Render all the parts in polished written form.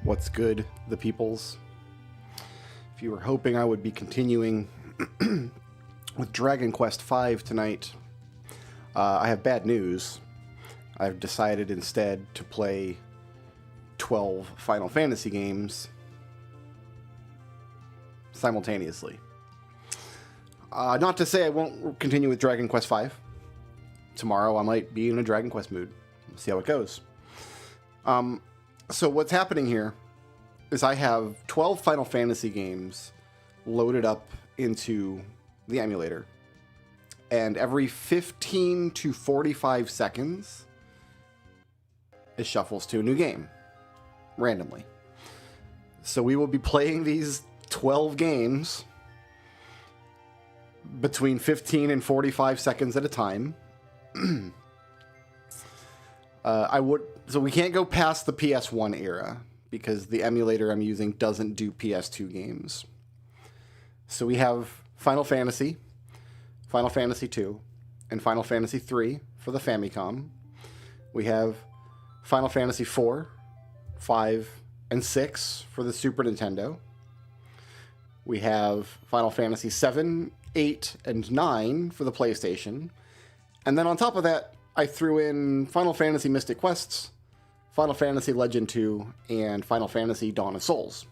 What's good, the peoples? If you were hoping I would be continuing with Dragon Quest V tonight, I have bad news. I've decided instead to play 12 Final Fantasy games simultaneously. Not to say I won't continue with Dragon Quest V. Tomorrow I might be in a Dragon Quest mood. We'll see how it goes. So what's happening here is I have 12 Final Fantasy games loaded up into the emulator. And every 15 to 45 seconds, it shuffles to a new game, randomly. So we will be playing these 12 games between 15 and 45 seconds at a time. So we can't go past the PS1 era because the emulator I'm using doesn't do PS2 games. So we have Final Fantasy, Final Fantasy 2, and Final Fantasy 3 for the Famicom. We have Final Fantasy 4, 5, and 6 for the Super Nintendo. We have Final Fantasy 7, 8, and 9 for the PlayStation. And then on top of that, I threw in Final Fantasy Mystic Quests, Final Fantasy Legend 2, and Final Fantasy Dawn of Souls.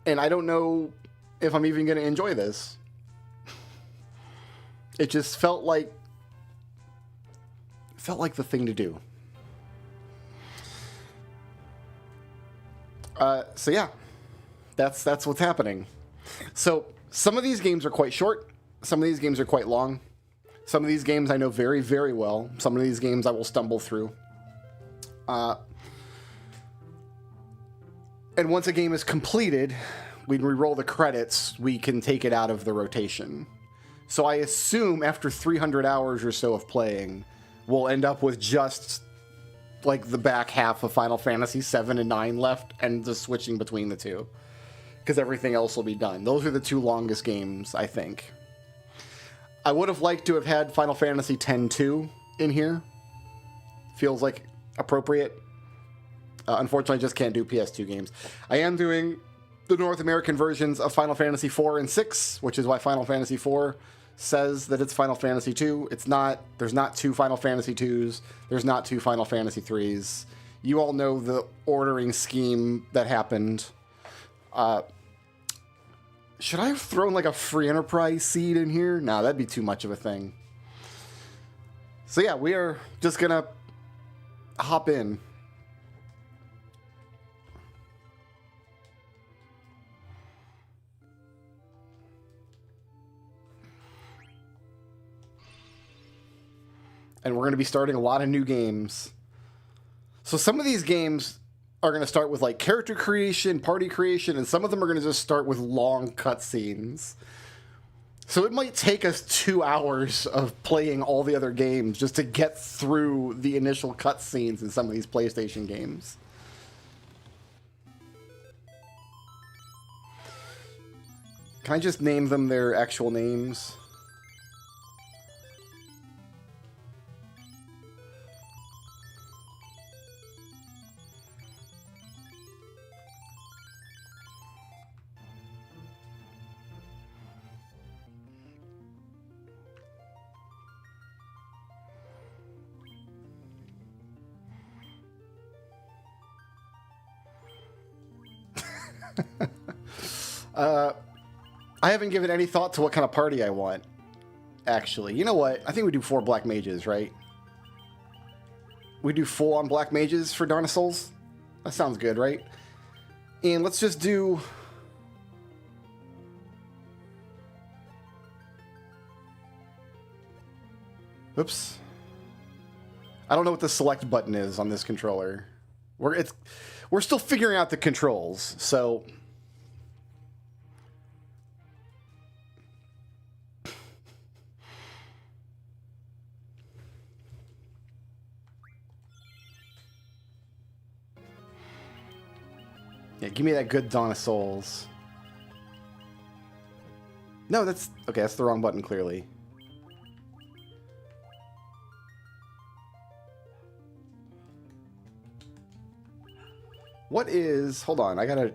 And I don't know if I'm even going to enjoy this. It just felt like the thing to do. So yeah, that's what's happening. So some of these games are quite short. Some of these games are quite long. Some of these games I know very, very well. Some of these games I will stumble through. And once a game is completed, when we roll the credits, we can take it out of the rotation. So I assume after 300 hours or so of playing, we'll end up with just like the back half of Final Fantasy 7 and 9 left and just switching between the two. Because everything else will be done. Those are the two longest games, I think. I would have liked to have had Final Fantasy X-2 in here. Feels like appropriate. Unfortunately, I just can't do PS2 games. I am doing the North American versions of Final Fantasy 4 and 6, which is why Final Fantasy 4 says that it's Final Fantasy 2. It's not. There's not two Final Fantasy 2s. There's not two Final Fantasy 3s. You all know the ordering scheme that happened. Should I have thrown like a free enterprise seed in here? No, that'd be too much of a thing. So yeah, we are just gonna hop in. And we're going to be starting a lot of new games. So some of these games are going to start with like character creation, party creation, and some of them are going to just start with long cutscenes. So it might take us 2 hours of playing all the other games just to get through the initial cutscenes in some of these PlayStation games. Can I just name them their actual names? I haven't given any thought to what kind of party I want, actually. You know what? I think we do 4 Black Mages, right? We do full-on Black Mages for Dawn of Souls? That sounds good, right? And let's just do... Oops. I don't know what the select button is on this controller. We're still figuring out the controls, so... Yeah, give me that good Dawn of Souls. No, that's... Okay, that's the wrong button, clearly. What is... Hold on, I gotta...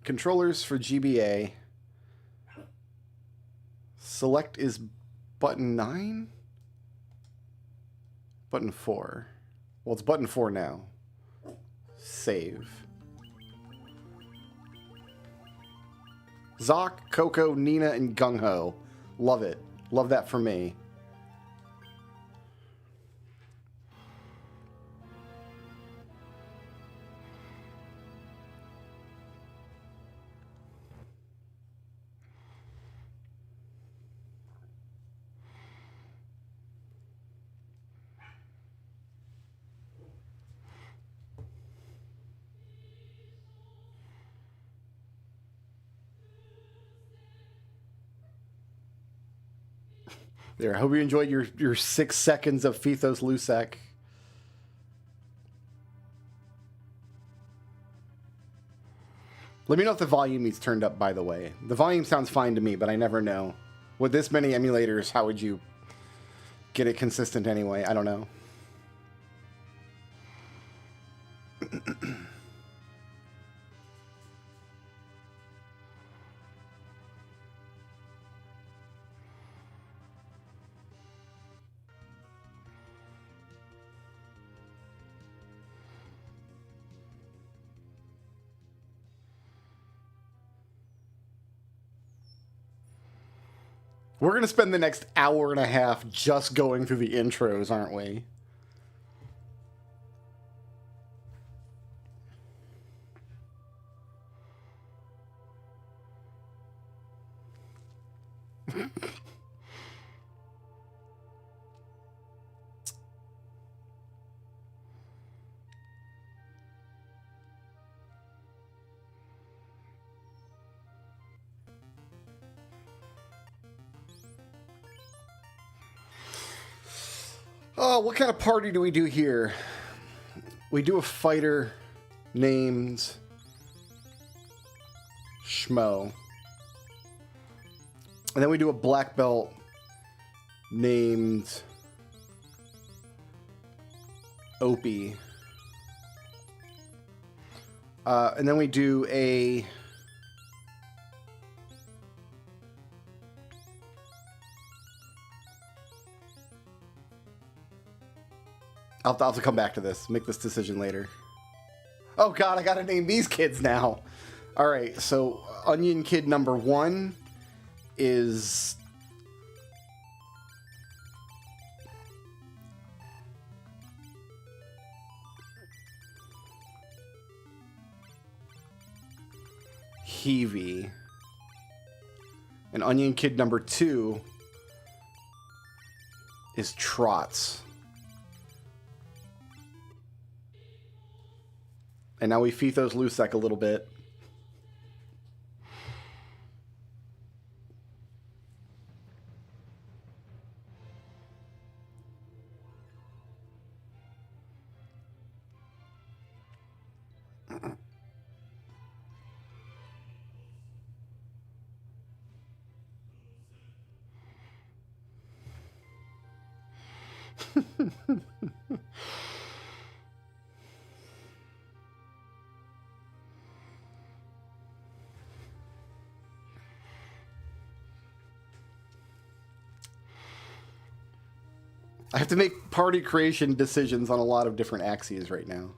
Controllers for GBA. Select is button 9? Button 4. Well, it's button 4 now. Save. Zoc, Coco, Nina, and Gung Ho. Love it. Love that for me. There, I hope you enjoyed your 6 seconds of Fithos Lusek. Let me know if the volume is turned up, by the way. The volume sounds fine to me, but I never know. With this many emulators, how would you get it consistent anyway? I don't know. We're going to spend the next hour and a half just going through the intros, aren't we? Oh, what kind of party do we do here? We do a fighter named Schmo. And then we do a black belt named Opie. And then we do a... I'll have to come back to this. Make this decision later. Oh god, I gotta name these kids now. Alright, so Onion Kid number 1 is... Heavy. And Onion Kid number 2 is Trots. And now we Fithos Lusek a little bit. I have to make party creation decisions on a lot of different axes right now.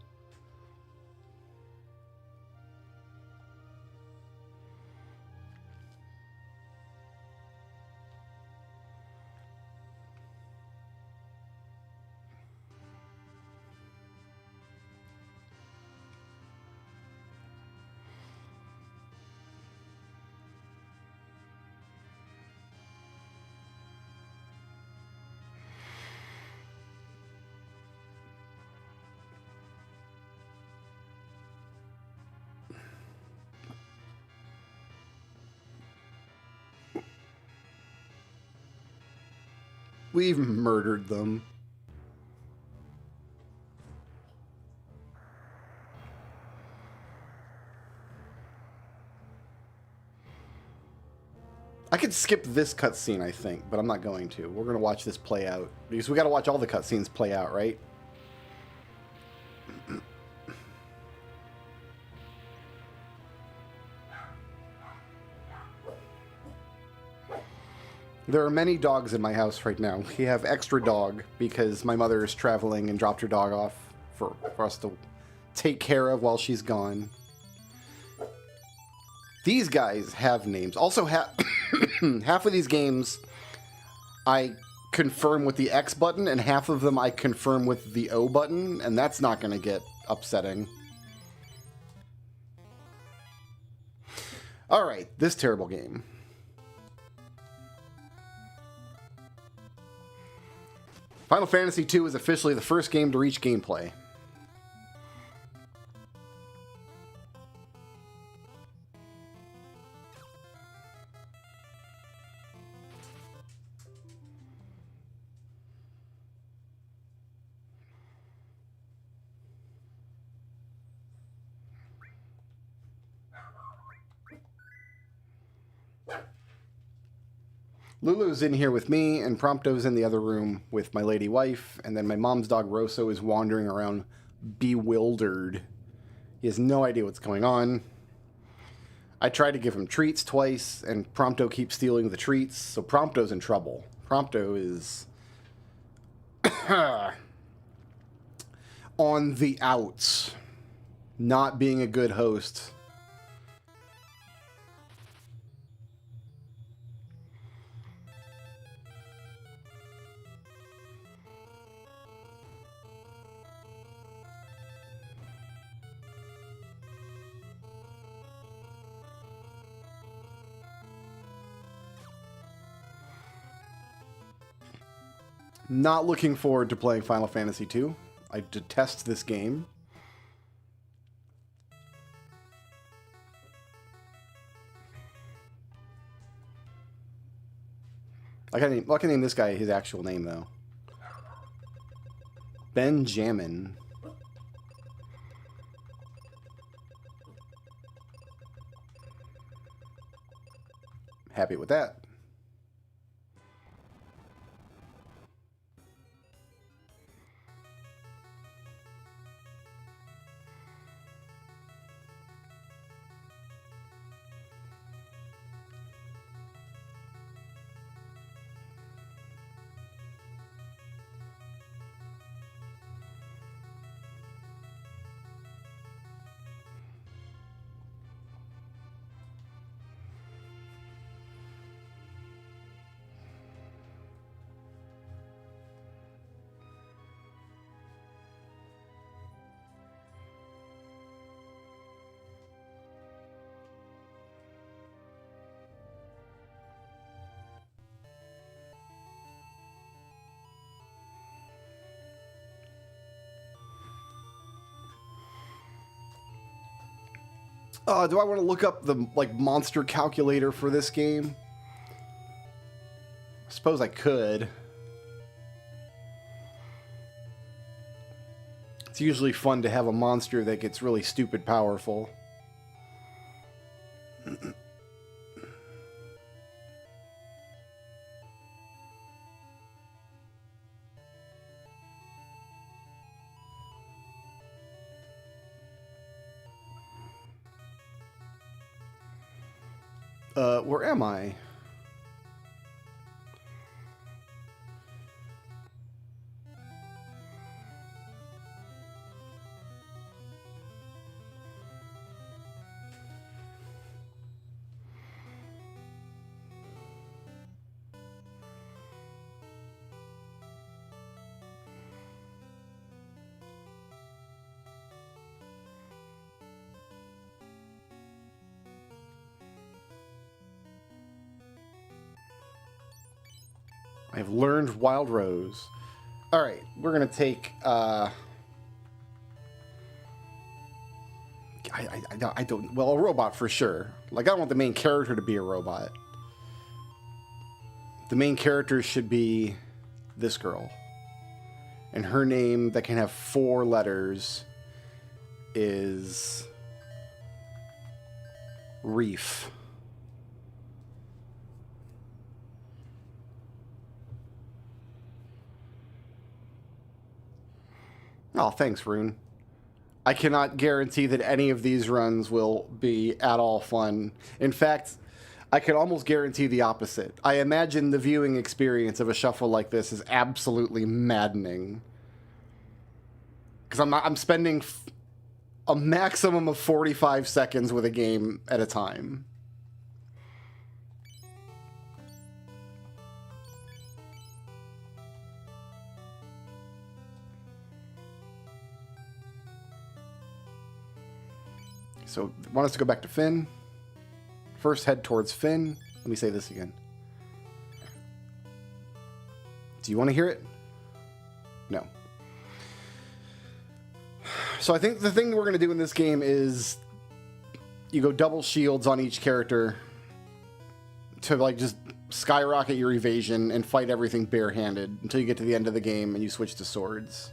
We've murdered them. I could skip this cutscene, I think, but I'm not going to. We're going to watch this play out. Because we got to watch all the cutscenes play out, right? There are many dogs in my house right now. We have extra dog because my mother is traveling and dropped her dog off for us to take care of while she's gone. These guys have names. Also, half of these games I confirm with the X button, and half of them I confirm with the O button, and that's not going to get upsetting. Alright, this terrible game. Final Fantasy II is officially the first game to reach gameplay. Lulu's in here with me, and Prompto's in the other room with my lady wife, and then my mom's dog Rosso is wandering around bewildered. He has no idea what's going on. I tried to give him treats twice, and Prompto keeps stealing the treats, so Prompto's in trouble. Prompto is on the outs, not being a good host. Not looking forward to playing Final Fantasy II. I detest this game. I can name this guy his actual name, though. Benjamin. Happy with that. Do I want to look up the monster calculator for this game? I suppose I could. It's usually fun to have a monster that gets really stupid powerful. Where am I? I've learned Wild Rose. Alright, we're going to take... I don't... Well, a robot for sure. Like, I don't want the main character to be a robot. The main character should be this girl. And her name that can have 4 letters is... Reef. Oh, thanks, Rune. I cannot guarantee that any of these runs will be at all fun. In fact, I can almost guarantee the opposite. I imagine the viewing experience of a shuffle like this is absolutely maddening. Because I'm spending a maximum of 45 seconds with a game at a time. So, want us to go back to Finn. First, head towards Finn. Let me say this again. Do you want to hear it? No. So I think the thing we're going to do in this game is you go double shields on each character to like just skyrocket your evasion and fight everything barehanded until you get to the end of the game and you switch to swords.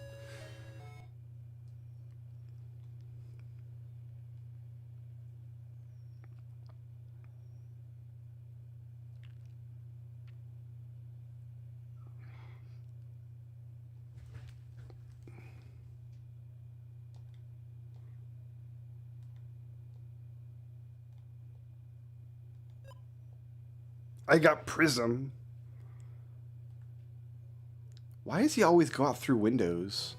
I got Prism. Why does he always go out through windows?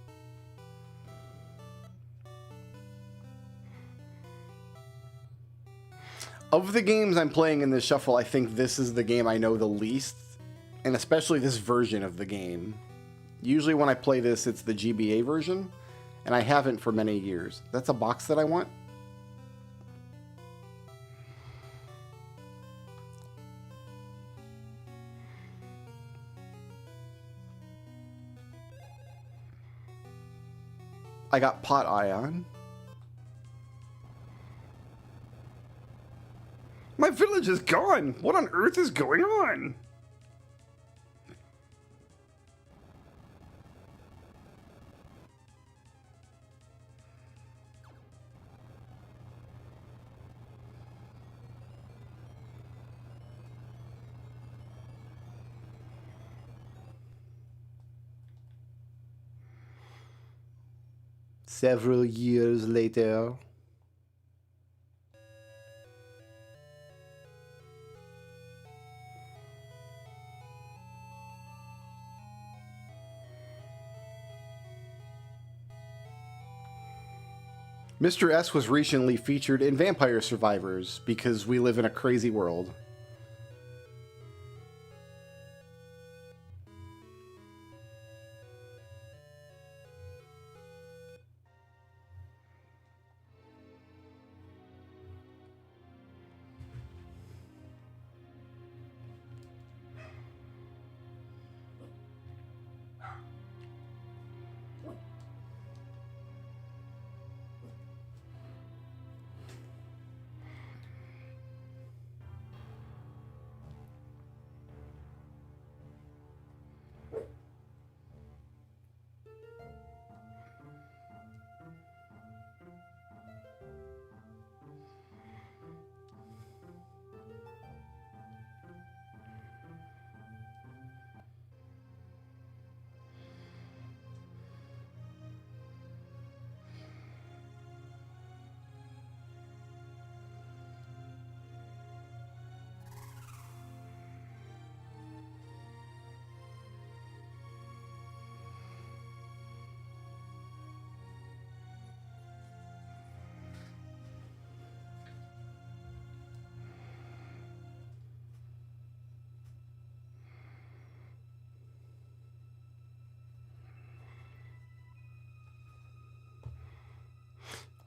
Of the games I'm playing in this shuffle, I think this is the game I know the least, and especially this version of the game. Usually when I play this, it's the GBA version, and I haven't for many years. That's a box that I want? I got Pot Ion. My village is gone! What on earth is going on? Several years later. Mr. S was recently featured in Vampire Survivors because we live in a crazy world.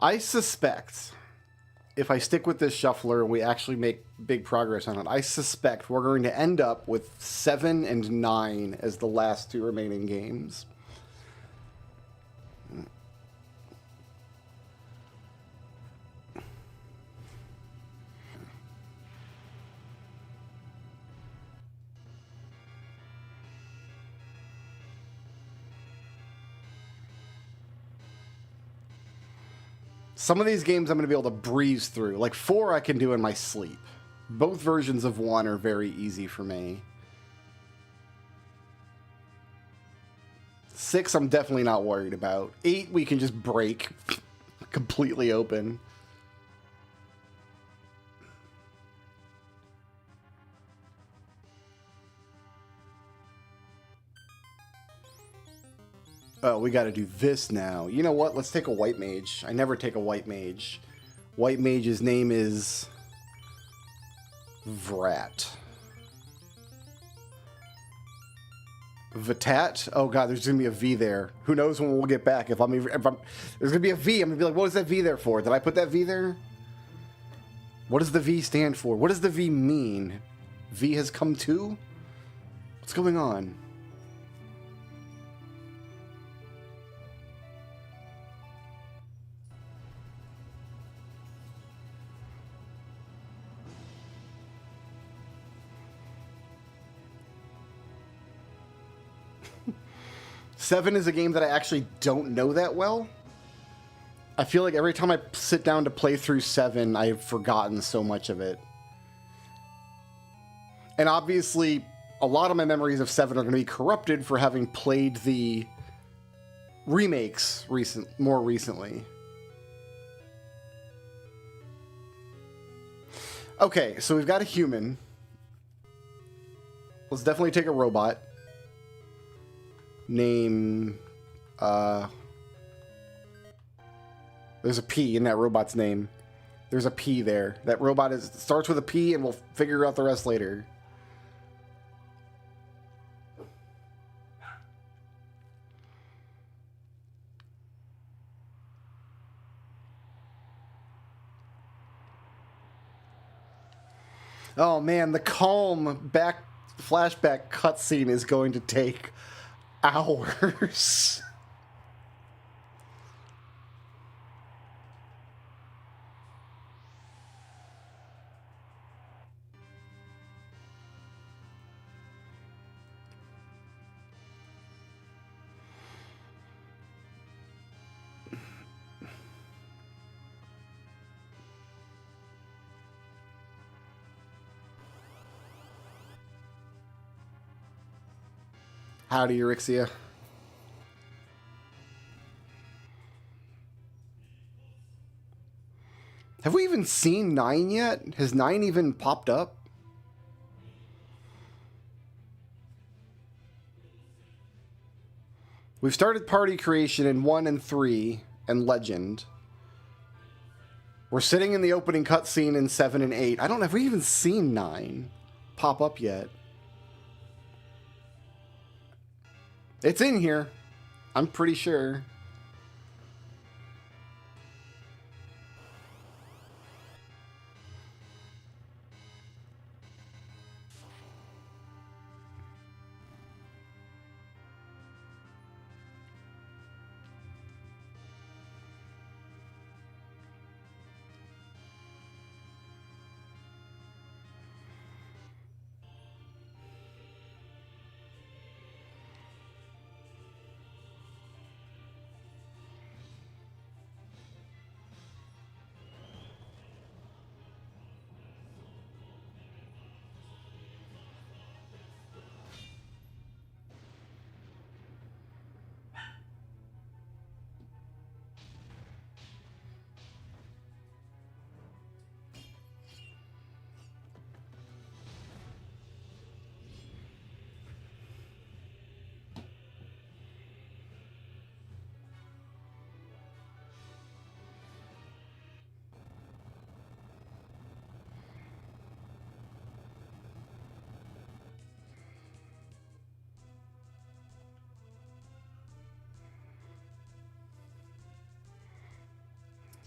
I suspect, if I stick with this shuffler and we actually make big progress on it, I suspect we're going to end up with 7 and 9 as the last two remaining games. Some of these games I'm going to be able to breeze through. Like 4 I can do in my sleep. Both versions of 1 are very easy for me. 6 I'm definitely not worried about. 8 we can just break completely open. Oh, we got to do this now. You know what? Let's take a white mage. I never take a white mage. White mage's name is Vrat. Vatat? Oh god, there's gonna be a V there. Who knows when we'll get back? If I'm there's gonna be a V. I'm gonna be like, what was that V there for? Did I put that V there? What does the V stand for? What does the V mean? V has come to? What's going on? Seven is a game that I actually don't know that well. I feel like every time I sit down to play through 7, I've forgotten so much of it. And obviously, a lot of my memories of 7 are going to be corrupted for having played the remakes more recently. Okay, so we've got a human. Let's definitely take a robot. Name, there's a P in that robot's name. There's a P there. That robot starts with a P, and we'll figure out the rest later. Oh man, the calm flashback cutscene is going to take hours. Howdy, Euryxia. Have we even seen 9 yet? Has 9 even popped up? We've started party creation in 1 and 3 and Legend. We're sitting in the opening cutscene in 7 and 8. I don't know if we've even seen 9 pop up yet. It's in here. I'm pretty sure.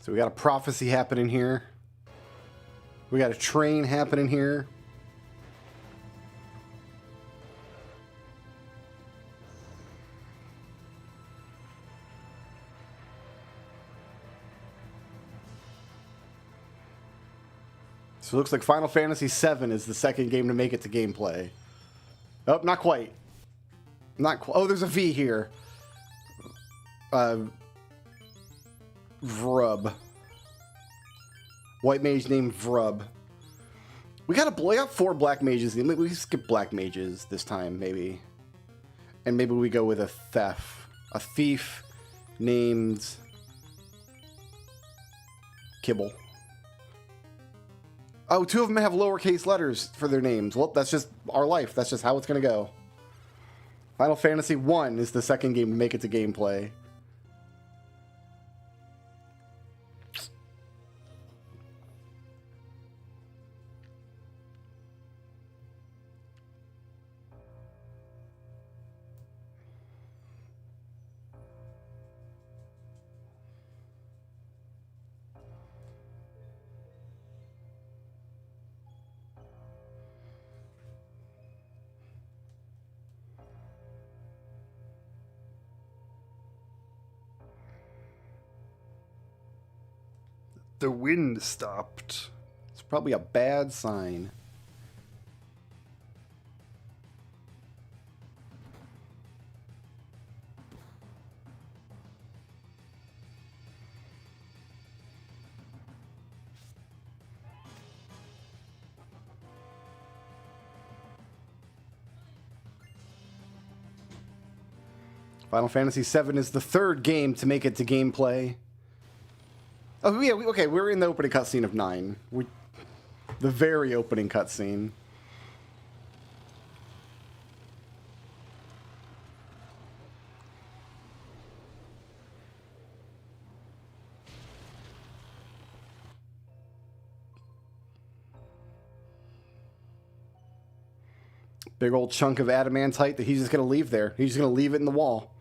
So we got a prophecy happening here. We got a train happening here. So it looks like Final Fantasy VII is the second game to make it to gameplay. Oh, not quite. Not quite. Oh, there's a V here. Vrub. White mage named Vrub. We got 4 black mages. Maybe we skip black mages this time, maybe. And maybe we go with a thief named Kibble. Oh, 2 of them have lowercase letters for their names. Well, that's just our life. That's just how it's going to go. Final Fantasy 1 is the second game to make it to gameplay. The wind stopped. It's probably a bad sign. Final Fantasy VII is the third game to make it to gameplay. Oh, yeah, okay, we're in the opening cutscene of 9. The very opening cutscene. Big old chunk of adamantite that he's just going to leave there. He's just going to leave it in the wall.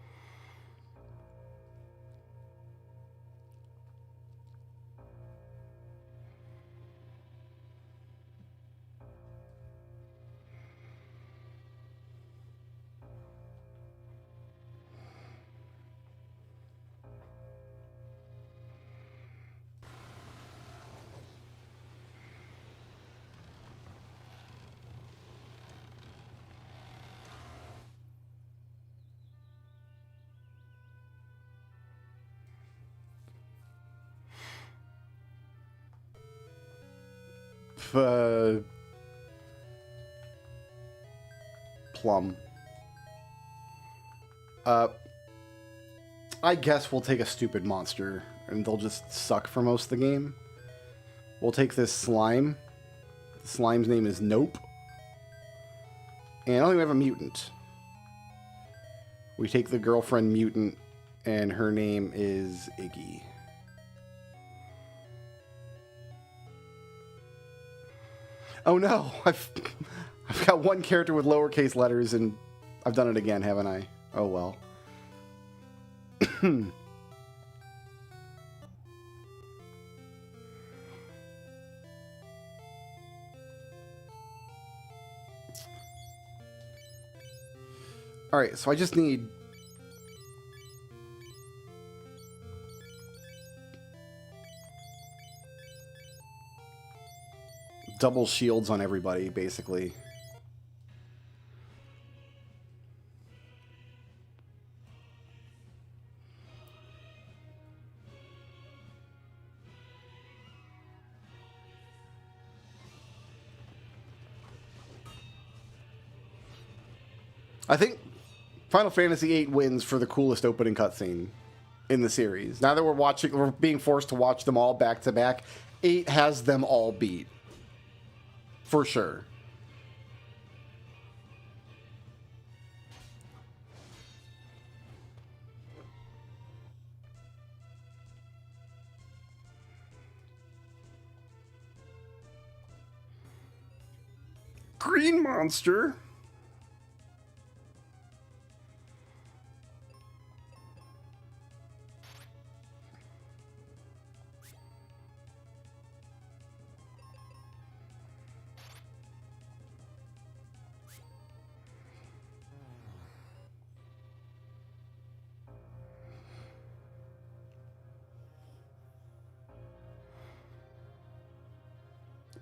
Plum. I guess we'll take a stupid monster, and they'll just suck for most of the game. We'll take this slime. The slime's name is Nope. And I don't think we have a mutant. We take the girlfriend mutant, and her name is Iggy. Oh no, I've got one character with lowercase letters, and I've done it again, haven't I? Oh well. Alright, so I just need... double shields on everybody, basically. I think Final Fantasy VIII wins for the coolest opening cutscene in the series. Now that we're being forced to watch them all back to back, 8 has them all beat. For sure. Green monster.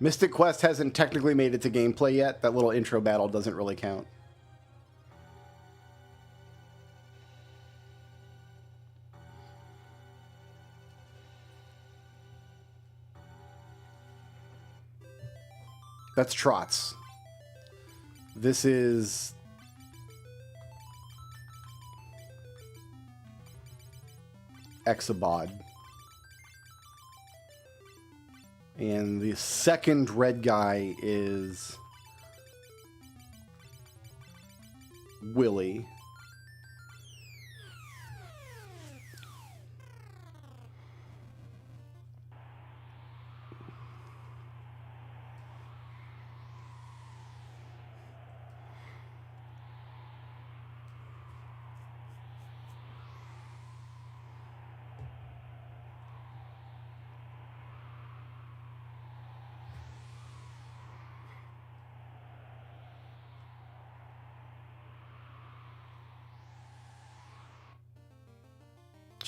Mystic Quest hasn't technically made it to gameplay yet. That little intro battle doesn't really count. That's Trots. This is... Exabod. And the second red guy is Willie.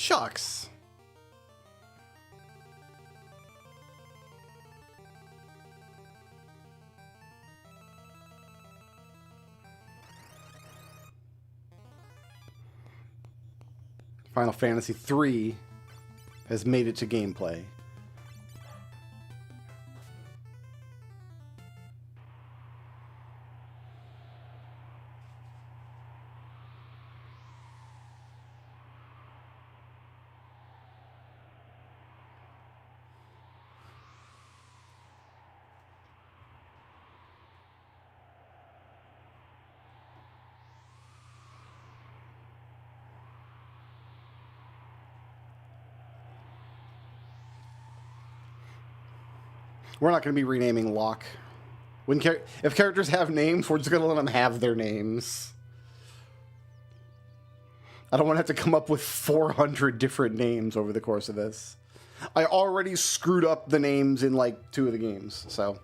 Shucks. Final Fantasy III has made it to gameplay. We're not going to be renaming Locke. If characters have names, we're just going to let them have their names. I don't want to have to come up with 400 different names over the course of this. I already screwed up the names in like 2 of the games, so...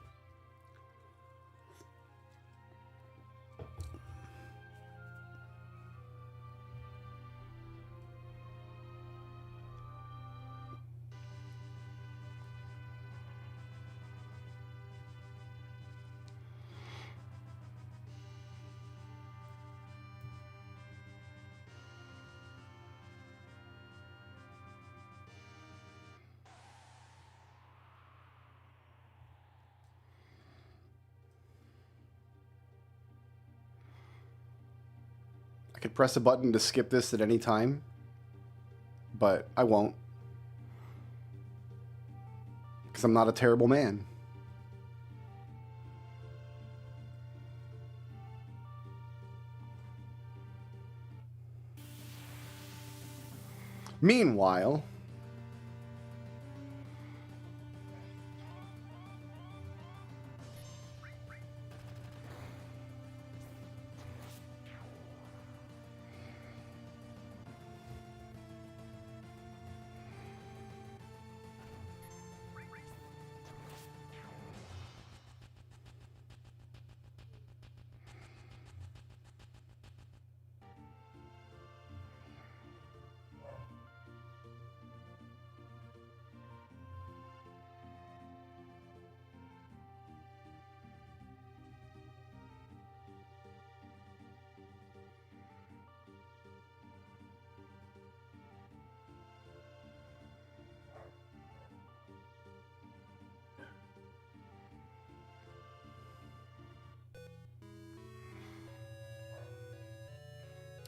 I could press a button to skip this at any time, but I won't. Because I'm not a terrible man. Meanwhile...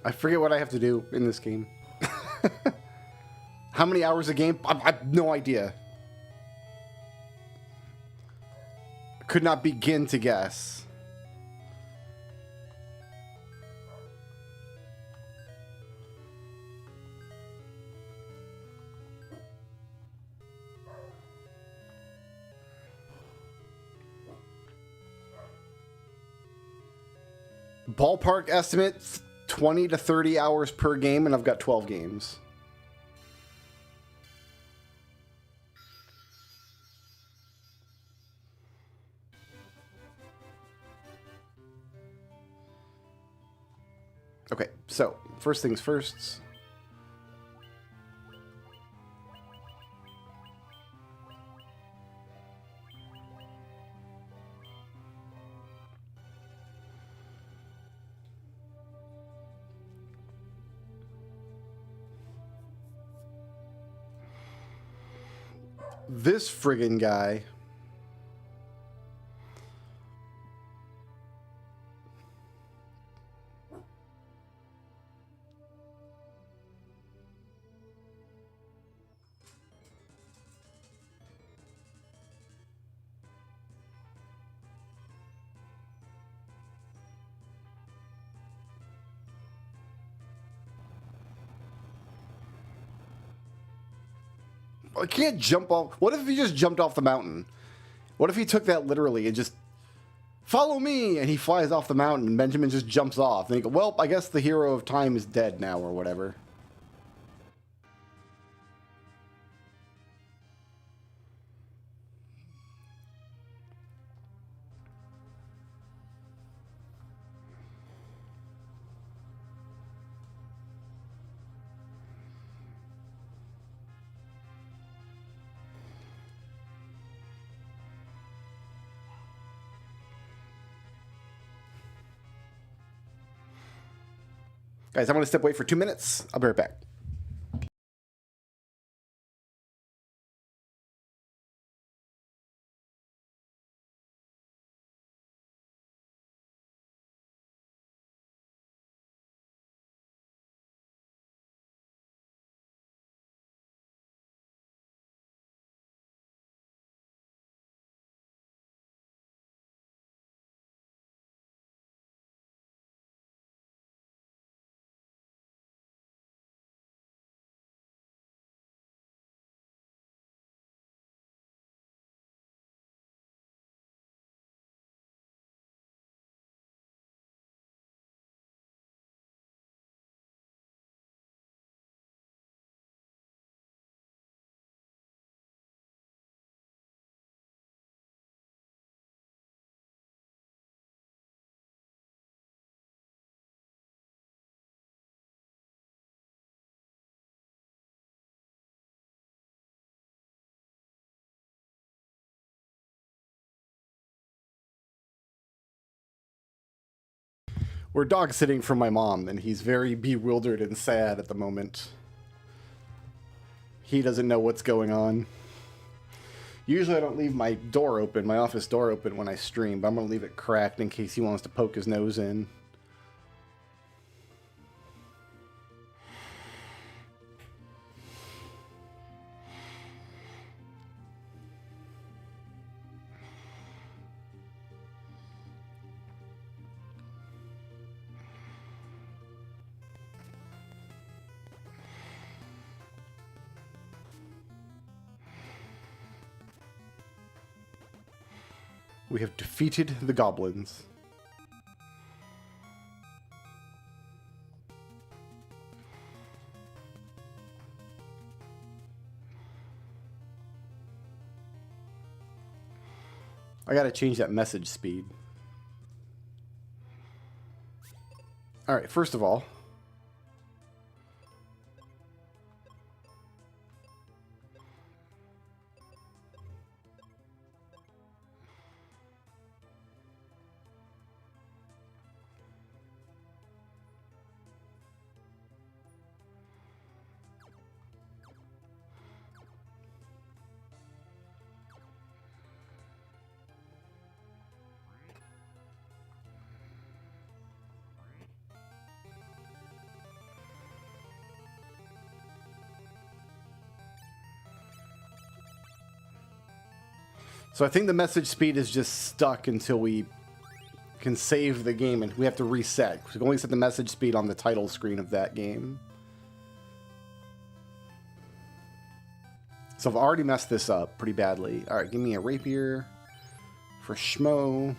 I forget what I have to do in this game. How many hours a game? I have no idea. Could not begin to guess. Ballpark estimate, 20 to 30 hours per game, and I've got 12 games. Okay, so first things first. This friggin' guy. I can't jump off. What if he just jumped off the mountain? What if he took that literally and just follow me, and he flies off the mountain, and Benjamin just jumps off, and he go, well, I guess the hero of time is dead now, or whatever. Guys, I'm going to step away for 2 minutes. I'll be right back. We're dog sitting for my mom, and he's very bewildered and sad at the moment. He doesn't know what's going on. Usually I don't leave my door open, my office door open when I stream, but I'm going to leave it cracked in case he wants to poke his nose in. We have defeated the goblins. I gotta change that message speed. Alright, first of all, so I think the message speed is just stuck until we can save the game, and we have to reset. We can only set the message speed on the title screen of that game. So I've already messed this up pretty badly. Alright, give me a rapier for Schmo.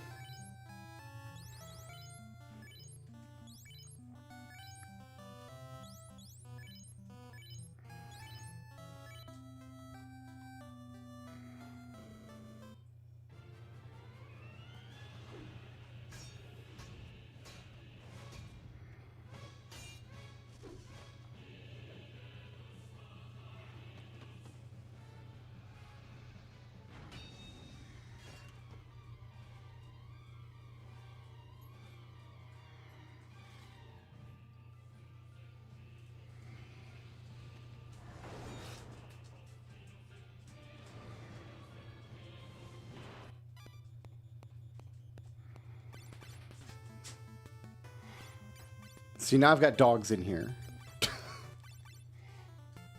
See, now I've got dogs in here.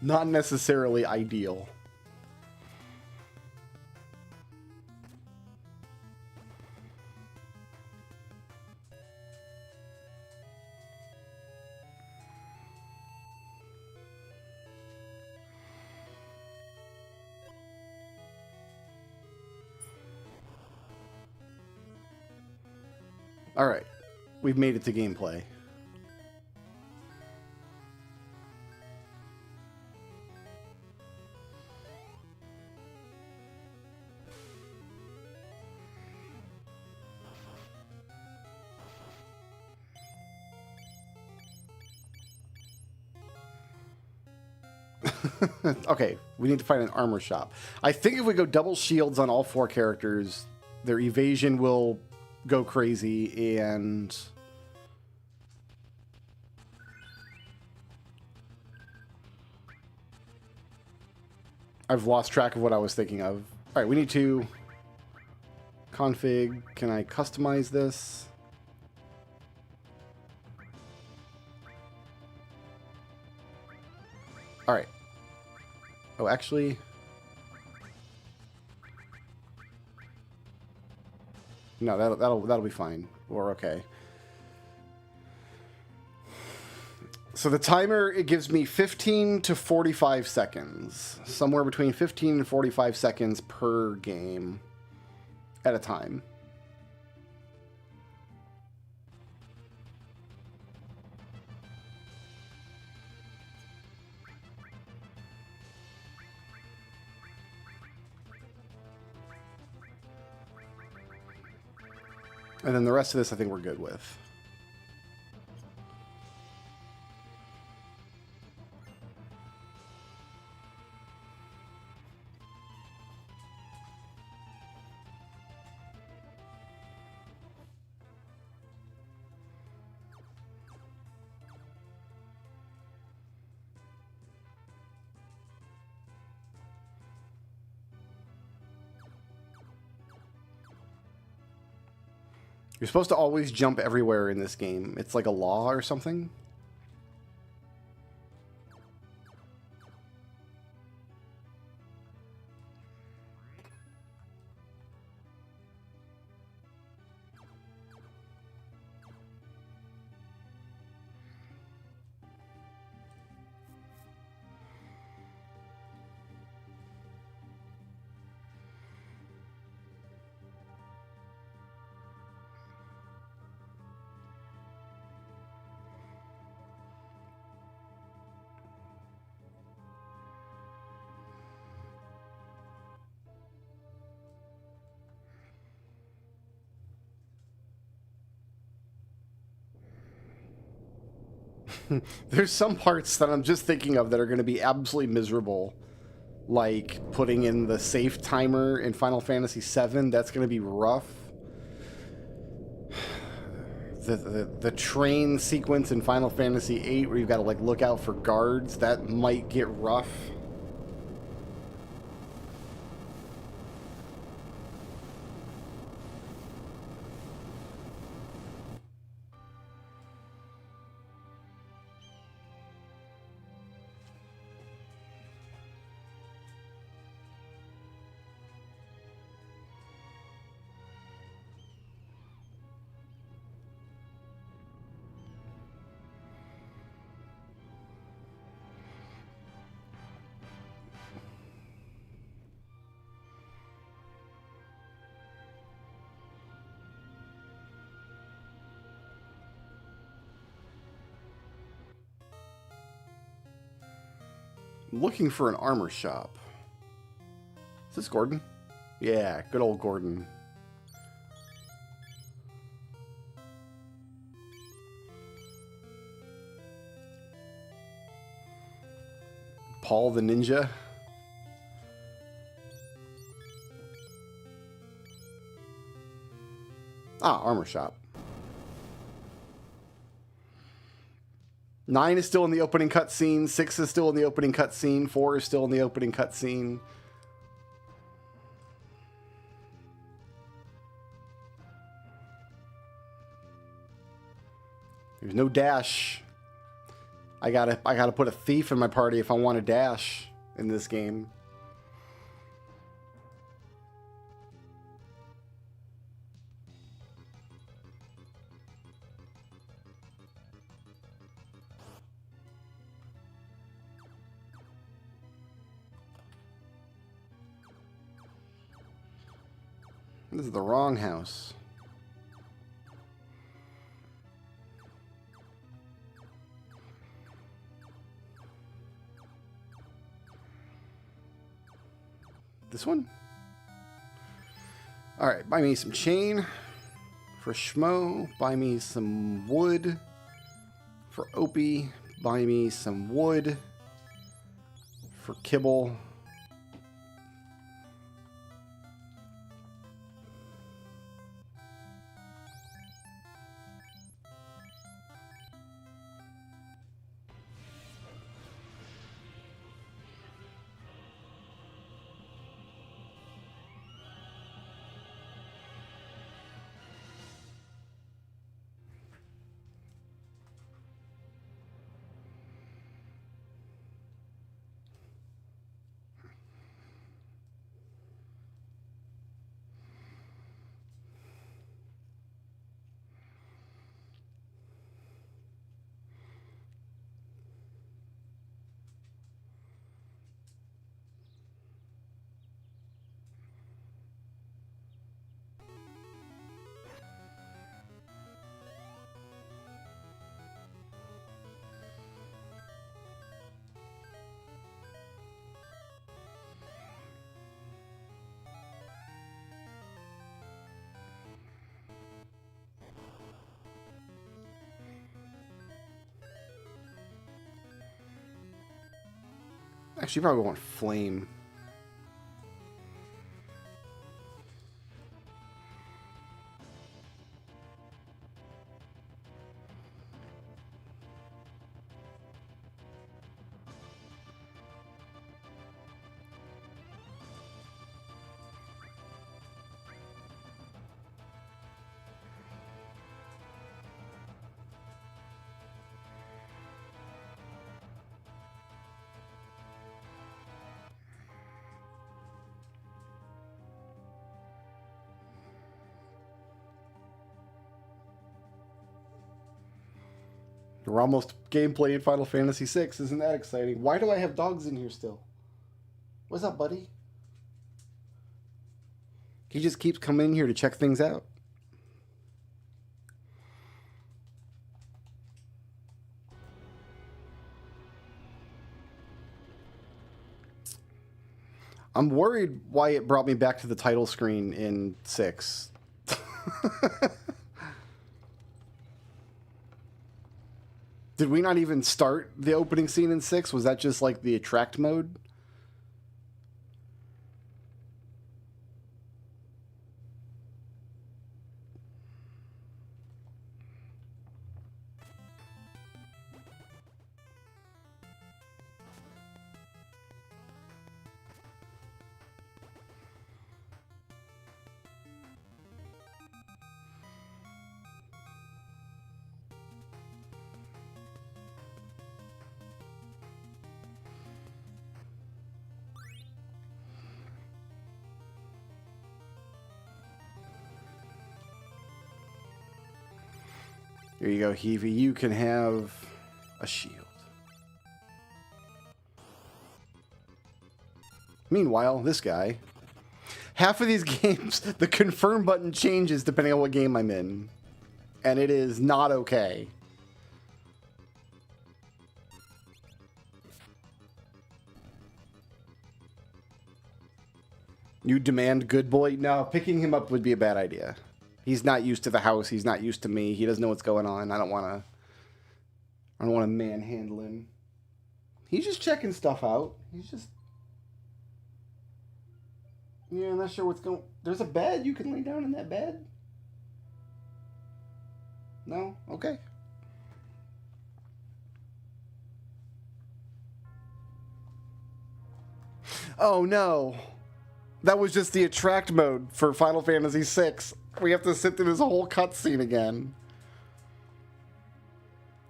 Not necessarily ideal. All right, we've made it to gameplay. Okay, we need to find an armor shop. I think if we go double shields on all 4 characters, their evasion will go crazy, and I've lost track of what I was thinking of. All right, we need to config. Can I customize this? All right. Oh, actually, no, that'll be fine. We're okay. So the timer, it gives me 15 to 45 seconds. Somewhere between 15 and 45 seconds per game at a time. And then the rest of this I think we're good with. You're supposed to always jump everywhere in this game. It's like a law or something. There's some parts that I'm just thinking of that are going to be absolutely miserable. Like putting in the safe timer in Final Fantasy VII. That's going to be rough. The train sequence in Final Fantasy VIII where you've got to like look out for guards. That might get rough. Looking for an armor shop. Is this Gordon? Yeah, good old Gordon. Paul the Ninja. Ah, armor shop. 9 is still in the opening cutscene. 6 is still in the opening cutscene. 4 is still in the opening cutscene. There's no dash. I gotta put a thief in my party if I want to dash in this game. This is the wrong house. This one? Alright, buy me some chain for Schmo. Buy me some wood for Opie. Buy me some wood for Kibble. Actually, you probably want flame. We're almost gameplay in Final Fantasy VI. Isn't that exciting? Why do I have dogs in here still? What's up, buddy? He just keeps coming in here to check things out. I'm worried why it brought me back to the title screen in 6. Did we not even start the opening scene in 6? Was that just like the attract mode? Here you go, Heavy. You can have a shield. Meanwhile, this guy. Half of these games, the confirm button changes depending on what game I'm in. And it is not okay. You demand good boy? No, picking him up would be a bad idea. He's not used to the house. He's not used to me. He doesn't know what's going on. I don't want to manhandle him. He's just checking stuff out. He's just... Yeah, I'm not sure what's going... There's a bed. You can lay down in that bed. No? Okay. Oh, no. That was just the attract mode for Final Fantasy VI. We have to sit through this whole cutscene again.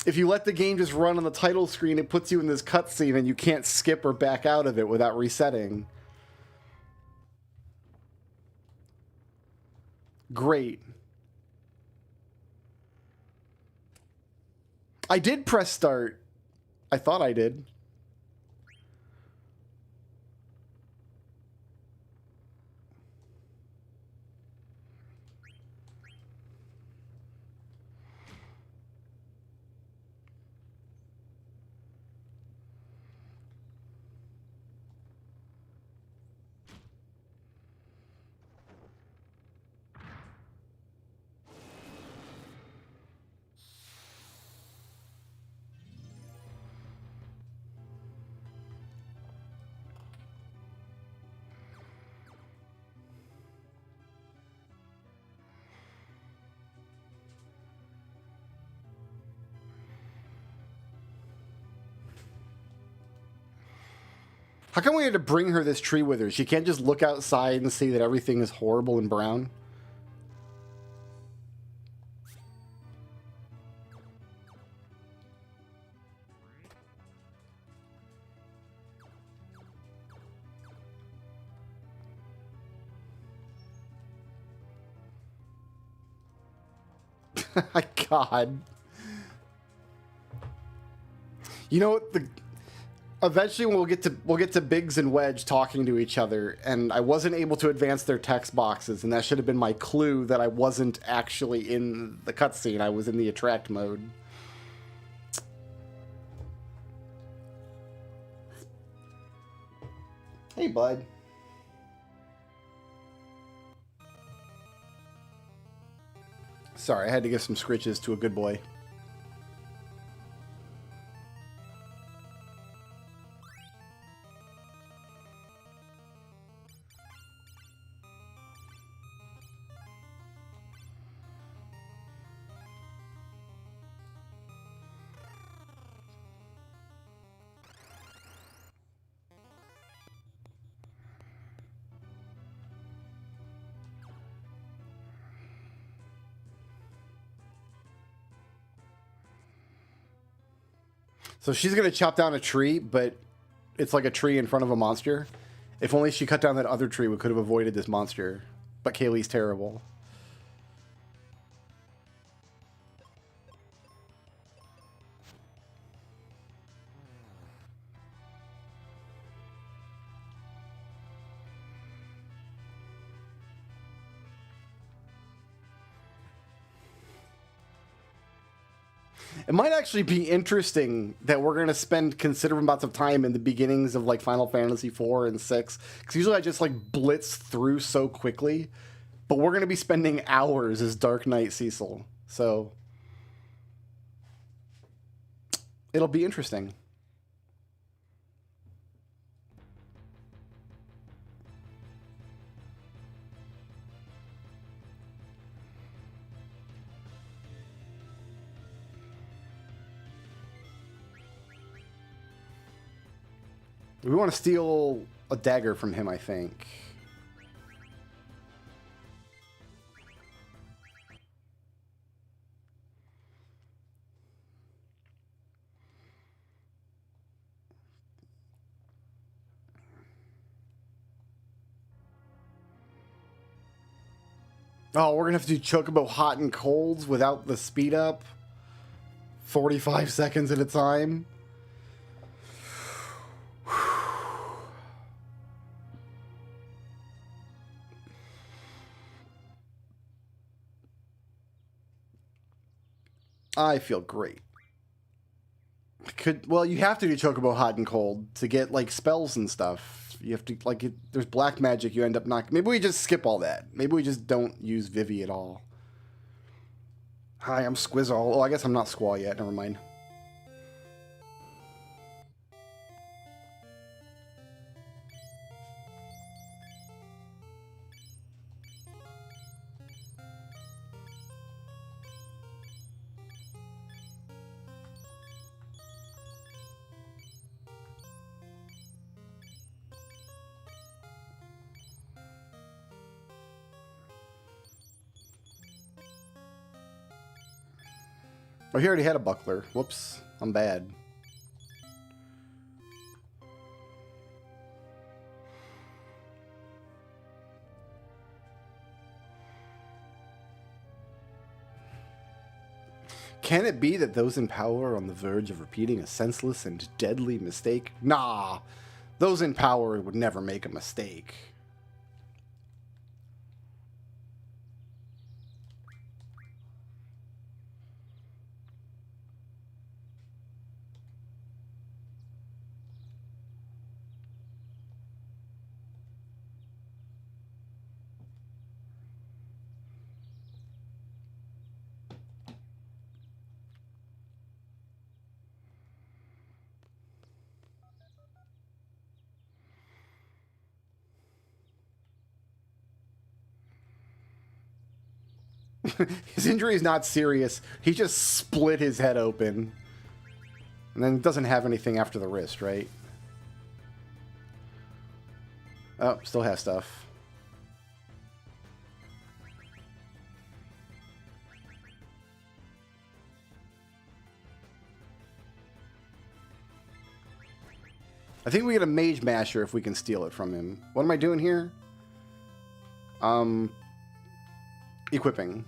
If you let the game just run on the title screen, it puts you in this cutscene and you can't skip or back out of it without resetting. Great. I did press start. I thought I did. How come we had to bring her this tree with her? She can't just look outside and see that everything is horrible and brown? God. You know what? Eventually we'll get to Biggs and Wedge talking to each other, and I wasn't able to advance their text boxes, and that should have been my clue that I wasn't actually in the cutscene. I was in the attract mode. Hey, bud. Sorry, I had to give some scritches to a good boy. So she's going to chop down a tree, but it's like a tree in front of a monster. If only she cut down that other tree, we could have avoided this monster. But Kaylee's terrible. It might actually be interesting that we're going to spend considerable amounts of time in the beginnings of like Final Fantasy 4 and 6. Because usually I just like blitz through so quickly. But we're going to be spending hours as Dark Knight Cecil. So it'll be interesting. We want to steal a dagger from him, I think. Oh, we're going to have to do Chocobo hot and colds without the speed up. 45 seconds at a time. I feel great. Well, you have to do Chocobo hot and cold to get like spells and stuff. You have to like there's black magic you end up knocking. Maybe we just skip all that. Maybe we just don't use Vivi at all. Hi, I'm Squizzle. Oh, I guess I'm not Squall yet. Never mind. Oh, he already had a buckler. Whoops. I'm bad. Can it be that those in power are on the verge of repeating a senseless and deadly mistake? Nah. Those in power would never make a mistake. His injury is not serious. He just split his head open. And then doesn't have anything after the wrist, right? Oh, still has stuff. I think we get a Mage Masher if we can steal it from him. What am I doing here? Equipping.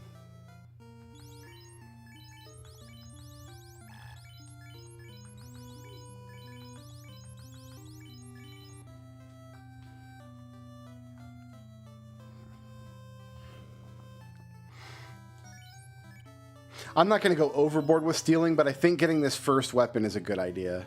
I'm not going to go overboard with stealing, but I think getting this first weapon is a good idea.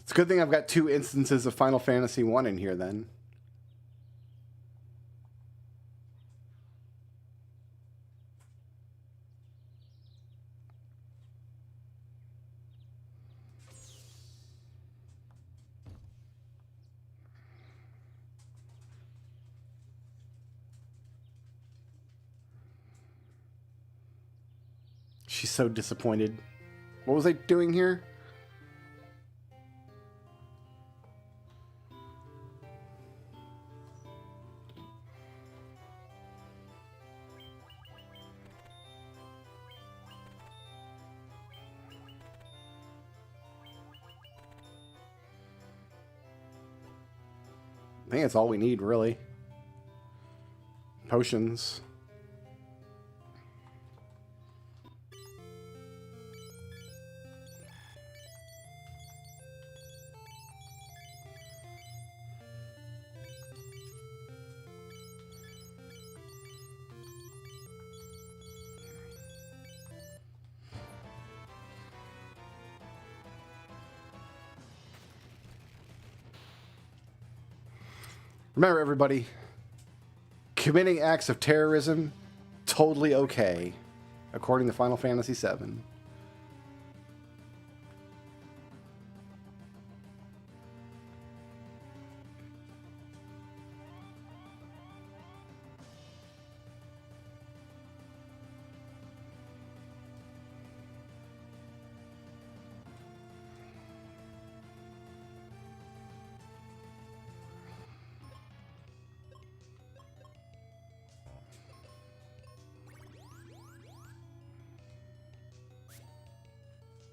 It's a good thing I've got 2 instances of Final Fantasy 1 in here then. She's so disappointed. What was I doing here? I think that's all we need, really. Potions. Remember, everybody, committing acts of terrorism, totally okay, according to Final Fantasy VII.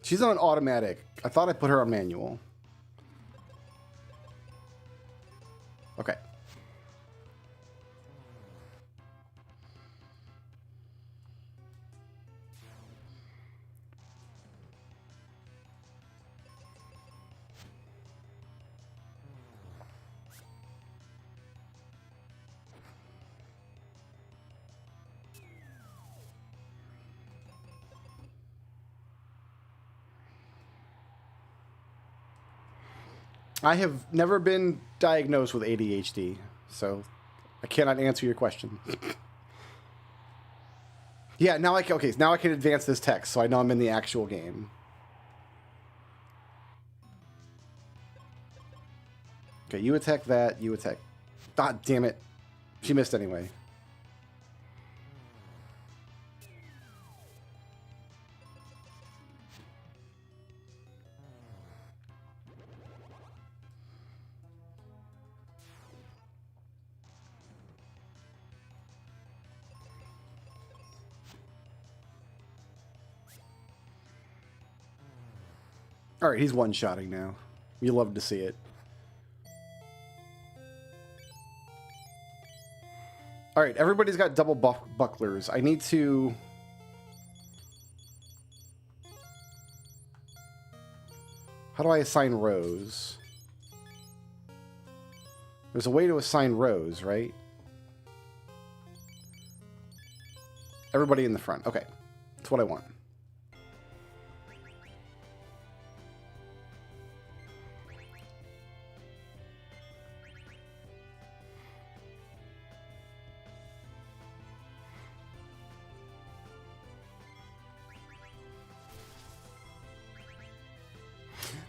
She's on automatic. I thought I put her on manual. Okay. I have never been diagnosed with ADHD, so I cannot answer your question. Yeah, now I can, okay, now I can advance this text, so I know I'm in the actual game. Okay, you attack that, you attack... Ah, damn it. She missed anyway. Alright, he's one-shotting now. You love to see it. Alright, everybody's got double bucklers. I need to... How do I assign rows? There's a way to assign rows, right? Everybody in the front. Okay. That's what I want.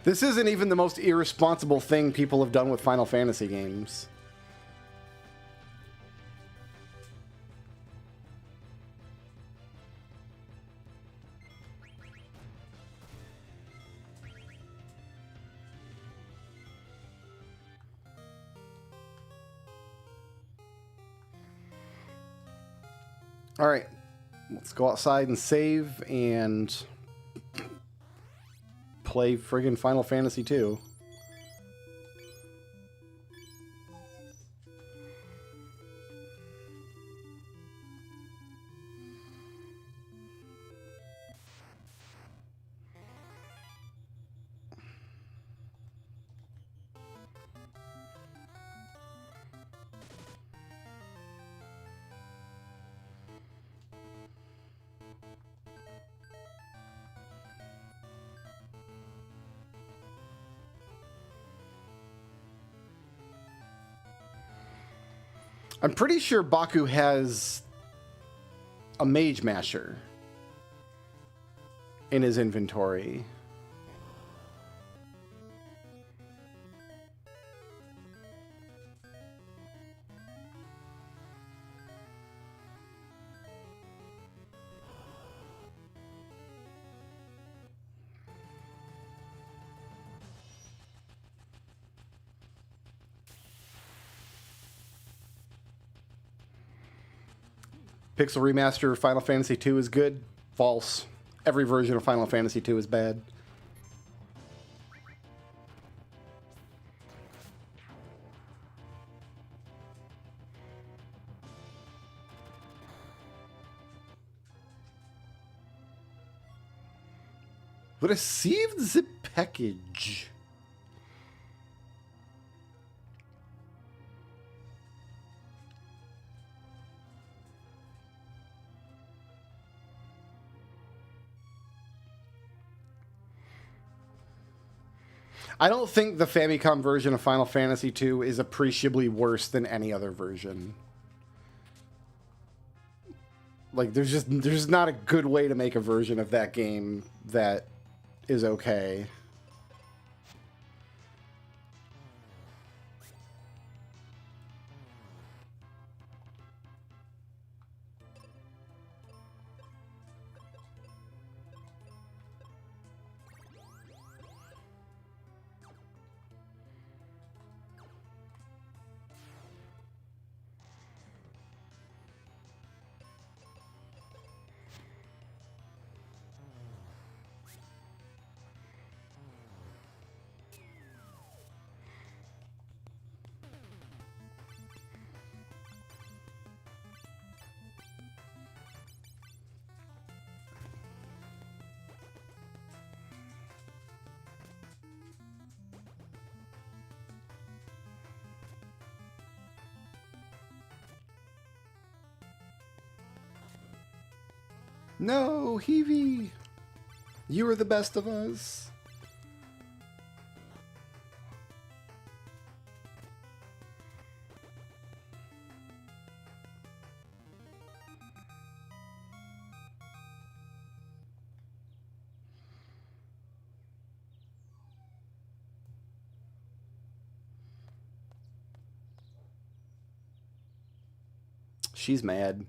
This isn't even the most irresponsible thing people have done with Final Fantasy games. All right, let's go outside and save and play friggin' Final Fantasy 2. I'm pretty sure Baku has a Mage Masher in his inventory. Pixel Remaster Final Fantasy II is good. False. Every version of Final Fantasy II is bad. Received the package. I don't think the Famicom version of Final Fantasy II is appreciably worse than any other version. Like, there's not a good way to make a version of that game that is okay. No, Heavy! You are the best of us. She's mad.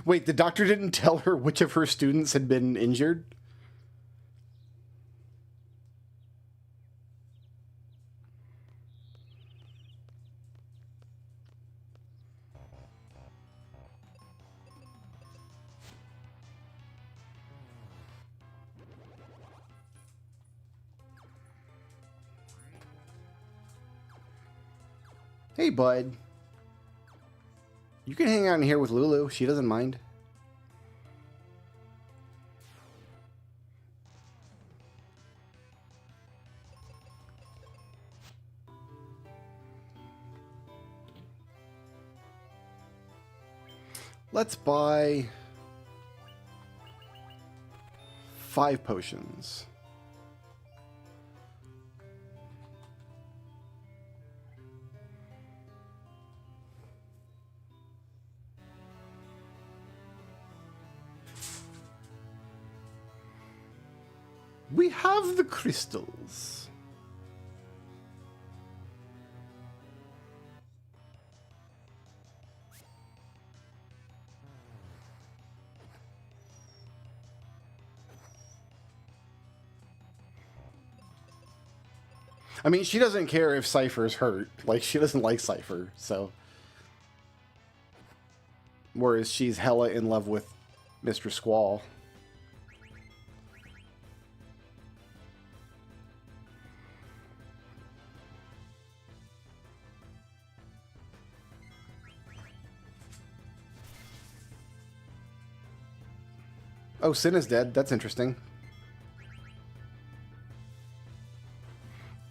Wait, the doctor didn't tell her which of her students had been injured? Hey, bud. You can hang out in here with Lulu. She doesn't mind. Let's buy 5 potions. We have the crystals. I mean, she doesn't care if Cypher's hurt. Like, she doesn't like Cypher, so. Whereas she's hella in love with Mr. Squall. Oh, Sin is dead. That's interesting.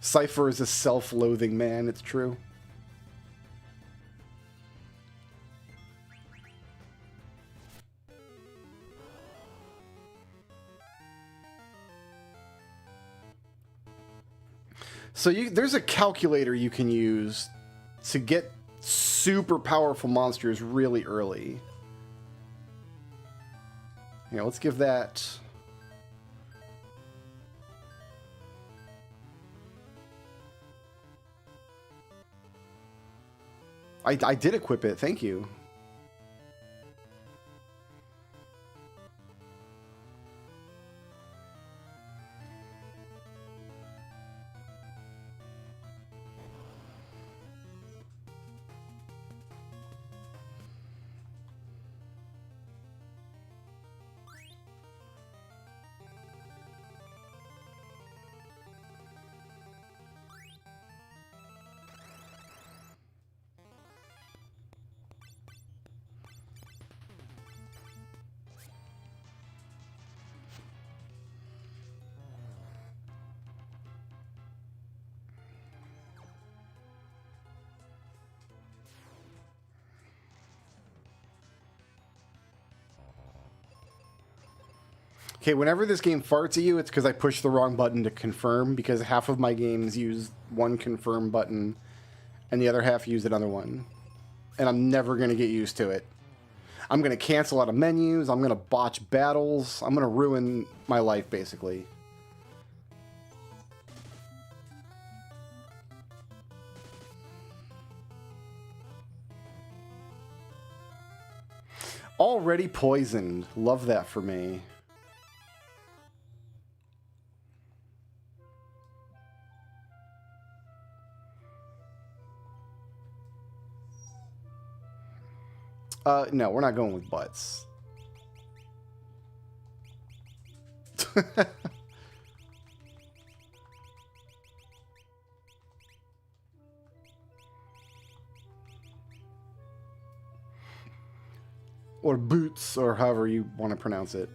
Cypher is a self-loathing man, it's true. So there's a calculator you can use to get super powerful monsters really early. Here, let's give that... I did equip it, thank you. Okay, whenever this game farts at you, it's because I pushed the wrong button to confirm, because half of my games use one confirm button and the other half use another one. And I'm never going to get used to it. I'm going to cancel out of menus, I'm going to botch battles, I'm going to ruin my life, basically. Already poisoned. Love that for me. No, we're not going with butts. Or boots, or however you want to pronounce it.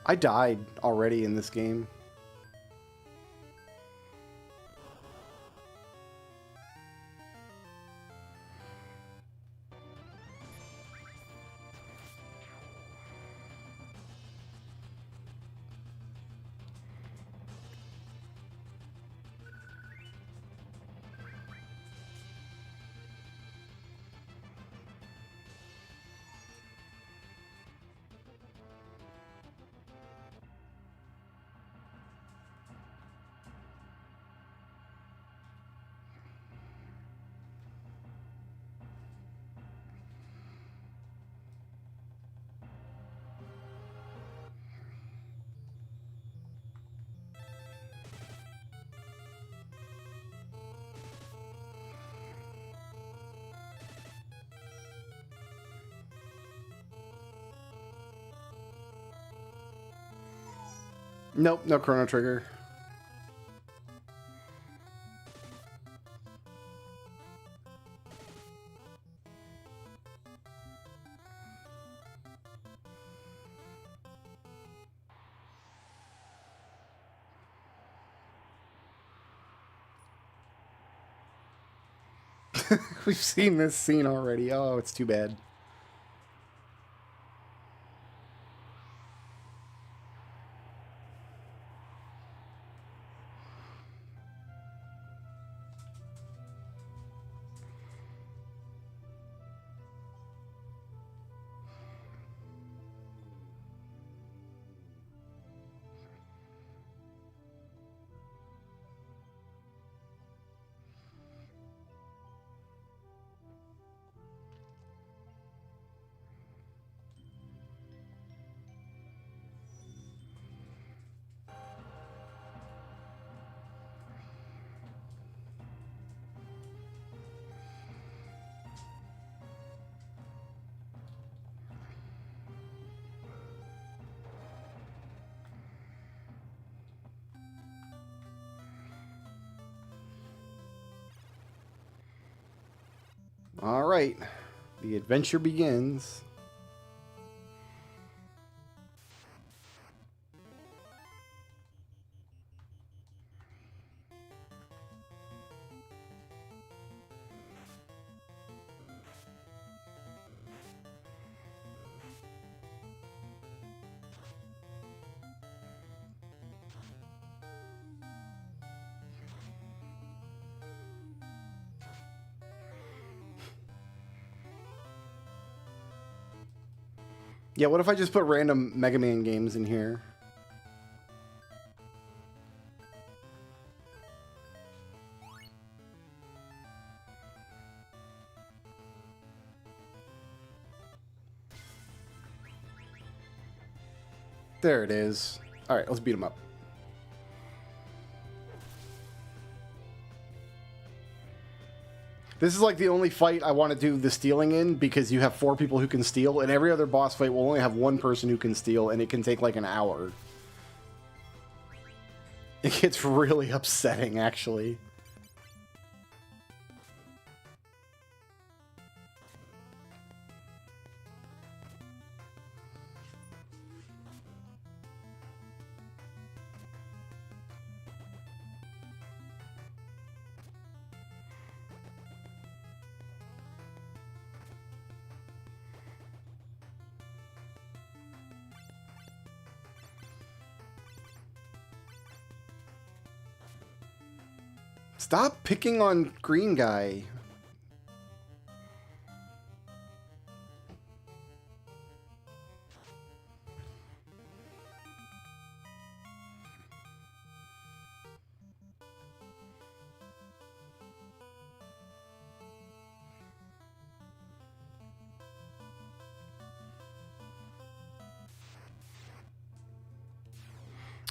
I died already in this game. Nope, no Chrono Trigger. We've seen this scene already. Oh, it's too bad. All right, the adventure begins. Yeah, what if I just put random Mega Man games in here? There it is. Alright, let's beat him up. This is like the only fight I want to do the stealing in, because you have 4 people who can steal, and every other boss fight will only have 1 person who can steal, and it can take like an hour. It gets really upsetting, actually. Stop picking on green guy.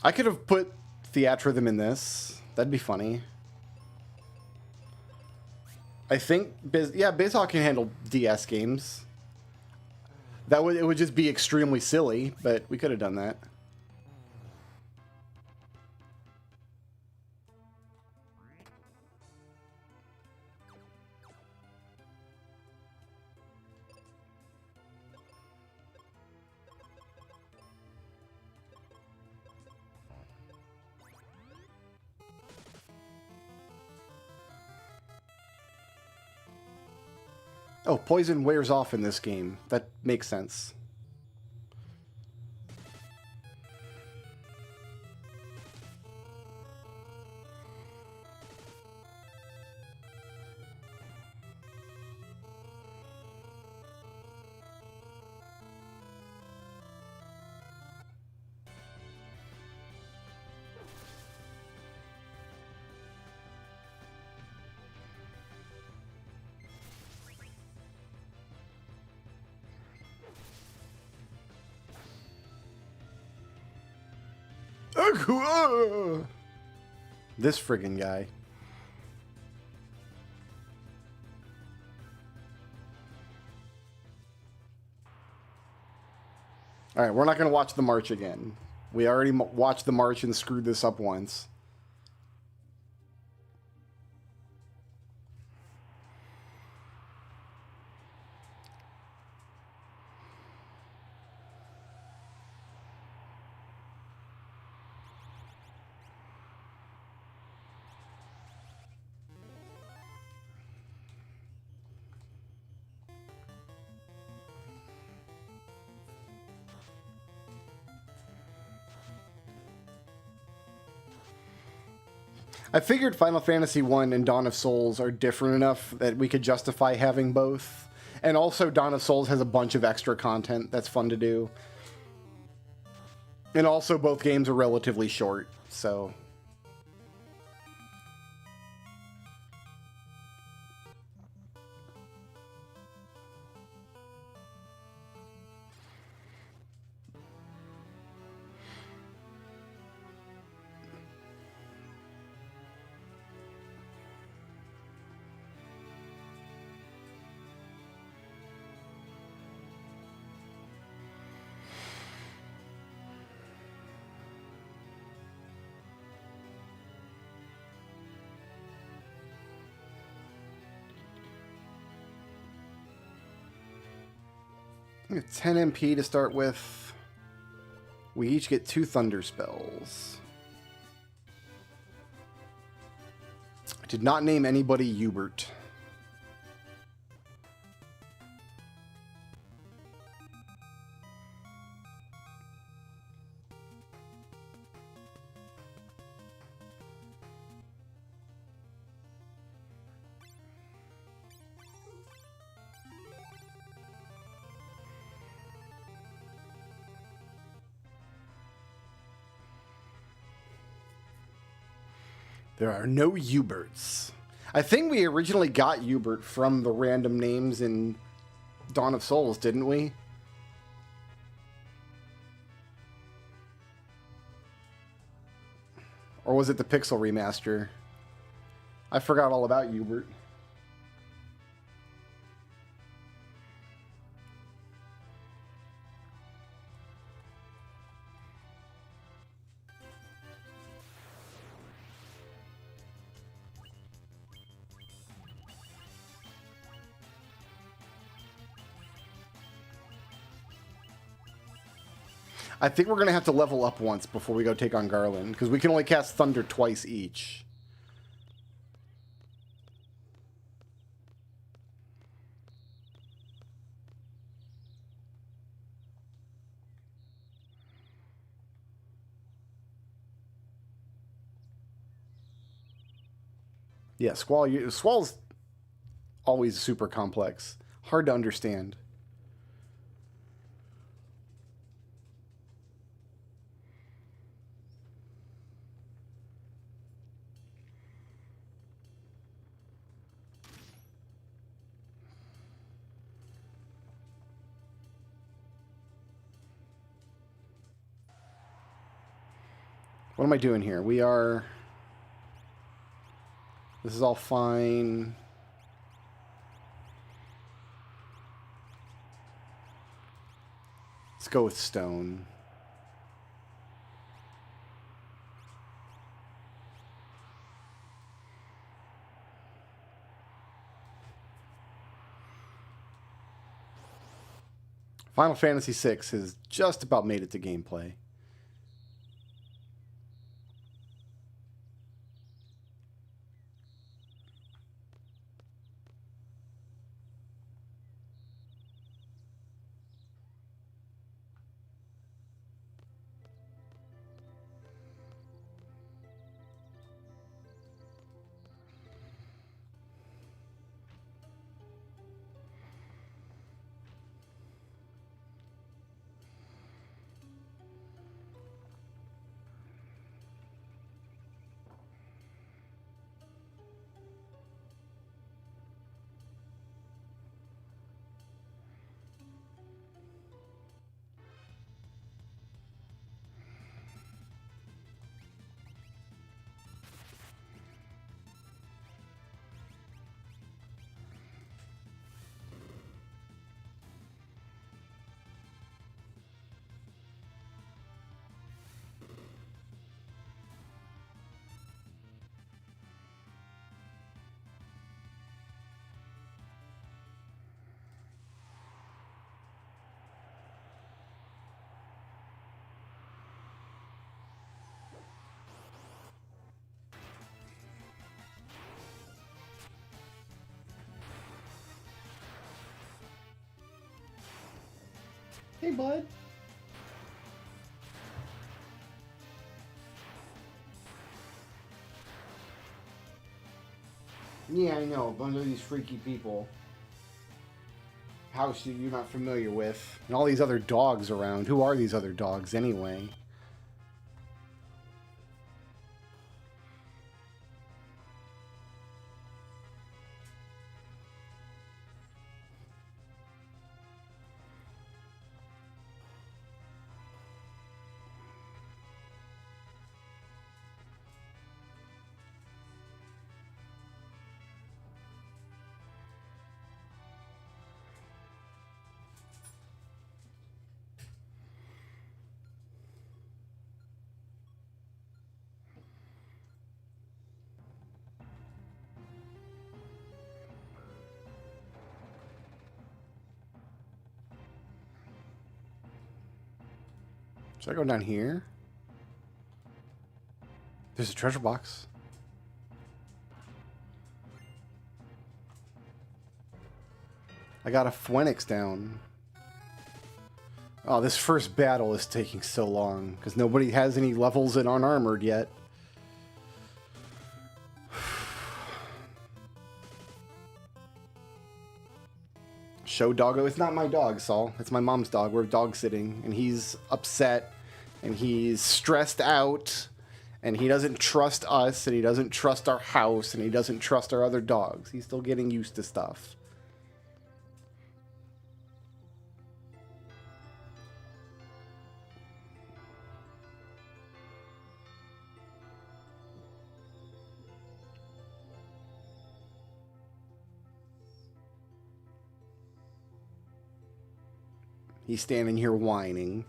I could have put Theatrhythm in this. That'd be funny. I think, yeah, BizHawk can handle DS games. It would just be extremely silly, but we could have done that. Oh, poison wears off in this game. That makes sense. This friggin' guy. Alright, we're not going to watch the march again. We already watched the march and screwed this up once. I figured Final Fantasy I and Dawn of Souls are different enough that we could justify having both. And also Dawn of Souls has a bunch of extra content that's fun to do. And also both games are relatively short, so... We have 10 MP to start with. We each get 2 Thunder Spells. I did not name anybody Hubert. There are no Huberts. I think we originally got Hubert from the random names in Dawn of Souls, didn't we? Or was it the Pixel remaster? I forgot all about Hubert. I think we're going to have to level up once before we go take on Garland, because we can only cast Thunder twice each. Yeah, Squall's always super complex. Hard to understand. What am I doing here? We are... This is all fine. Let's go with stone. Final Fantasy VI has just about made it to gameplay. Hey, bud. Yeah, I know. A bunch of these freaky people. House you're not familiar with. And all these other dogs around. Who are these other dogs, anyway? Should I go down here? There's a treasure box. I got a Phoenix down. Oh, this first battle is taking so long because nobody has any levels in unarmored yet. Show doggo. It's not my dog, Saul. It's my mom's dog. We're dog sitting, and he's upset, and he's stressed out, And he doesn't trust us, and he doesn't trust our house, and he doesn't trust our other dogs. He's still getting used to stuff. He's standing here whining.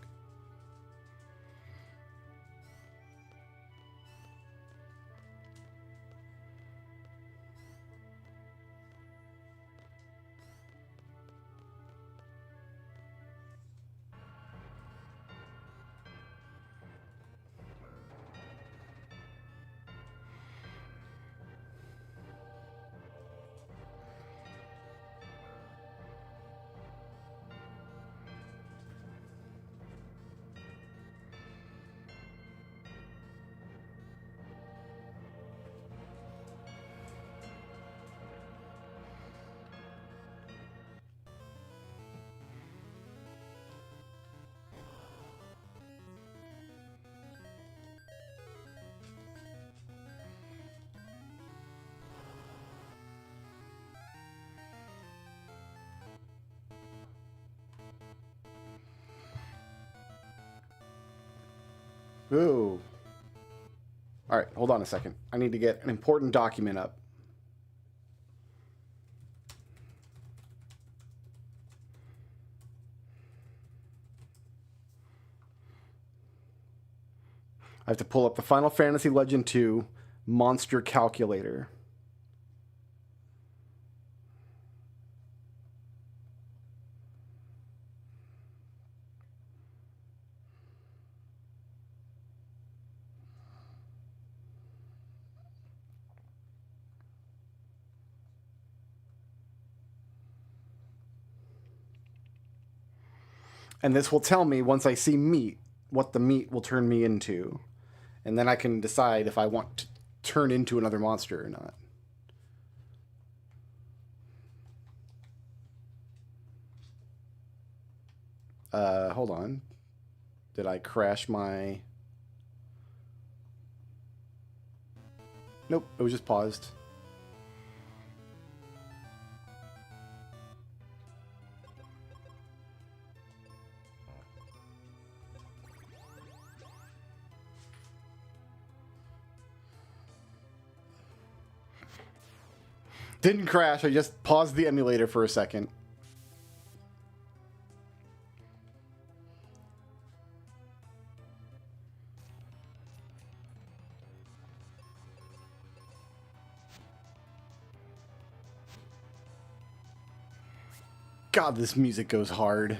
Ooh. All right, hold on a second. I need to get an important document up. I have to pull up the Final Fantasy Legend 2 Monster Calculator. And this will tell me, once I see meat, what the meat will turn me into. And then I can decide if I want to turn into another monster or not. Hold on. Did I crash my... Nope, it was just paused. Didn't crash, I just paused the emulator for a second. God, this music goes hard.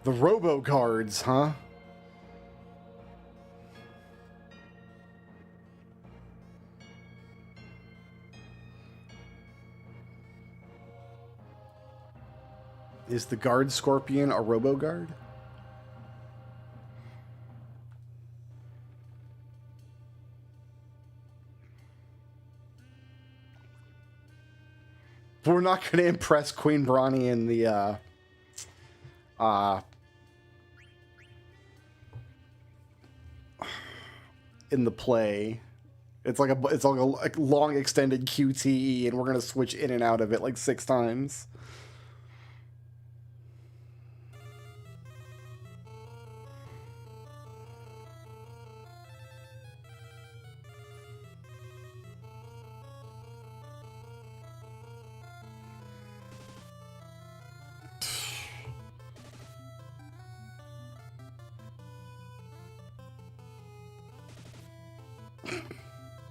The Robo Guards, huh? Is the Guard Scorpion a Robo Guard? We're not going to impress Queen Brawny in the in the play. It's like a long extended QTE, and we're gonna switch in and out of it like 6 times.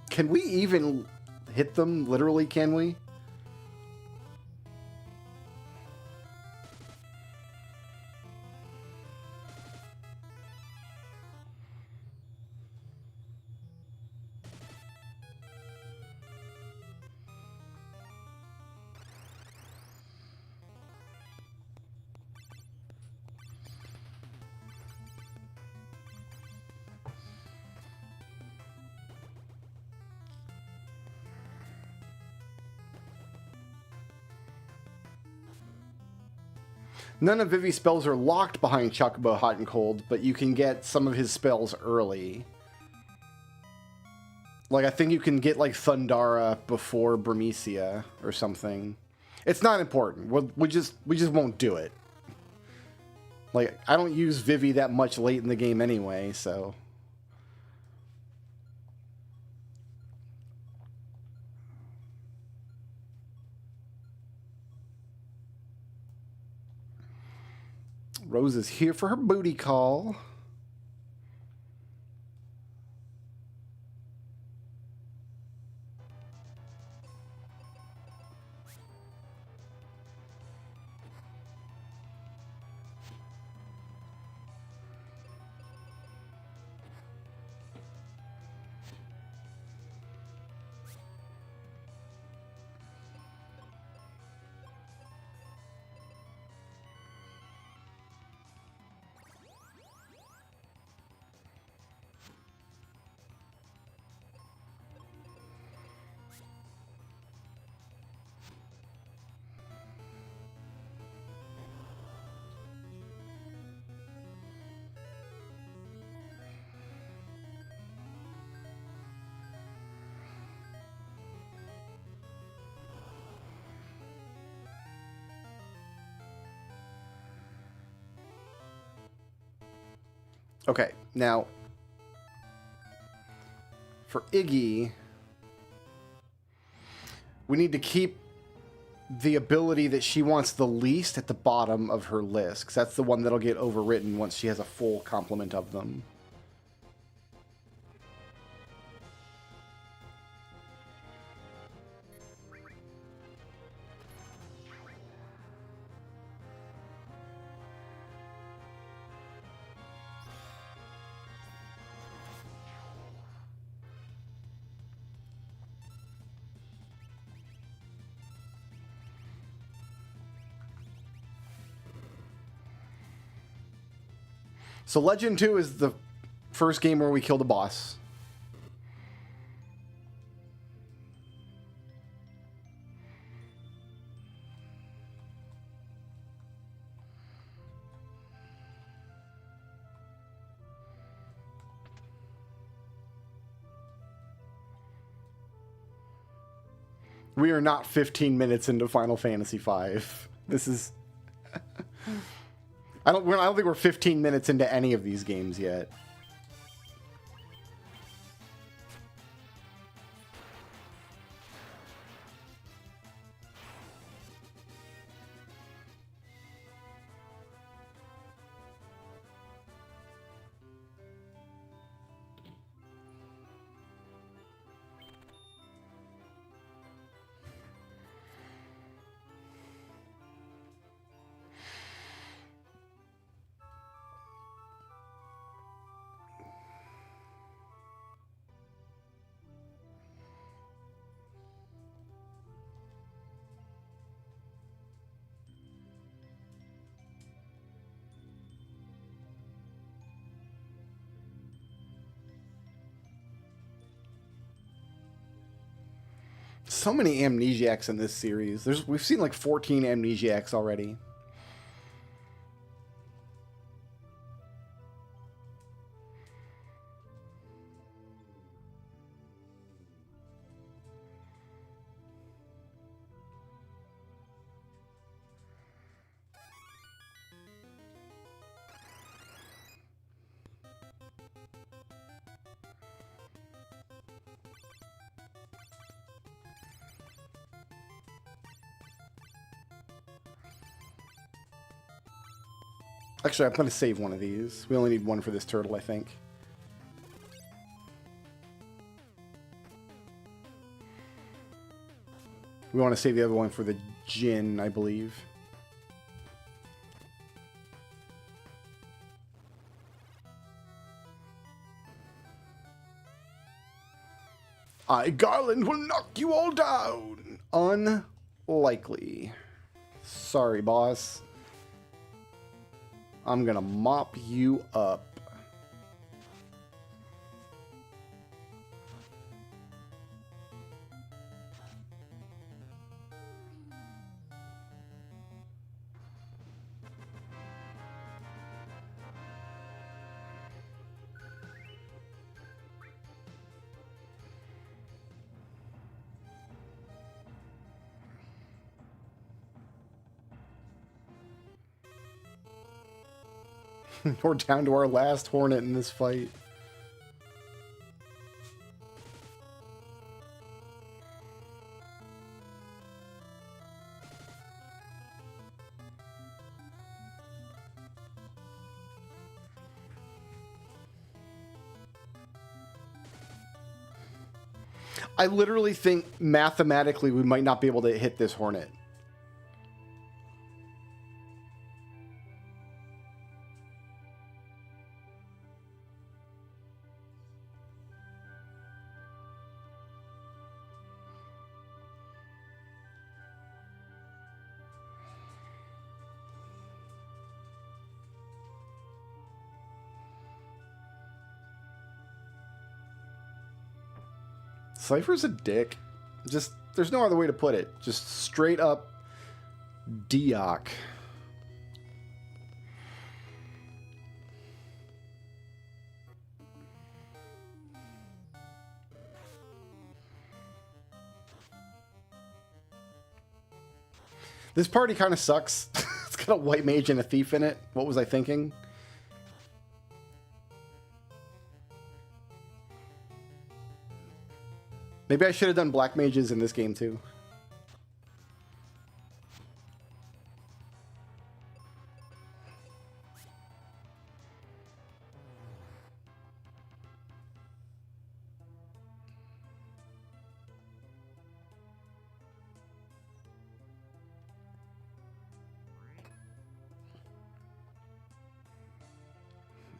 Can we even hit them? Literally, can we? None of Vivi's spells are locked behind Chocobo Hot and Cold, but you can get some of his spells early. Like, I think you can get, like, Thundara before Burmecia or something. It's not important. We just won't do it. Like, I don't use Vivi that much late in the game anyway, so... Rose is here for her booty call. Okay, now, for Iggy, we need to keep the ability that she wants the least at the bottom of her list, because that's the one that'll get overwritten once she has a full complement of them. So Legend 2 is the first game where we kill the boss. We are not 15 minutes into Final Fantasy V. This is... I don't think we're 15 minutes into any of these games yet. So many amnesiacs in this series. We've seen like 14 amnesiacs already. Actually, I'm going to save one of these. We only need one for this turtle, I think. We want to save the other one for the Jinn, I believe. Garland will knock you all down. Unlikely. Sorry, boss. I'm gonna mop you up. We're down to our last Hornet in this fight. I literally think mathematically we might not be able to hit this Hornet. Cypher's a dick. Just, there's no other way to put it. Just straight up Dioc. This party kind of sucks. It's got a white mage and a thief in it. What was I thinking? Maybe I should have done black mages in this game too.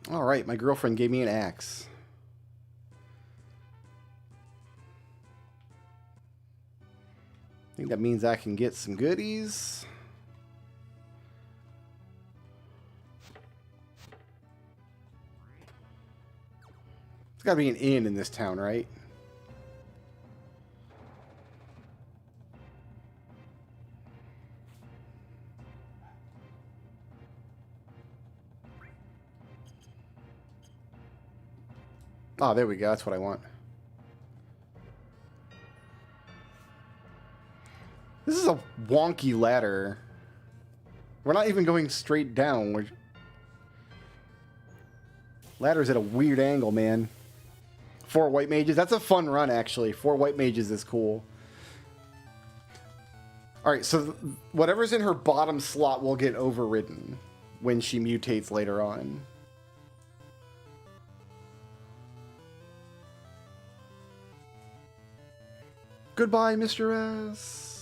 All right, my girlfriend gave me an axe. I think that means I can get some goodies. There's got to be an inn in this town, right? Oh, there we go. That's what I want. This is a wonky ladder. We're not even going straight down. Ladder's at a weird angle, man. 4 white mages. That's a fun run, actually. 4 white mages is cool. Alright, so whatever's in her bottom slot will get overridden when she mutates later on. Goodbye, Mr. S.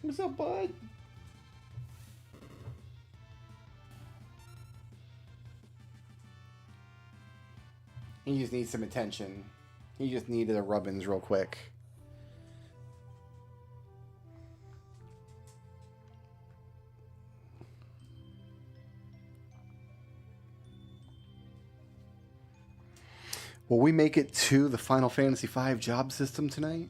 What's up, bud? He just needs some attention. He just needed a rubbins real quick. Will we make it to the Final Fantasy V job system tonight?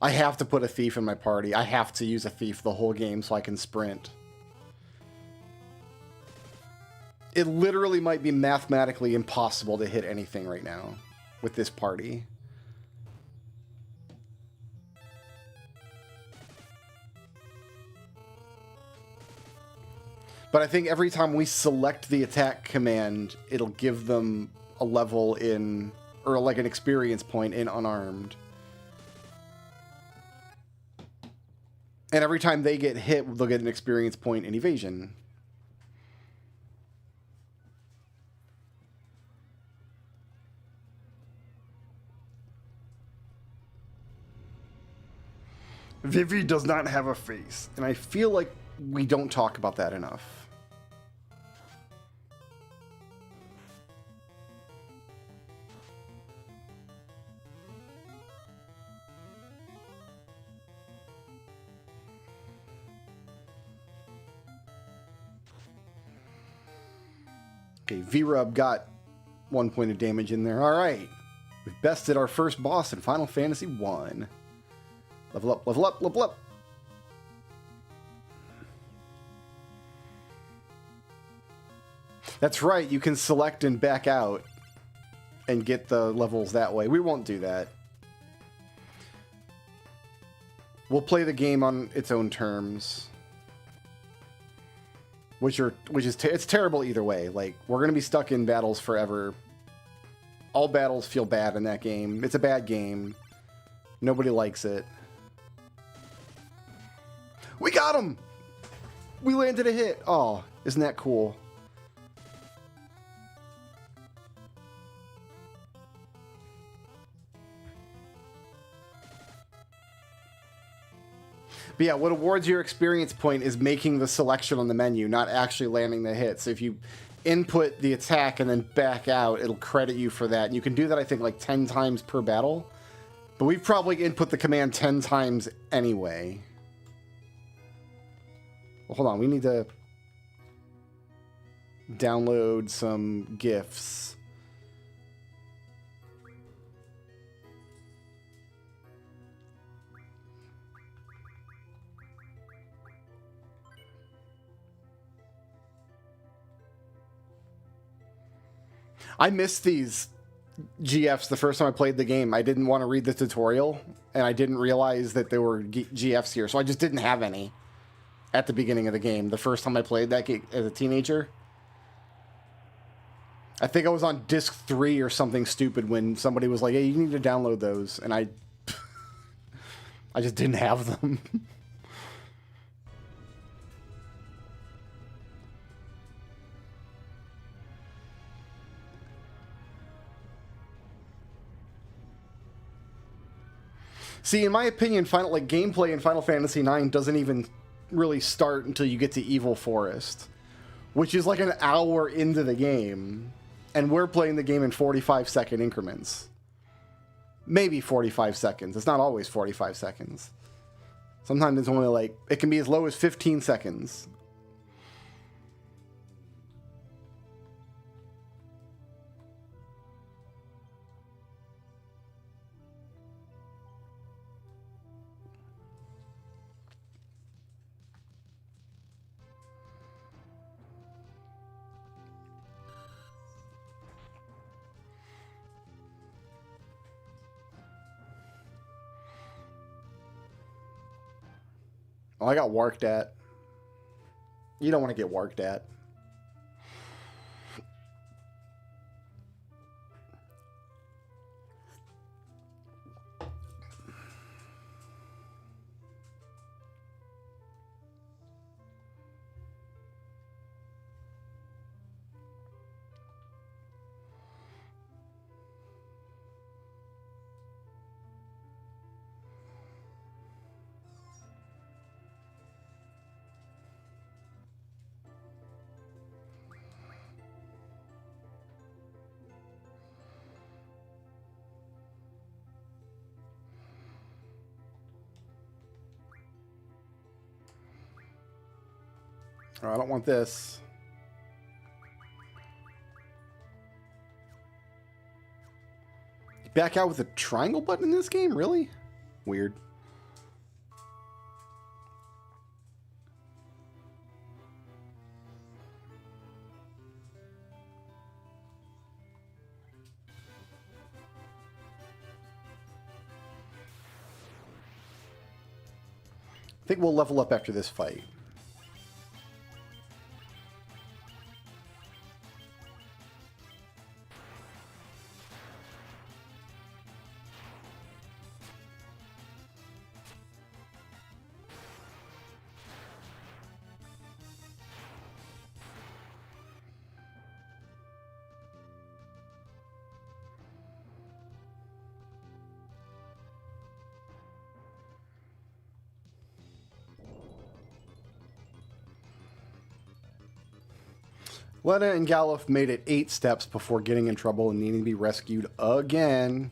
I have to put a thief in my party. I have to use a thief the whole game so I can sprint. It literally might be mathematically impossible to hit anything right now with this party. But I think every time we select the attack command, it'll give them a level in, or like an experience point in unarmed. And every time they get hit, they'll get an experience point in evasion. Vivi does not have a face. And I feel like we don't talk about that enough. Okay, V-Rub got 1 point of damage in there. All right. We've bested our first boss in Final Fantasy 1. Level up, level up, level up. That's right, you can select and back out and get the levels that way. We won't do that. We'll play the game on its own terms. It's terrible either way. Like, we're gonna be stuck in battles forever. All battles feel bad in that game. It's a bad game. Nobody likes it. We got him! We landed a hit. Oh, isn't that cool? But yeah, what awards your experience point is making the selection on the menu, not actually landing the hit. So if you input the attack and then back out, it'll credit you for that. And you can do that, I think, like 10 times per battle. But we've probably input the command 10 times anyway. Well, hold on, we need to download some GIFs. I missed these GFs the first time I played the game. I didn't want to read the tutorial, and I didn't realize that there were GFs here, so I just didn't have any at the beginning of the game, the first time I played that game as a teenager. I think I was on disc 3 or something stupid when somebody was like, hey, you need to download those, and I just didn't have them. See, in my opinion, gameplay in Final Fantasy IX doesn't even really start until you get to Evil Forest, which is like an hour into the game, and we're playing the game in 45-second increments. Maybe 45 seconds. It's not always 45 seconds. Sometimes it's only like, it can be as low as 15 seconds. Oh, I got worked at. You don't want to get worked at. Oh, I don't want this. Back out with a triangle button in this game? Really? Weird. I think we'll level up after this fight. Lena and Galuf made it 8 steps before getting in trouble and needing to be rescued again.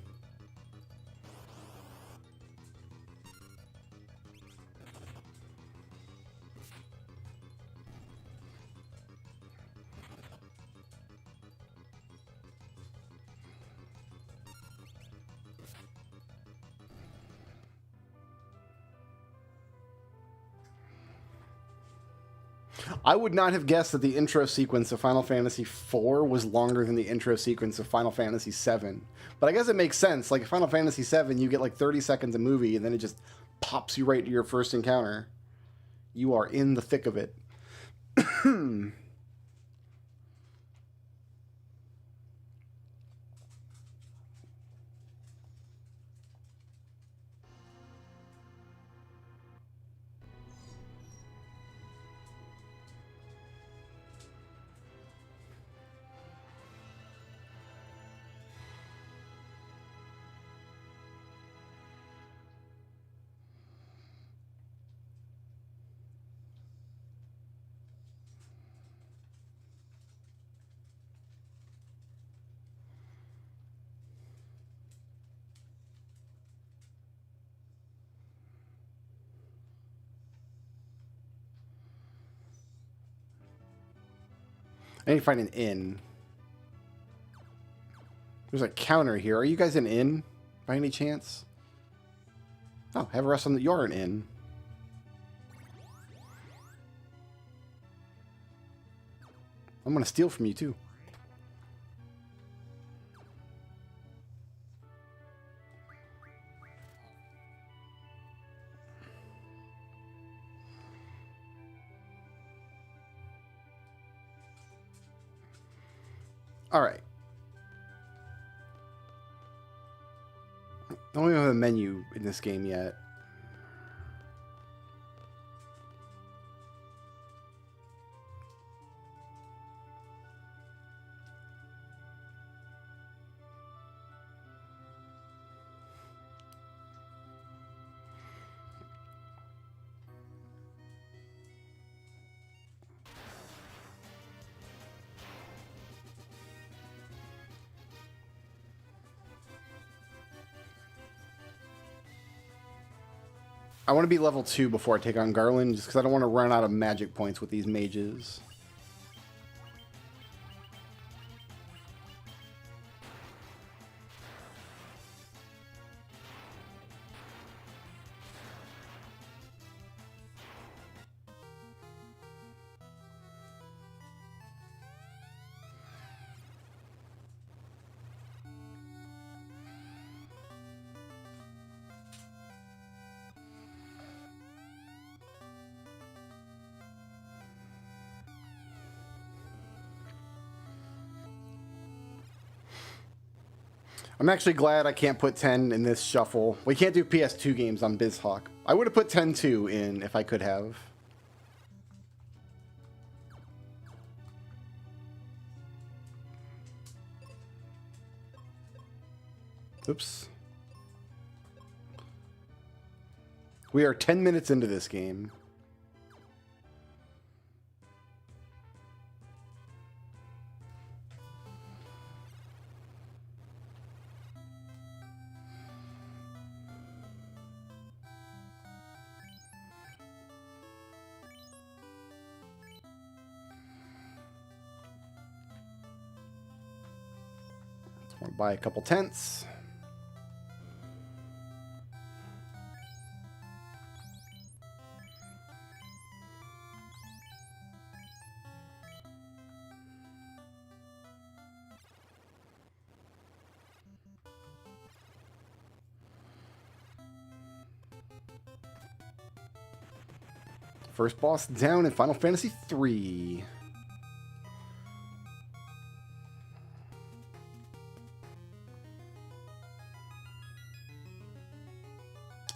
I would not have guessed that the intro sequence of Final Fantasy IV was longer than the intro sequence of Final Fantasy VII. But I guess it makes sense. Like Final Fantasy VII, you get like 30 seconds of movie, and then it just pops you right to your first encounter. You are in the thick of it. I need to find an inn. There's a counter here. Are you guys an inn by any chance? Oh, have a rest on the... You're an inn. I'm going to steal from you, too. All right. I don't even have a menu in this game yet. I want to be level 2 before I take on Garland, just because I don't want to run out of magic points with these mages. I'm actually glad I can't put 10 in this shuffle. We can't do PS2 games on BizHawk. I would have put 10-2 in if I could have. Oops. We are 10 minutes into this game. Want to buy a couple tents. First boss down in Final Fantasy III.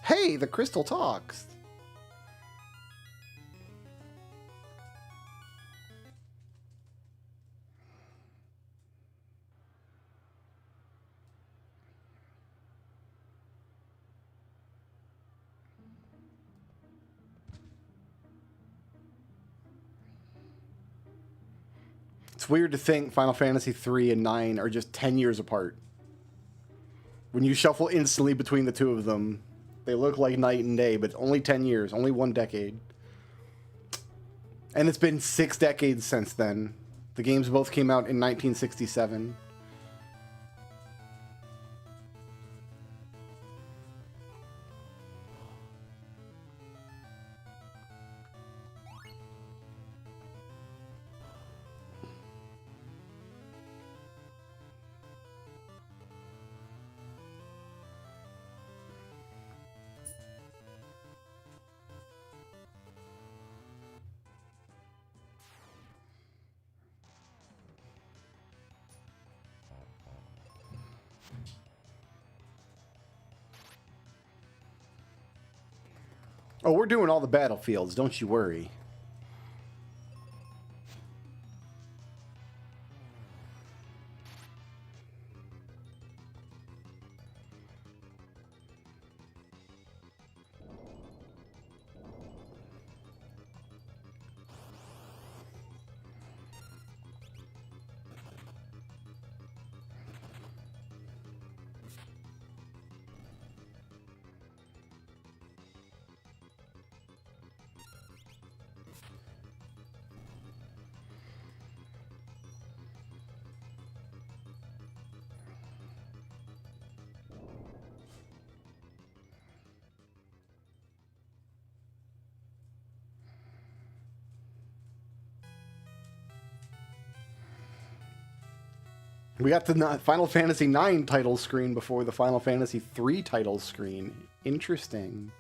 Hey, the crystal talks. It's weird to think Final Fantasy 3 and 9 are just 10 years apart. When you shuffle instantly between the two of them, they look like night and day, but only 10 years, only one decade. And it's been 6 decades since then. The games both came out in 1967. Oh, we're doing all the battlefields, don't you worry. We got the Final Fantasy IX title screen before the Final Fantasy III title screen. Interesting.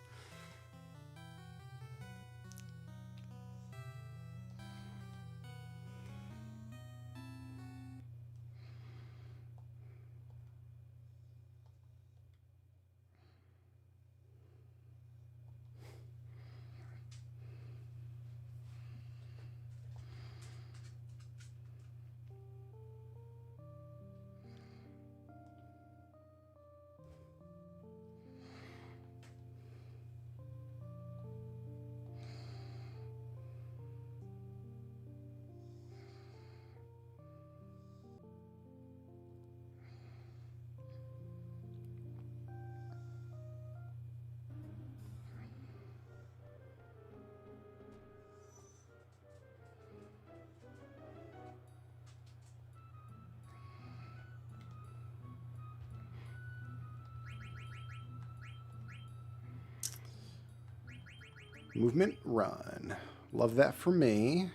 Movement, run. Love that for me.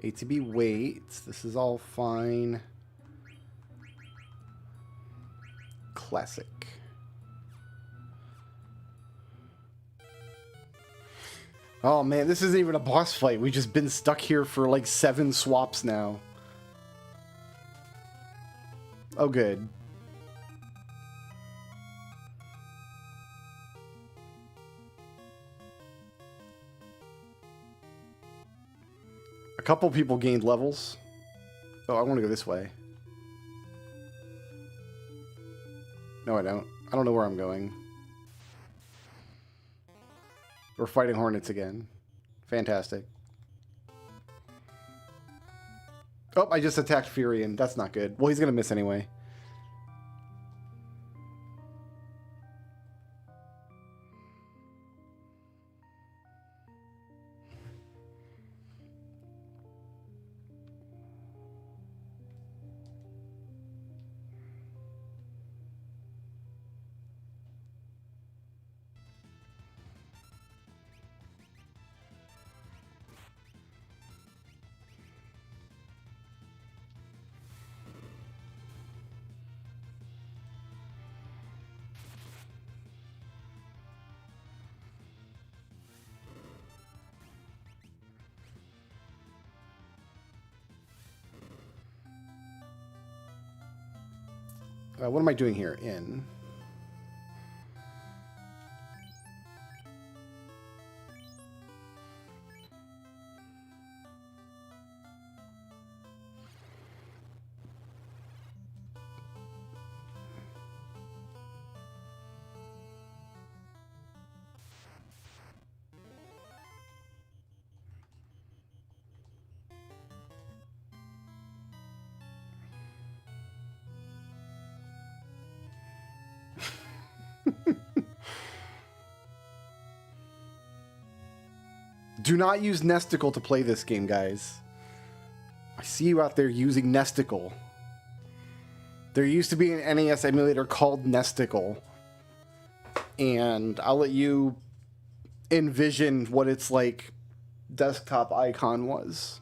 ATB waits. This is all fine. Classic. Oh man, this isn't even a boss fight. We've just been stuck here for like 7 swaps now. Oh good. A couple people gained levels. Oh, I want to go this way. No, I don't. I don't know where I'm going. We're fighting hornets again. Fantastic. Oh, I just attacked Furion. That's not good. Well, he's going to miss anyway. What am I doing here? In. Do not use Nesticle to play this game, guys. I see you out there using Nesticle. There used to be an NES emulator called Nesticle. And I'll let you envision what its like desktop icon was.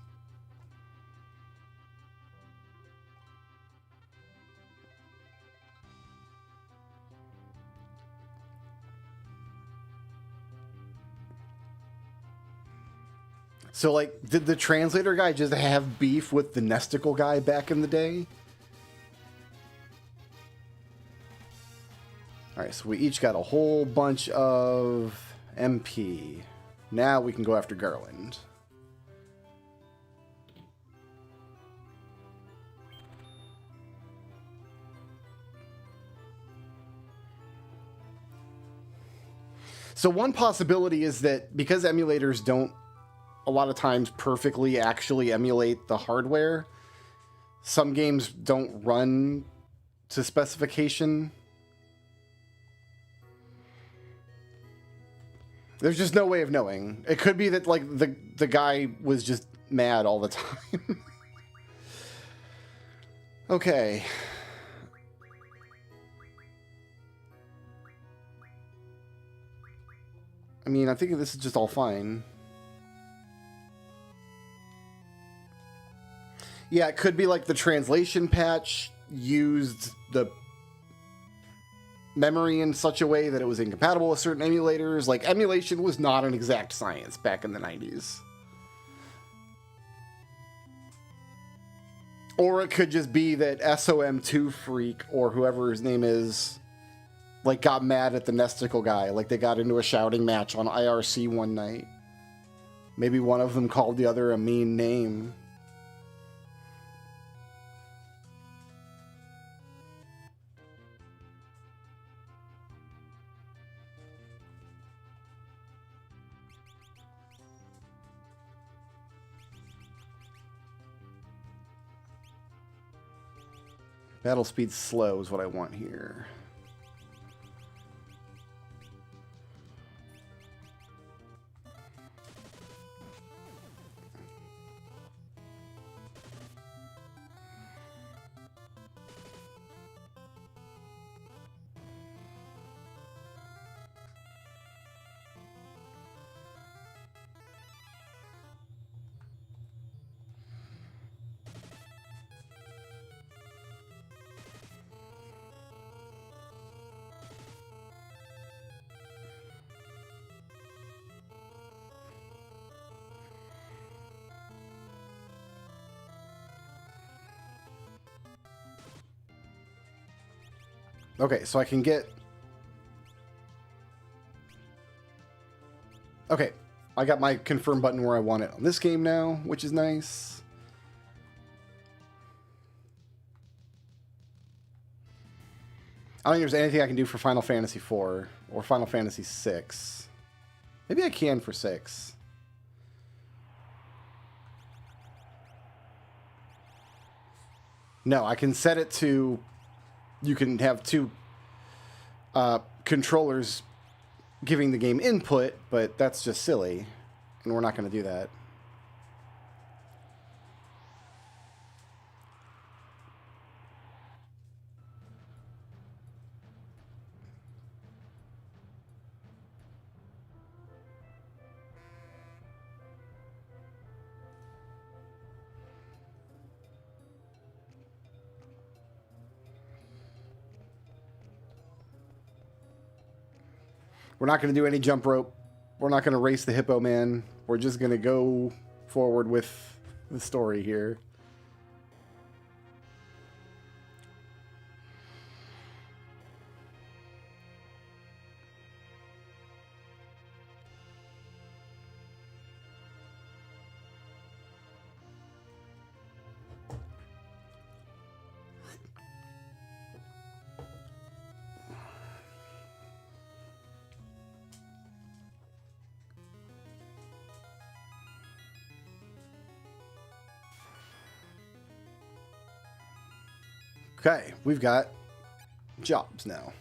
So, like, did the translator guy just have beef with the Nesticle guy back in the day? Alright, so we each got a whole bunch of MP. Now we can go after Garland. So one possibility is that because emulators don't a lot of times perfectly actually emulate the hardware, some games don't run to specification. There's just no way of knowing. It could be that like the guy was just mad all the time. Okay. I mean, I think this is just all fine. Yeah, it could be like the translation patch used the memory in such a way that it was incompatible with certain emulators. Like, emulation was not an exact science back in the 90s. Or it could just be that SOM2 Freak, or whoever his name is, like, got mad at the Nesticle guy. Like, they got into a shouting match on IRC one night. Maybe one of them called the other a mean name. Battle speed slow is what I want here. Okay, so I can get... Okay, I got my confirm button where I want it on this game now, which is nice. I don't think there's anything I can do for Final Fantasy IV or Final Fantasy VI. Maybe I can for 6. No, I can set it to... You can have two controllers giving the game input, but that's just silly, and we're not going to do that. We're not going to do any jump rope. We're not going to race the Hippo Man. We're just going to go forward with the story here. Okay, we've got jobs now.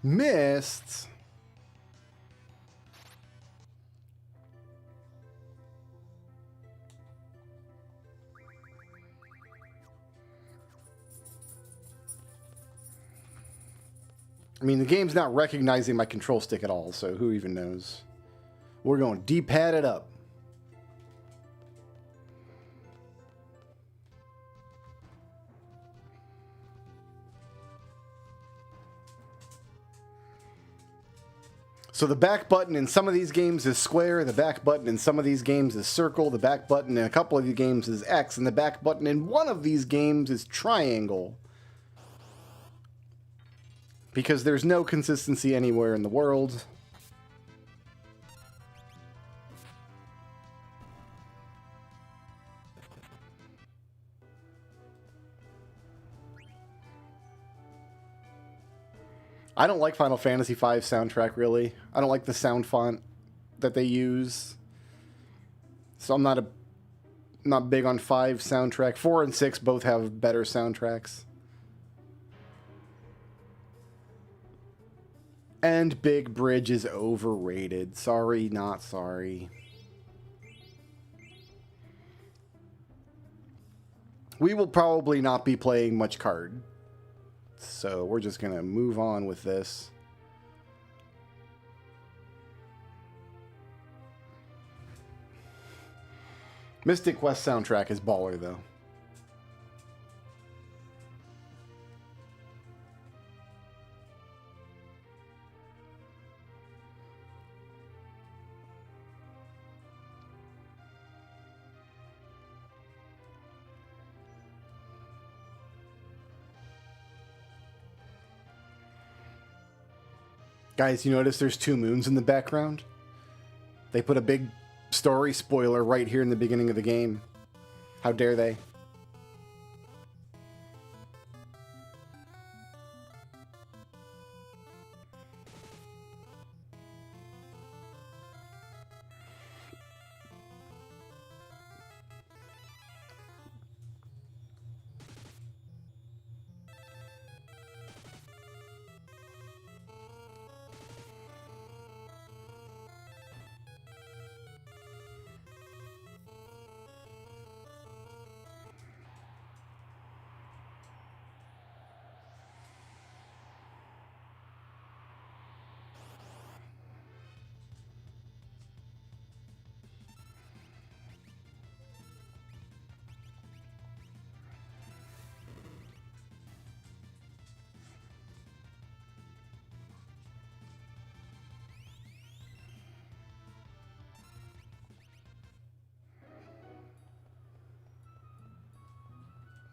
Missed. I mean, the game's not recognizing my control stick at all, so who even knows? We're going D-pad it up. So the back button in some of these games is square, the back button in some of these games is circle, the back button in a couple of the games is X, and the back button in one of these games is triangle. Because there's no consistency anywhere in the world. I don't like Final Fantasy V soundtrack, really. I don't like the sound font that they use. So I'm not big on 5 soundtrack. 4 and 6 both have better soundtracks. And Big Bridge is overrated. Sorry, not sorry. We will probably not be playing much card. So we're just going to move on with this. Mystic Quest soundtrack is baller, though. Guys, you notice there's 2 moons in the background? They put a big story spoiler right here in the beginning of the game. How dare they?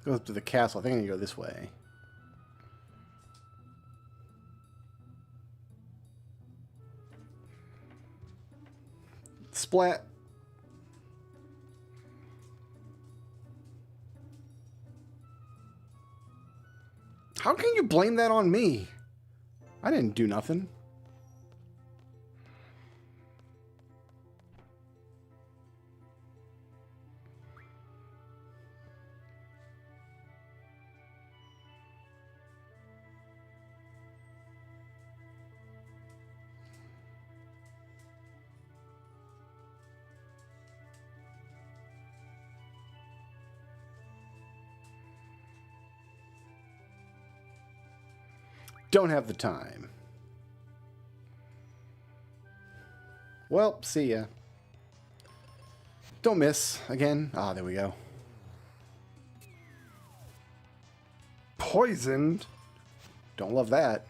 Go up to the castle. I think I need to go this way. Splat. How can you blame that on me? I didn't do nothing. Don't have the time. Well, see ya. Don't miss again. Ah, there we go. Poisoned? Don't love that.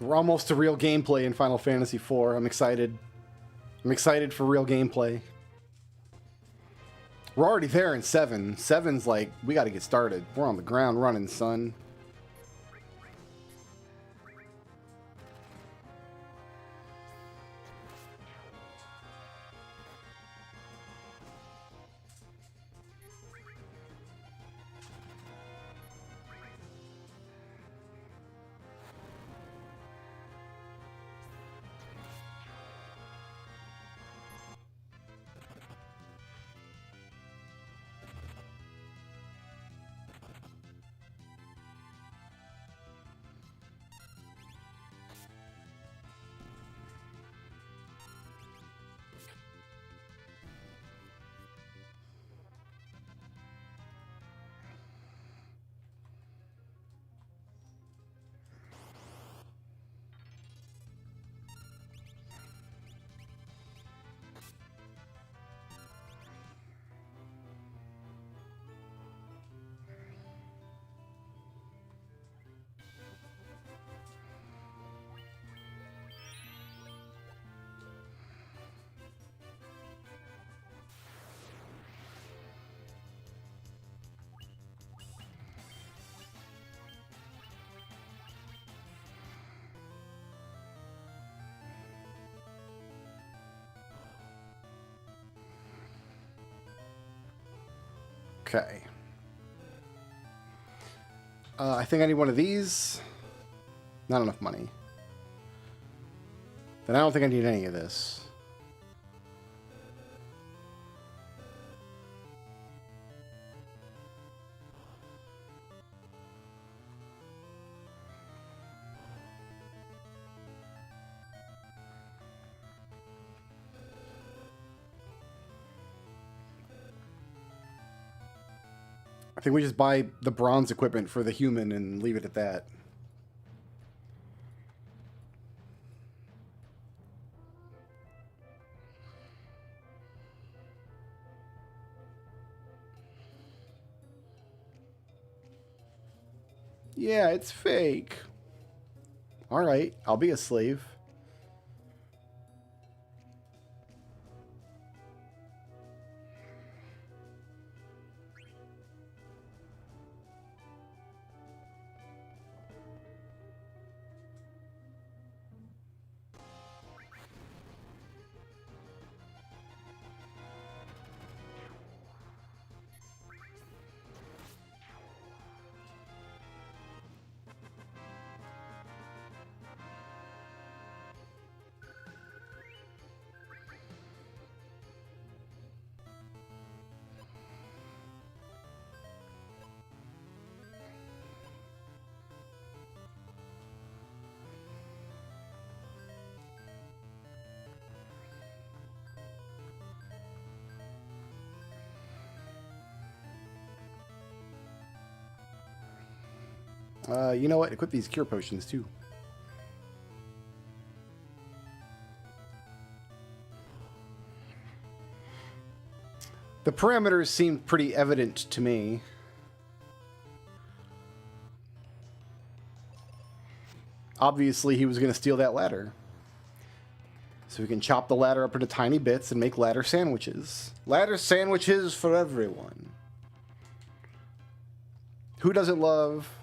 We're almost to real gameplay in Final Fantasy IV. I'm excited. I'm excited for real gameplay. We're already there in 7. 7's like, we got to get started. We're on the ground running, son. Okay. I think I need one of these. Not enough money. Then I don't think I need any of this. I think we just buy the bronze equipment for the human and leave it at that. Yeah, it's fake. All right, I'll be a slave. You know what? Equip these cure potions too. The parameters seemed pretty evident to me. Obviously, he was going to steal that ladder. So we can chop the ladder up into tiny bits and make ladder sandwiches. Ladder sandwiches for everyone. Who doesn't love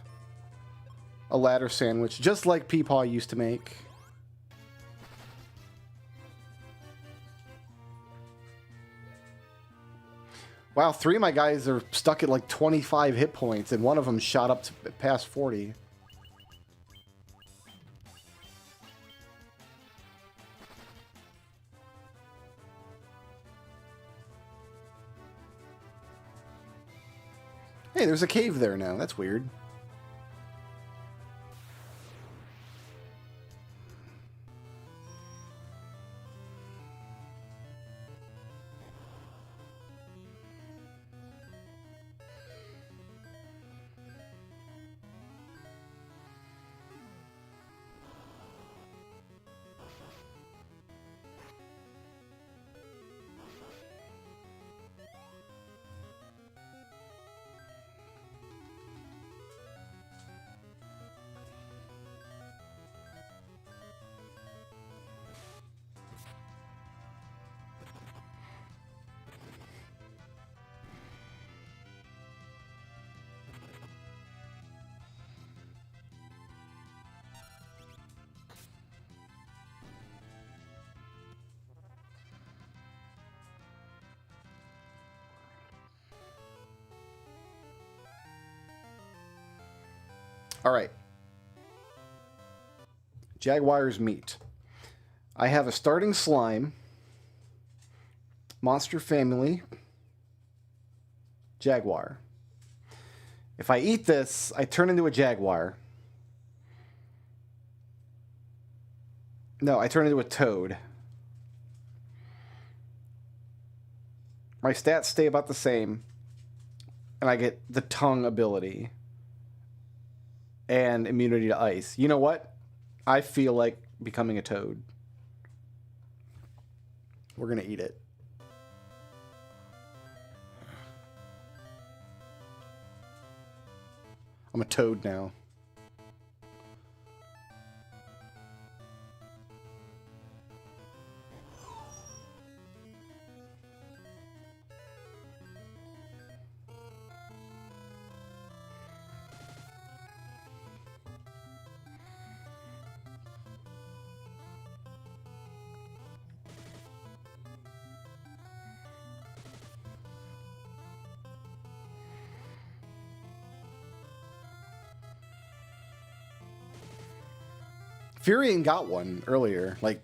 a ladder sandwich, just like Peepaw used to make? Wow, 3 of my guys are stuck at like 25 hit points, and one of them shot up to past 40. Hey, there's a cave there now. That's weird. All right. Jaguar's meat. I have a starting slime, monster family, jaguar. If I eat this, I turn into a jaguar. No, I turn into a toad. My stats stay about the same, and I get the tongue ability and immunity to ice. You know what? I feel like becoming a toad. We're going to eat it. I'm a toad now. Furion got one earlier. Like,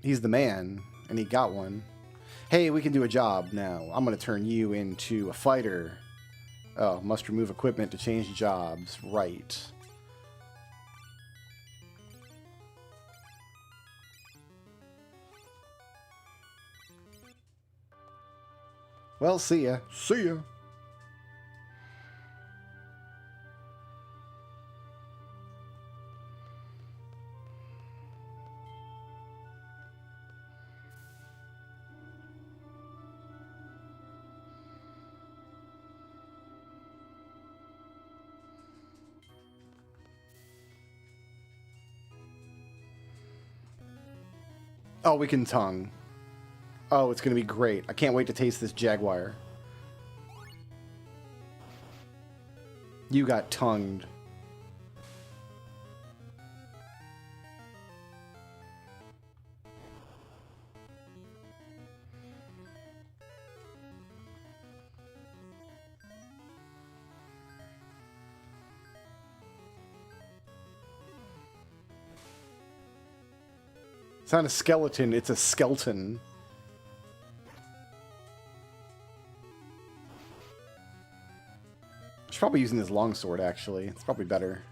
he's the man, and he got one. Hey, we can do a job now. I'm going to turn you into a fighter. Oh, must remove equipment to change jobs. Right. Well, see ya. See ya. Oh, we can tongue. Oh, it's going to be great. I can't wait to taste this Jaguar. You got tongued. It's not a skeleton, it's a skeleton. I should probably using this longsword, actually. It's probably better.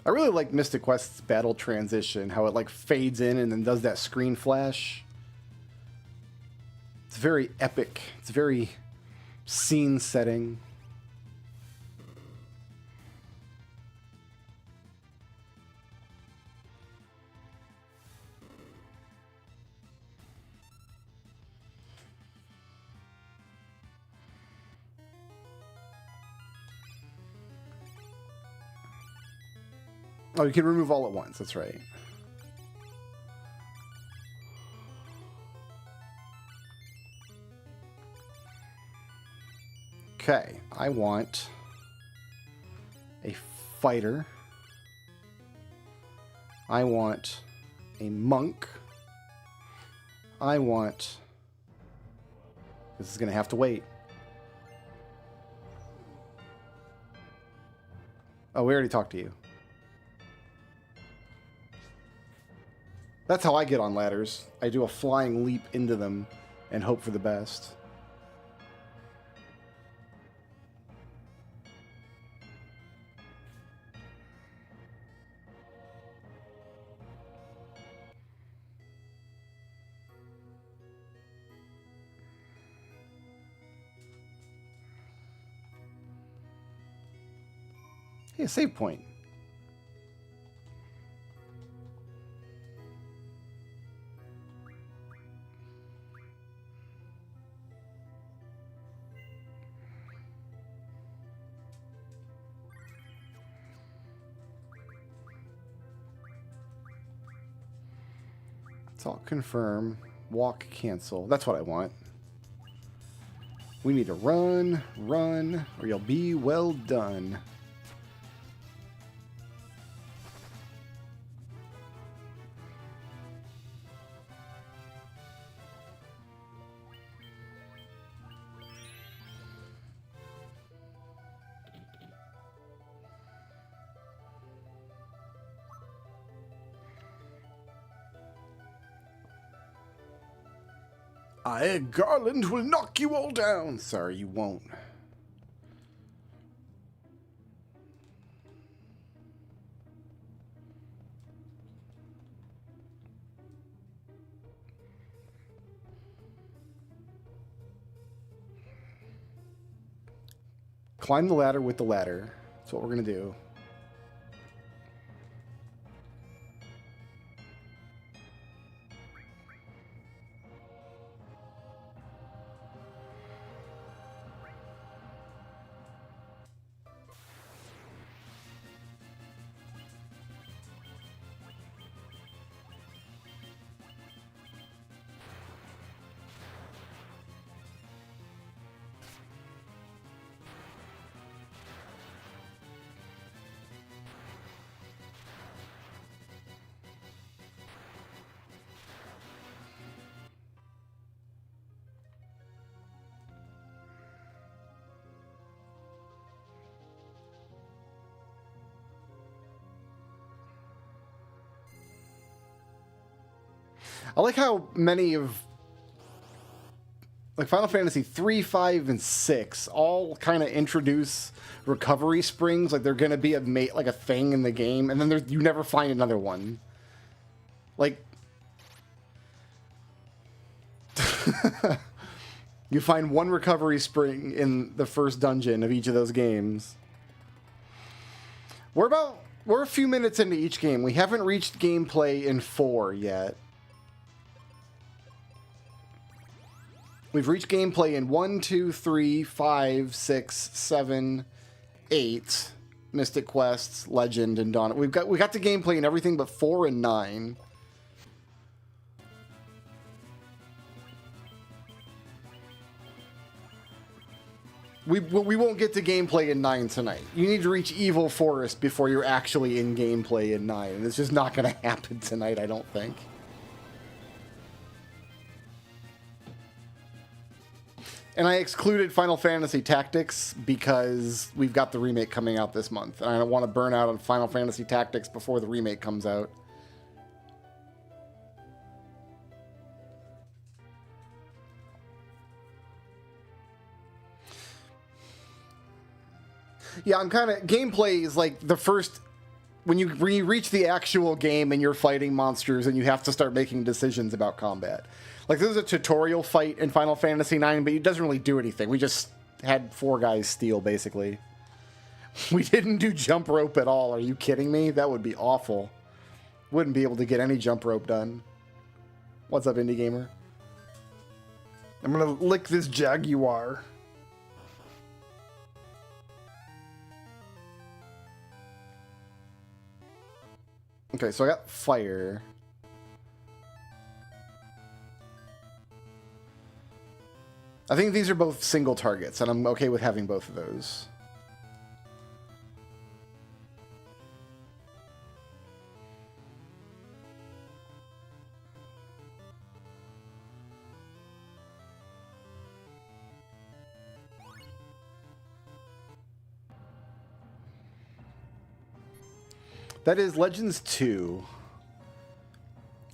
I really like Mystic Quest's battle transition, how it like fades in and then does that screen flash. It's very epic. It's very scene setting. Oh, you can remove all at once. That's right. Okay, I want a fighter. I want a monk. I want... This is going to have to wait. Oh, we already talked to you. That's how I get on ladders. I do a flying leap into them and hope for the best. Hey, a save point. So I'll confirm, walk, cancel. That's what I want. We need to run, or you'll be well done. Garland will knock you all down. Sorry, you won't. Climb the ladder with the ladder. That's what we're going to do. I like how many of like Final Fantasy 3, 5, and 6 all kind of introduce recovery springs, like they're gonna be like a thing in the game, and then you never find another one. Like you find one recovery spring in the first dungeon of each of those games. We're a few minutes into each game. We haven't reached gameplay in 4 yet. We've reached gameplay in 1, 2, 3, 5, 6, 7, 8. Mystic Quests, Legend, and Dawn. We got to gameplay in everything but 4 and 9. We won't get to gameplay in 9 tonight. You need to reach Evil Forest before you're actually in gameplay in 9. And it's just not going to happen tonight, I don't think. And I excluded Final Fantasy Tactics because we've got the remake coming out this month. And I don't want to burn out on Final Fantasy Tactics before the remake comes out. Yeah, I'm kind of... Gameplay is like the first... When you reach the actual game and you're fighting monsters and you have to start making decisions about combat. Like, there's a tutorial fight in Final Fantasy IX, but it doesn't really do anything. We just had 4 guys steal, basically. We didn't do jump rope at all. Are you kidding me? That would be awful. Wouldn't be able to get any jump rope done. What's up, Indie Gamer? I'm gonna lick this Jaguar. Okay, so I got fire. I think these are both single targets, and I'm okay with having both of those. That is Legends 2.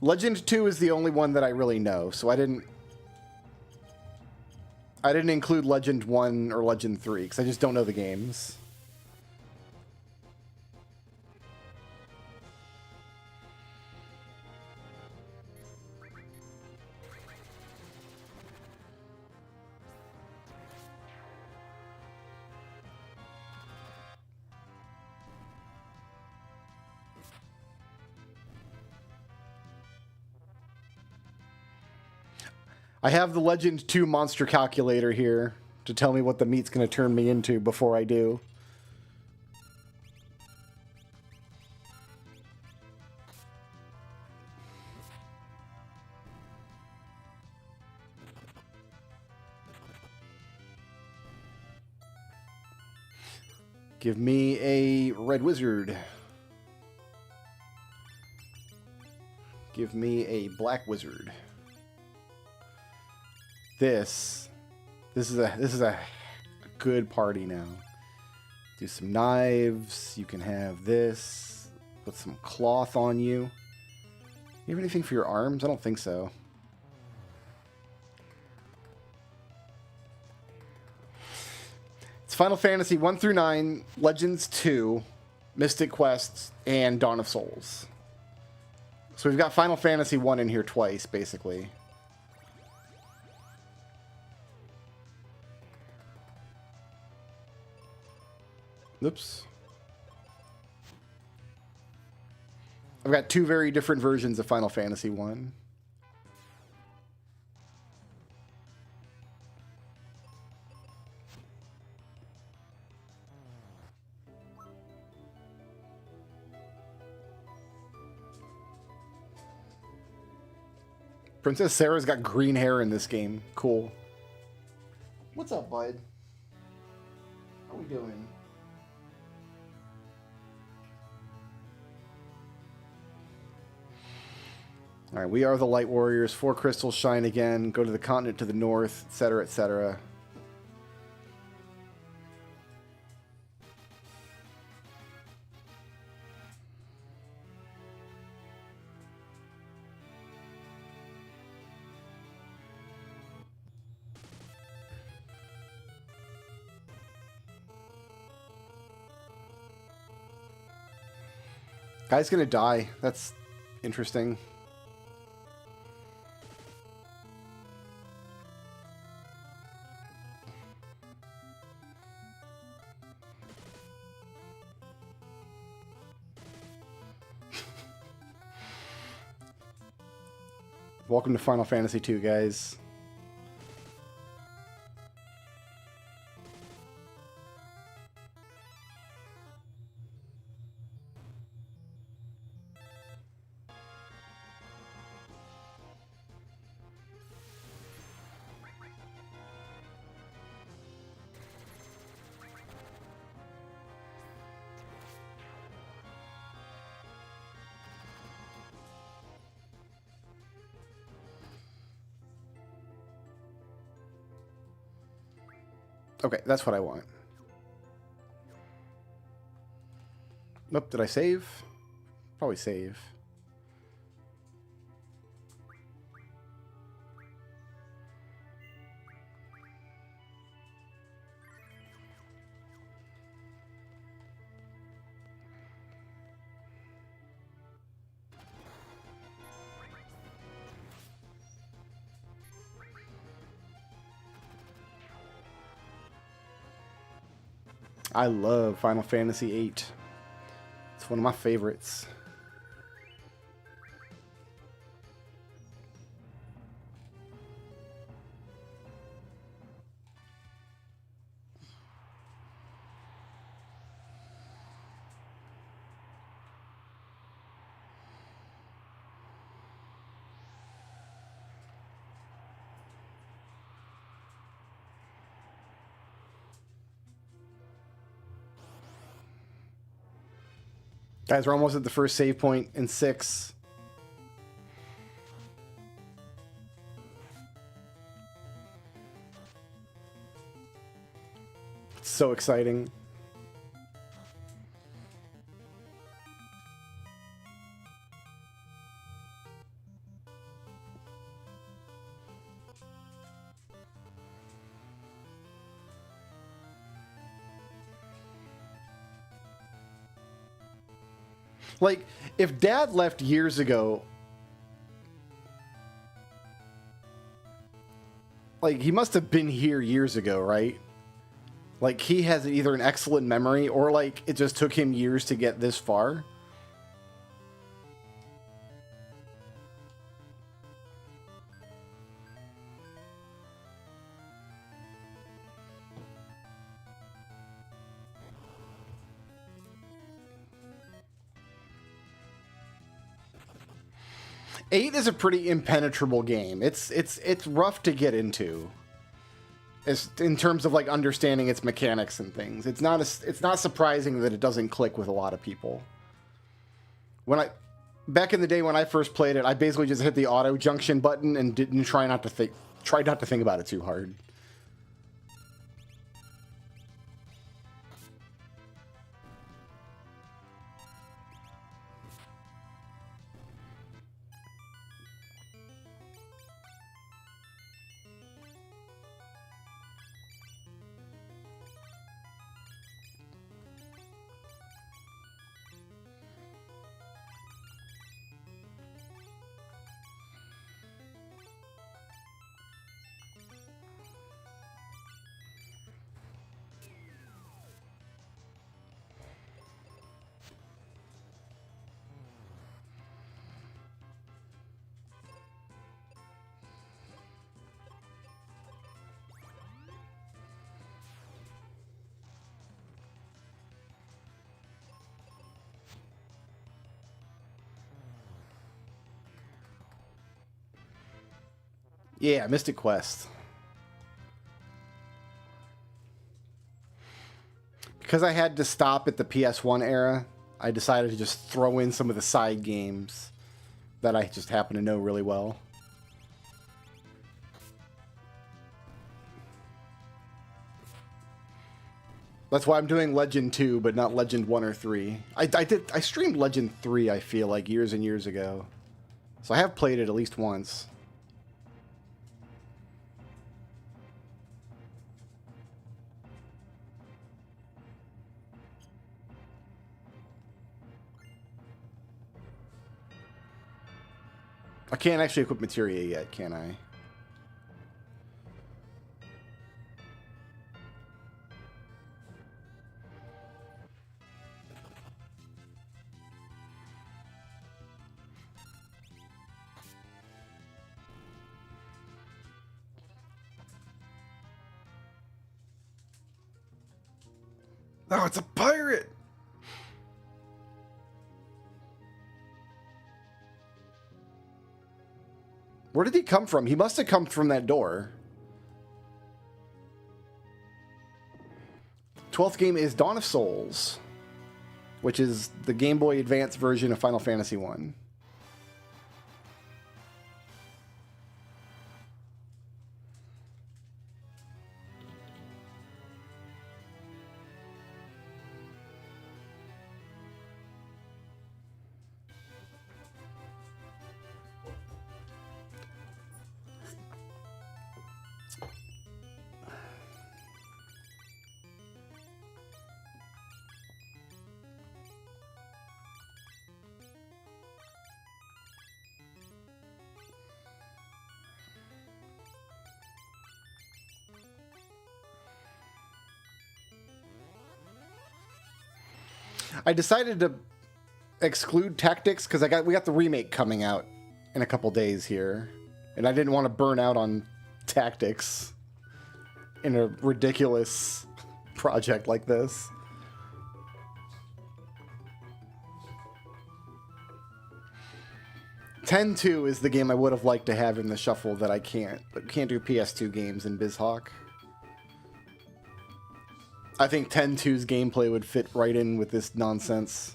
Legend 2 is the only one that I really know, so I didn't include Legend 1 or Legend 3, because I just don't know the games. I have the Legend 2 monster calculator here to tell me what the meat's going to turn me into before I do. Give me a red wizard. Give me a black wizard. This is a good party now. Do some knives. You can have this. Put some cloth on you. You have anything for your arms? I don't think so. It's Final Fantasy 1 through 9, Legends 2, Mystic Quests, and Dawn of Souls. So we've got Final Fantasy 1 in here twice, basically. Oops. I've got 2 very different versions of Final Fantasy 1. Princess Sarah's got green hair in this game. Cool. What's up, bud? How we doing? All right, we are the Light Warriors. 4 crystals shine again. Go to the continent to the north, etc., etc. Guy's gonna die. That's interesting. Welcome to Final Fantasy II, guys. Okay, that's what I want. Nope, did I save? Probably save. I love Final Fantasy VIII. It's one of my favorites. Guys, we're almost at the first save point in 6. It's so exciting. Like, if Dad left years ago, like, he must have been here years ago, right? Like, he has either an excellent memory or, like, it just took him years to get this far. Eight is a pretty impenetrable game. It's rough to get into. It's, in terms of like understanding its mechanics and things. It's not surprising that it doesn't click with a lot of people. Back in the day when I first played it, I basically just hit the auto junction button and didn't tried not to think about it too hard. Yeah, Mystic Quest. Because I had to stop at the PS1 era, I decided to just throw in some of the side games that I just happen to know really well. That's why I'm doing Legend 2, but not Legend 1 or 3. I streamed Legend 3, I feel like, years and years ago. So I have played it at least once. I can't actually equip materia yet, can I? Oh, it's a pirate! Where did he come from? He must have come from that door. 12th game is Dawn of Souls, which is the Game Boy Advance version of Final Fantasy 1. I decided to exclude Tactics because we got the remake coming out in a couple days here, and I didn't want to burn out on Tactics in a ridiculous project like this. Ten-2 is the game I would have liked to have in the shuffle that I can't. But can't do PS2 games in BizHawk. I think 10-2's gameplay would fit right in with this nonsense.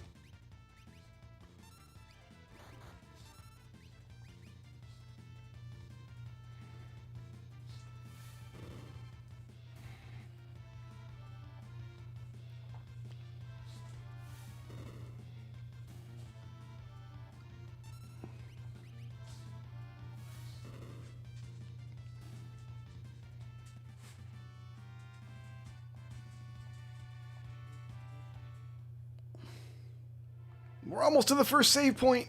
We're almost to the first save point.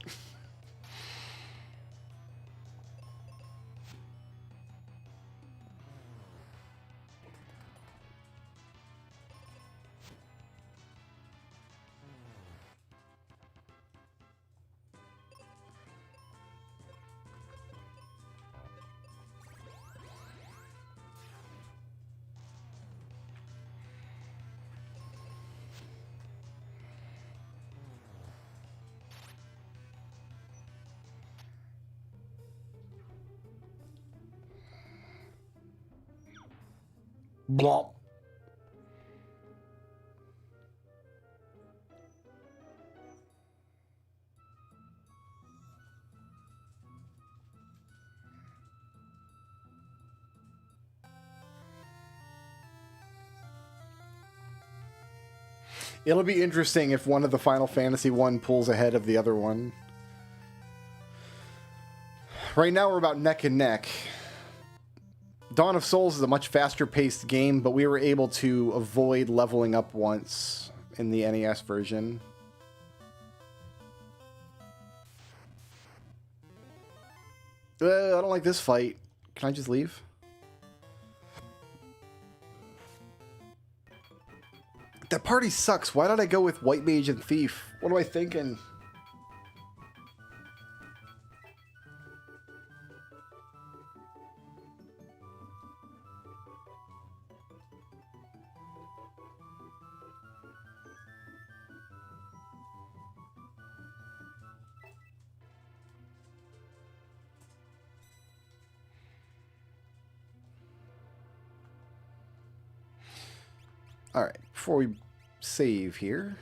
Blop. It'll be interesting if one of the Final Fantasy 1 pulls ahead of the other one. Right now we're about neck and neck. Dawn of Souls is a much faster paced game, but we were able to avoid leveling up once in the NES version. I don't like this fight. Can I just leave? That party sucks. Why did I go with White Mage and Thief? What am I thinking? All right, before we save here.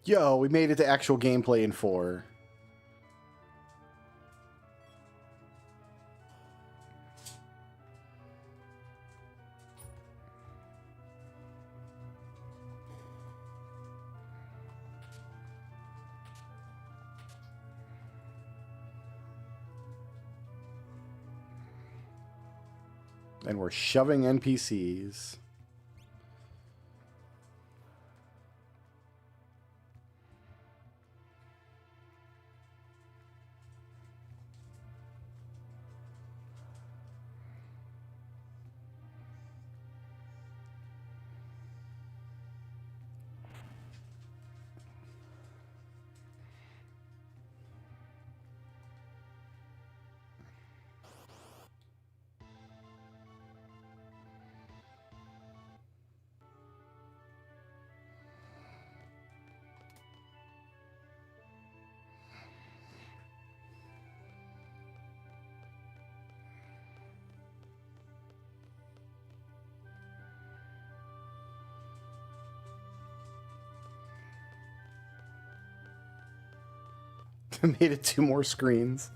Yo, we made it to actual gameplay in 4. And we're shoving NPCs. Made it 2 more screens.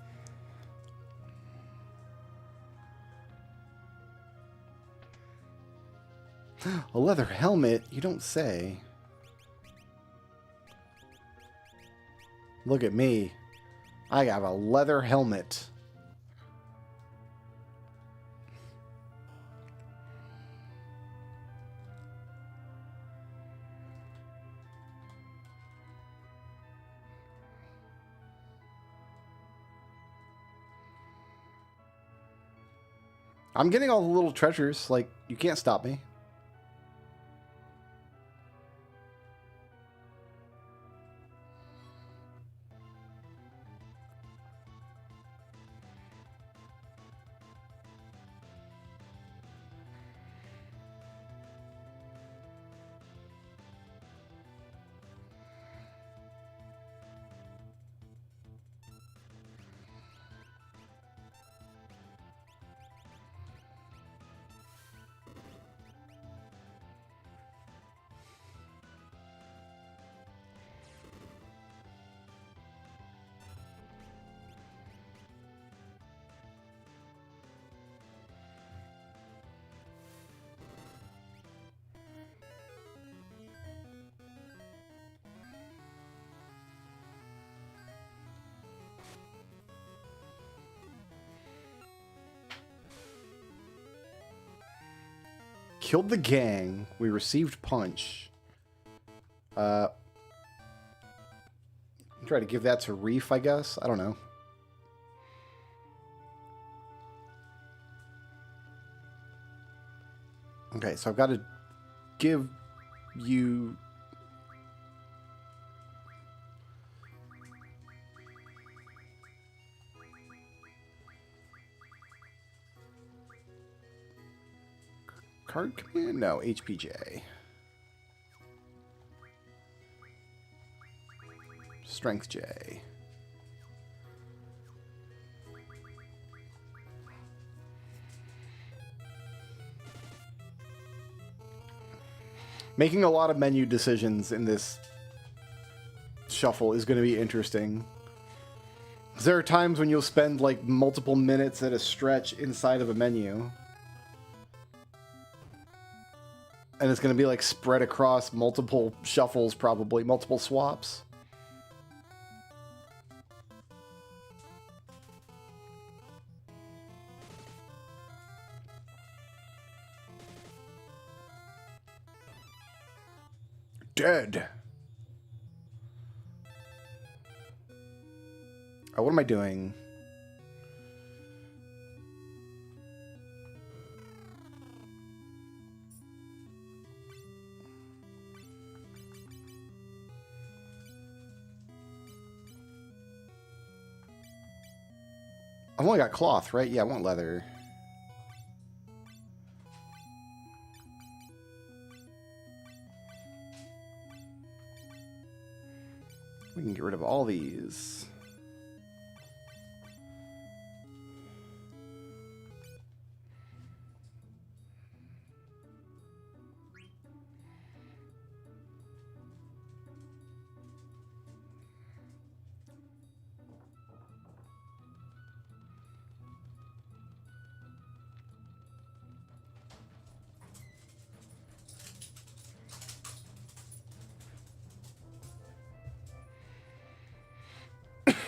A leather helmet? You don't say. Look at me. I have a leather helmet. I'm getting all the little treasures. Like, you can't stop me. Killed the gang. We received punch. Try to give that to Reef, I guess. I don't know. Okay, so I've got to give you... Card command? No, HPJ. Strength J. Making a lot of menu decisions in this shuffle is going to be interesting. There are times when you'll spend like multiple minutes at a stretch inside of a menu. And it's going to be like spread across multiple shuffles, probably multiple swaps. Dead. Oh, what am I doing? I've only got cloth, right? Yeah, I want leather. We can get rid of all these.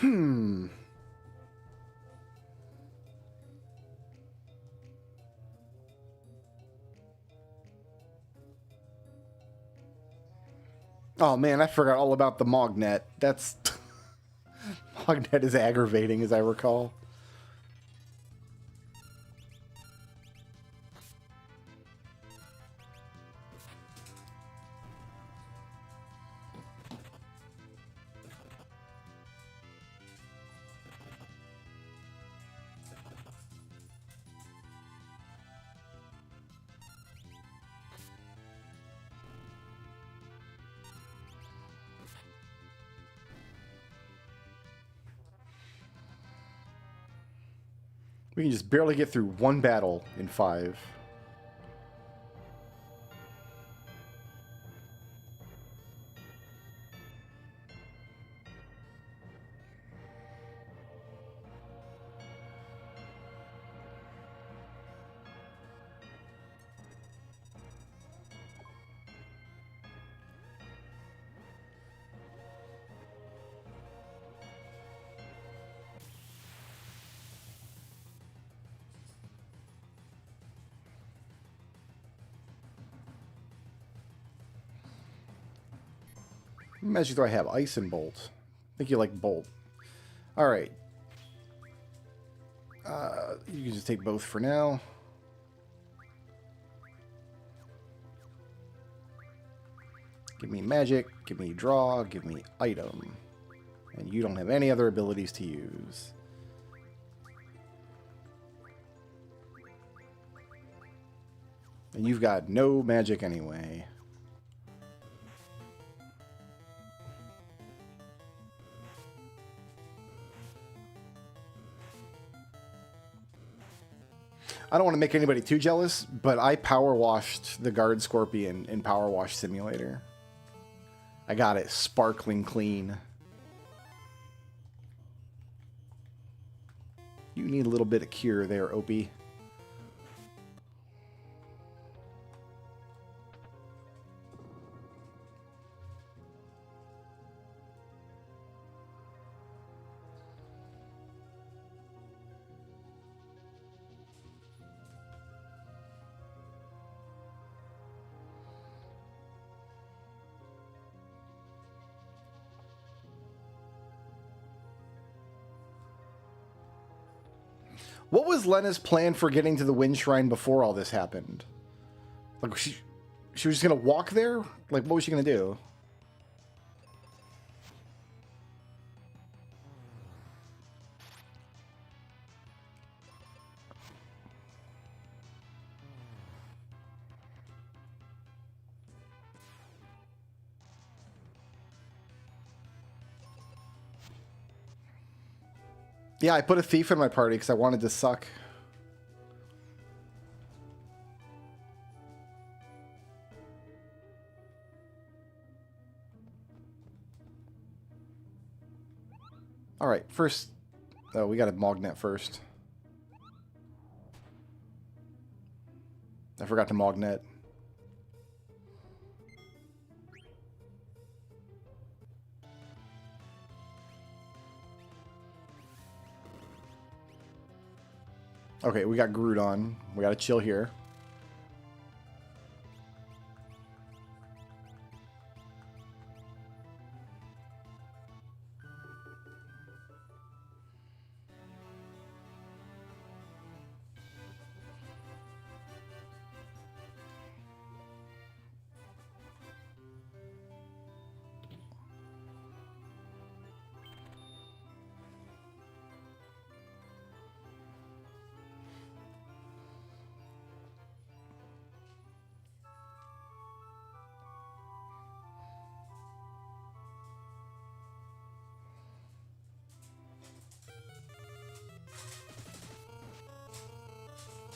Hmm. Oh man, I forgot all about the Mognet. That's... Mognet is aggravating, as I recall. We can just barely get through one battle in 5. What magic do I have? Ice and Bolt. I think you like Bolt. Alright. You can just take both for now. Give me magic, give me draw, give me item. And you don't have any other abilities to use. And you've got no magic anyway. I don't want to make anybody too jealous, but I power washed the Guard Scorpion in Power Wash Simulator. I got it sparkling clean. You need a little bit of cure there, Opie. What was Lena's plan for getting to the Wind Shrine before all this happened? Like, she was just gonna walk there? Like, what was she gonna do? Yeah, I put a thief in my party because I wanted to suck. Alright, first... Oh, we got a Mognet first. I forgot to Mognet. Okay, we got Groudon. We gotta chill here.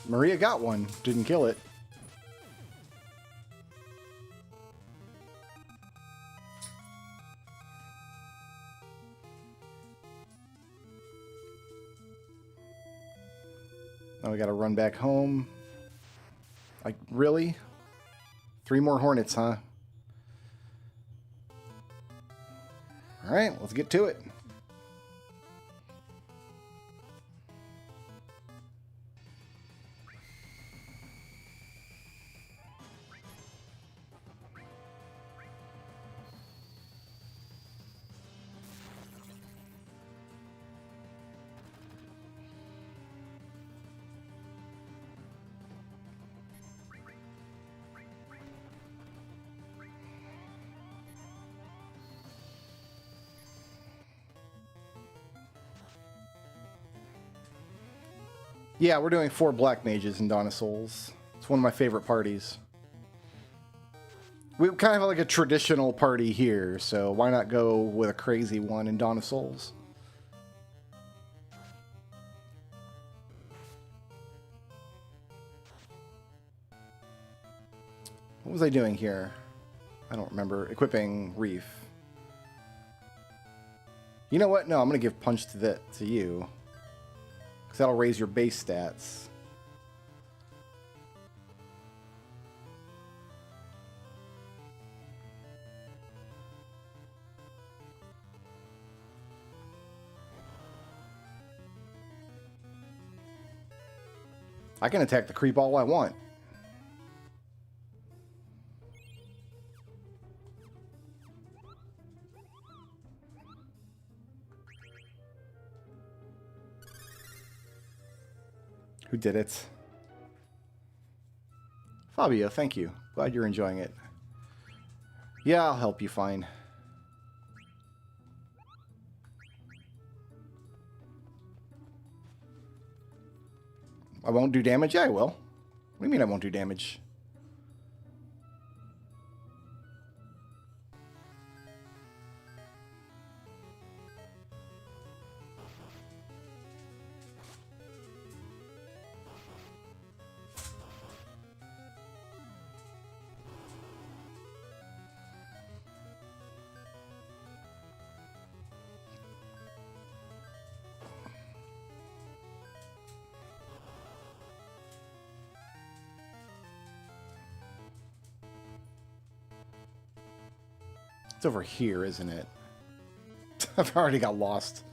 Maria got one. Didn't kill it. Now we gotta run back home. Like, really? 3 more Hornets, huh? Alright, let's get to it. Yeah, we're doing 4 Black Mages in Dawn of Souls. It's one of my favorite parties. We kind of have like a traditional party here, so why not go with a crazy one in Dawn of Souls? What was I doing here? I don't remember. Equipping Reef. You know what? No, I'm going to give Punch to you. Because that'll raise your base stats. I can attack the creep all I want. Who did it? Fabio, thank you. Glad you're enjoying it. Yeah, I'll help you fine. I won't do damage? Yeah, I will. What do you mean I won't do damage? It's over here, isn't it? I've already got lost.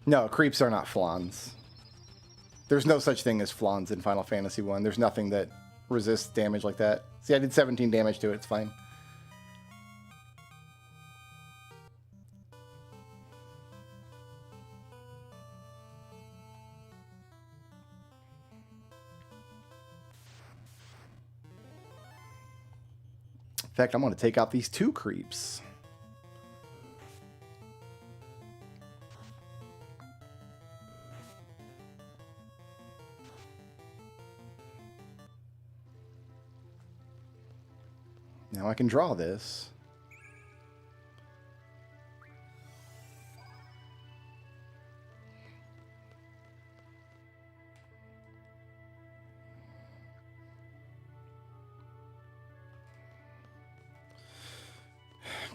No, creeps are not flans. There's no such thing as flans in Final Fantasy 1. There's nothing that resists damage like that. See, I did 17 damage to it. It's fine. In fact, I'm going to take out these 2 creeps. Now I can draw this.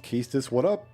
Keistis, what up?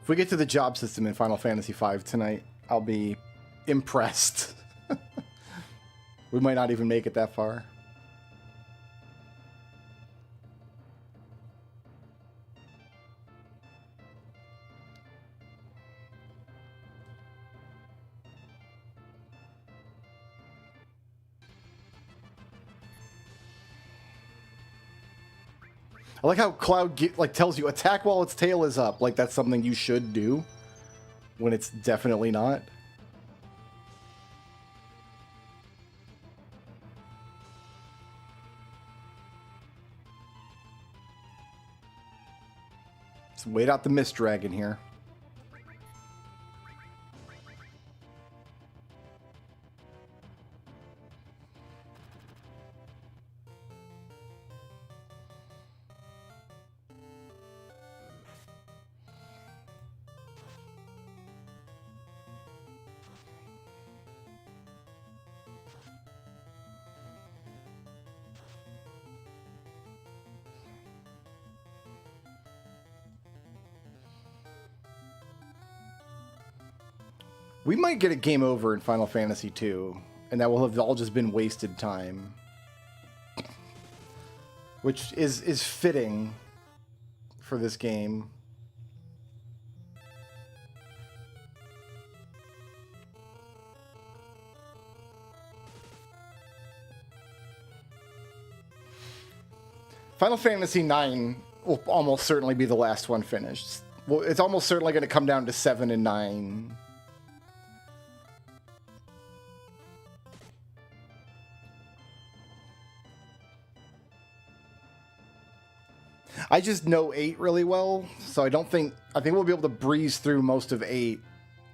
If we get to the job system in Final Fantasy V tonight, I'll be impressed. We might not even make it that far. I like how Cloud tells you attack while its tail is up. Like that's something you should do when it's definitely not. Let's wait out the Mist Dragon here. We might get a game over in Final Fantasy II, and that will have all just been wasted time. Which is fitting for this game. Final Fantasy IX will almost certainly be the last one finished. Well, it's almost certainly going to come down to 7 and 9. I just know 8 really well, so I think we'll be able to breeze through most of 8,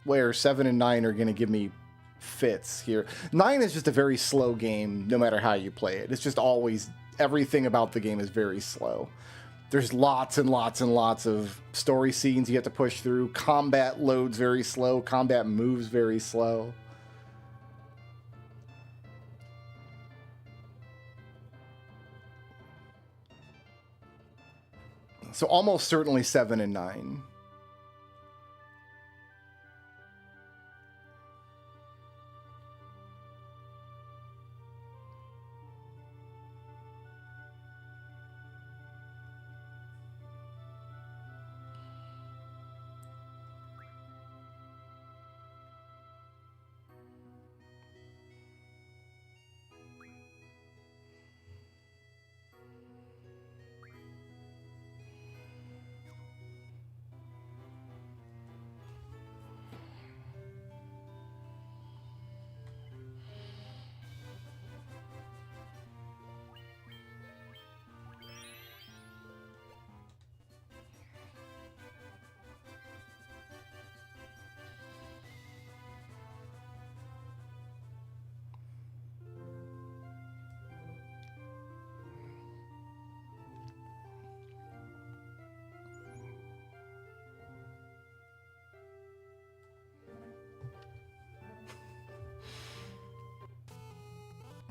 where 7 and 9 are going to give me fits here. 9 is just a very slow game, no matter how you play it. It's just always, everything about the game is very slow. There's lots and lots and lots of story scenes you have to push through. Combat loads very slow. Combat moves very slow. So almost certainly 7 and 9.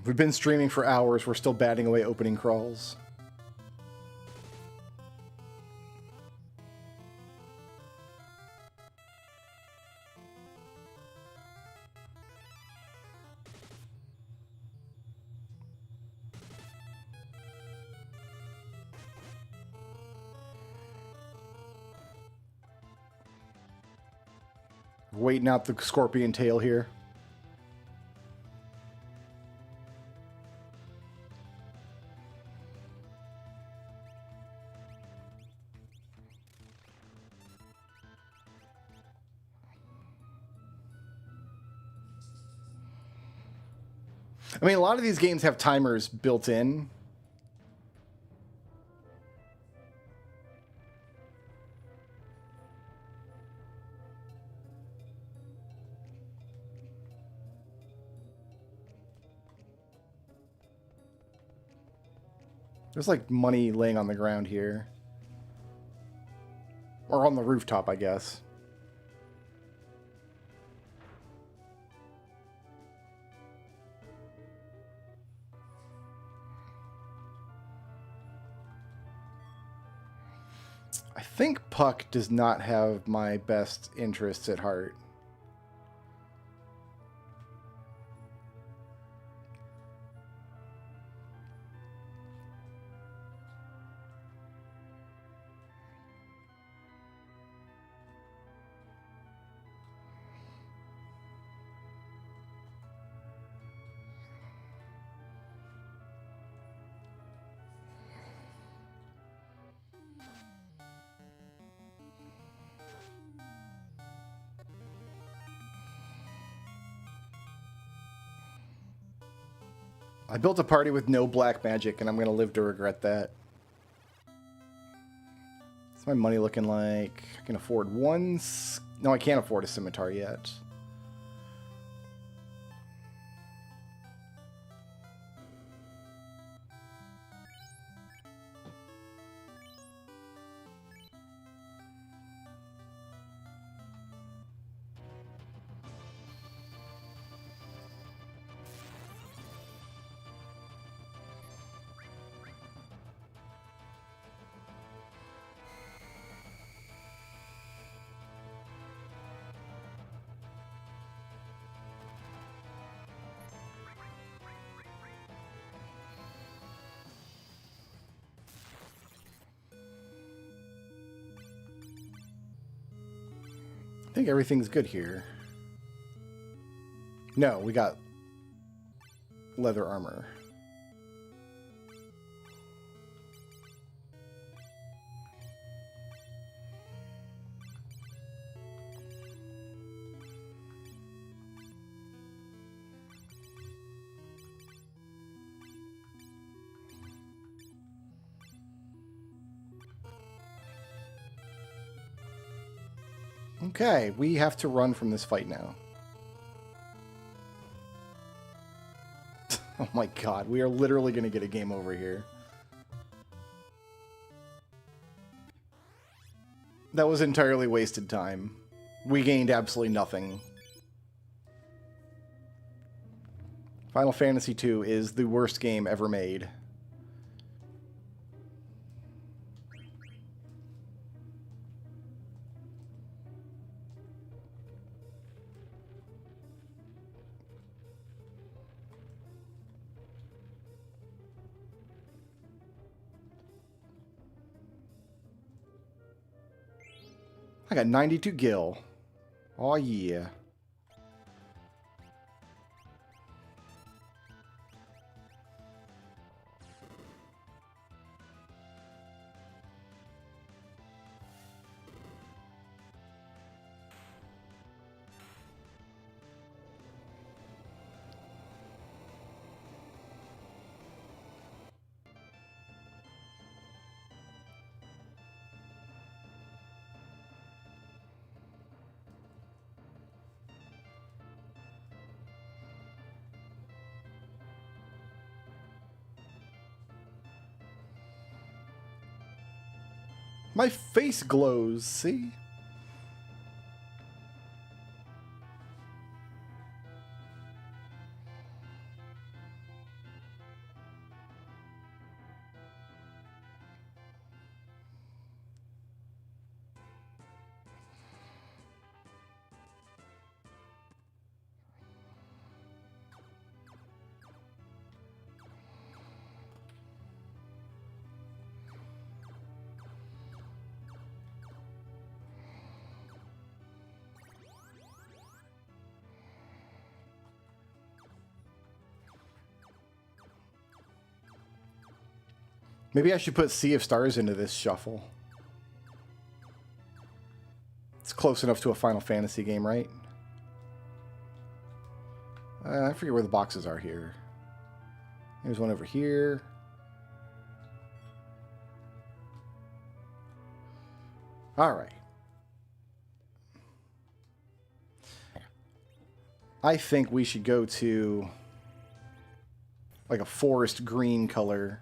We've been streaming for hours. We're still batting away opening crawls. Waiting out the scorpion tail here. I mean, a lot of these games have timers built in. There's like money laying on the ground here. Or on the rooftop, I guess. I think Puck does not have my best interests at heart. I built a party with no black magic, and I'm going to live to regret that. What's my money looking like? I can afford one... No, I can't afford a scimitar yet. I think everything's good here. No, we got leather armor. Okay, we have to run from this fight now. Oh my god, we are literally going to get a game over here. That was entirely wasted time. We gained absolutely nothing. Final Fantasy II is the worst game ever made. I got 92 gil. Oh yeah. My face glows, see? Maybe I should put Sea of Stars into this shuffle. It's close enough to a Final Fantasy game, right? I forget where the boxes are here. There's one over here. All right. I think we should go to like a forest green color.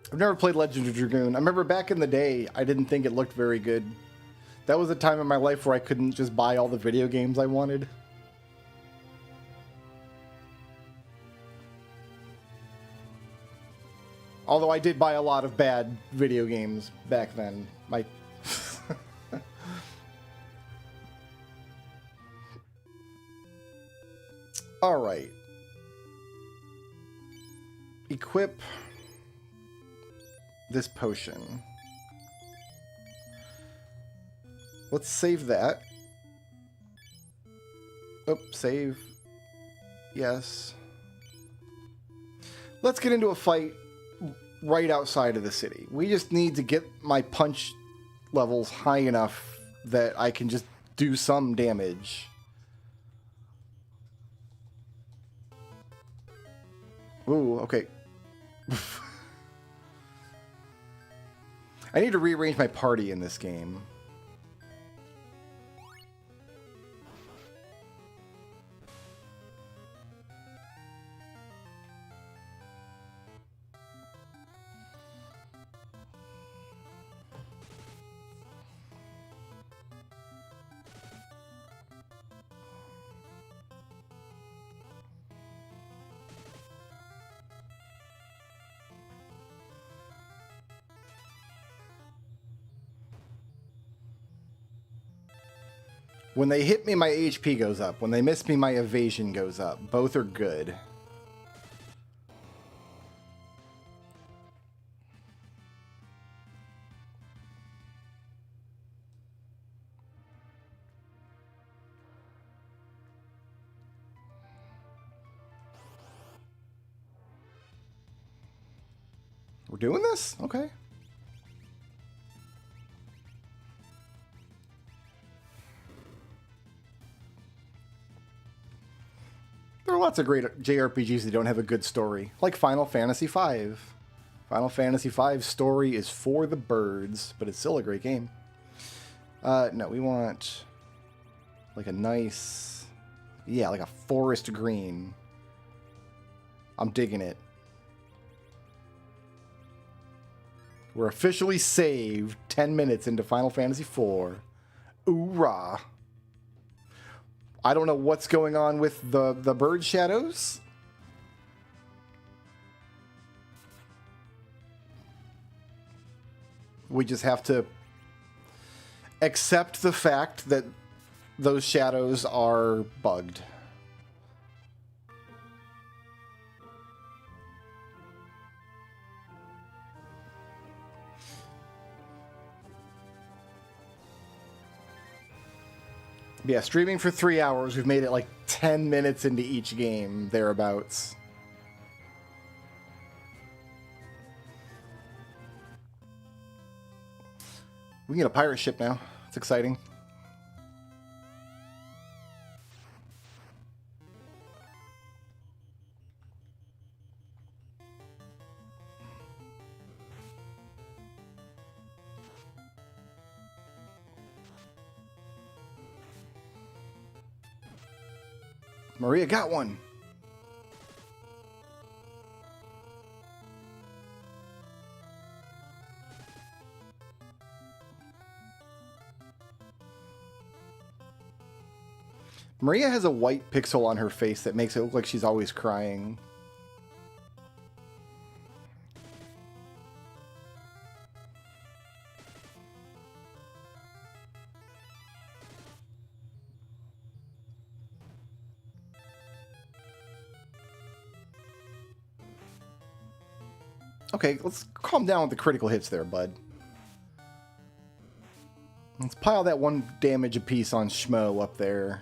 I've never played Legend of Dragoon. I remember back in the day, I didn't think it looked very good. That was a time in my life where I couldn't just buy all the video games I wanted. Although I did buy a lot of bad video games back then. All right. Equip this potion. Let's save that. Oh, save. Yes. Let's get into a fight right outside of the city. We just need to get my punch levels high enough that I can just do some damage. Ooh, okay. I need to rearrange my party in this game. When they hit me, my HP goes up. When they miss me, my evasion goes up. Both are good. We're doing this? Okay. There are lots of great JRPGs that don't have a good story, like Final Fantasy V. Final Fantasy V's story is for the birds, but it's still a great game. No, we want like a nice, yeah, like a forest green. I'm digging it. We're officially saved 10 minutes into Final Fantasy IV. Oorah. I don't know what's going on with the bird shadows. We just have to accept the fact that those shadows are bugged. Yeah, streaming for 3 hours. We've made it like 10 minutes into each game, thereabouts. We can get a pirate ship now. It's exciting. Maria got one. Maria has a white pixel on her face that makes it look like she's always crying. Okay, let's calm down with the critical hits there, bud. Let's pile that one damage apiece on Schmo up there,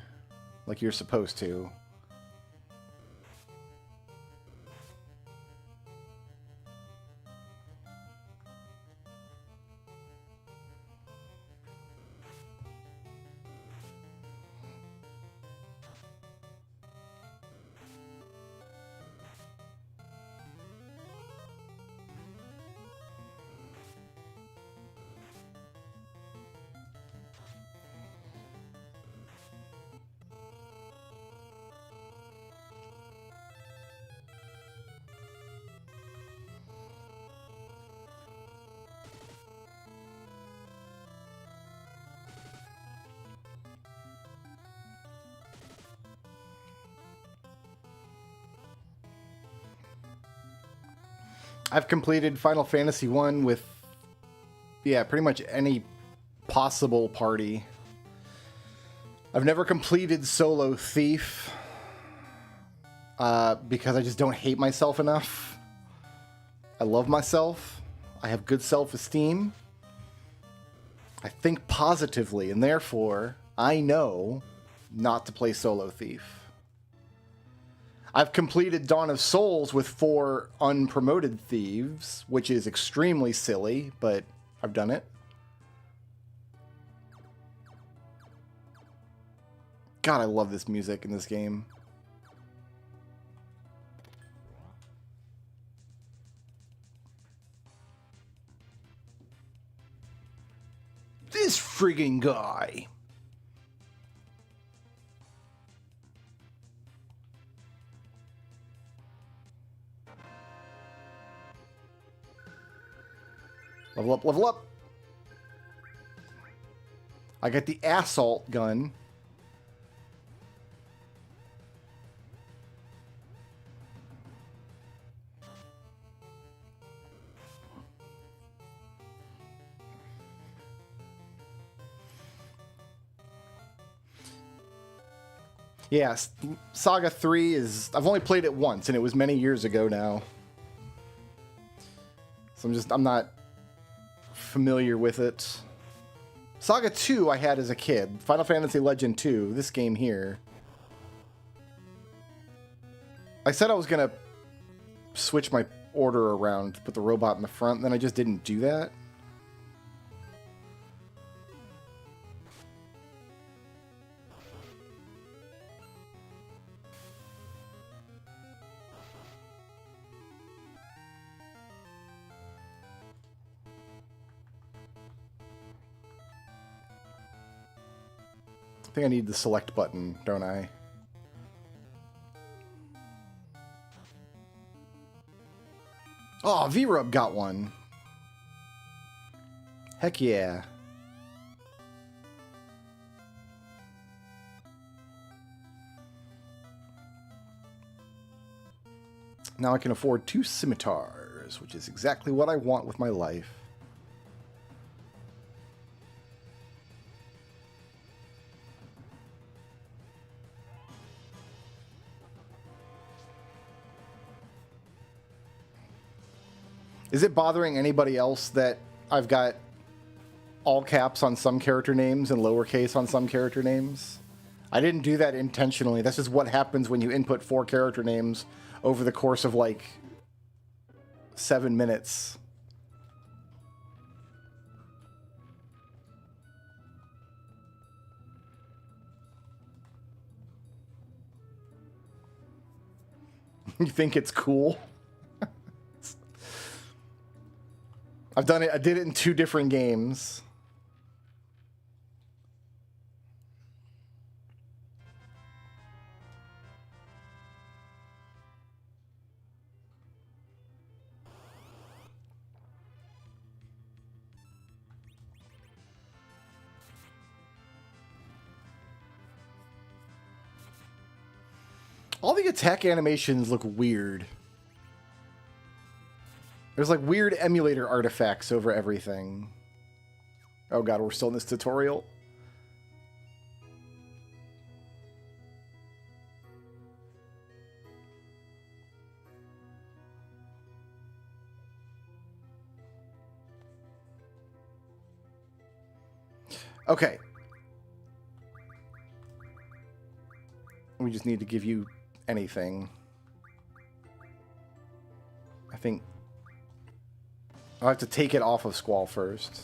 like you're supposed to. I've completed Final Fantasy 1 with, yeah, pretty much any possible party. I've never completed Solo Thief because I just don't hate myself enough. I love myself. I have good self-esteem. I think positively, and therefore, I know not to play Solo Thief. I've completed Dawn of Souls with 4 unpromoted thieves, which is extremely silly, but I've done it. God, I love this music in this game. This friggin' guy. Level up, level up. I got the assault gun. Yeah, Saga 3 is... I've only played it once, and it was many years ago now. So I'm not familiar with it. Saga 2 I had as a kid. Final Fantasy Legend 2, this game here. I said I was going to switch my order around, put the robot in the front, then I just didn't do that. I think I need the select button, don't I? Oh, V-Rub got one. Heck yeah. Now I can afford 2 scimitars, which is exactly what I want with my life. Is it bothering anybody else that I've got all caps on some character names and lowercase on some character names? I didn't do that intentionally. That's just what happens when you input 4 character names over the course of like 7 minutes. You think it's cool? I've done it. I did it in 2 different games. All the attack animations look weird. There's like weird emulator artifacts over everything. Oh god, we're still in this tutorial. Okay. We just need to give you anything. I think I'll have to take it off of Squall first.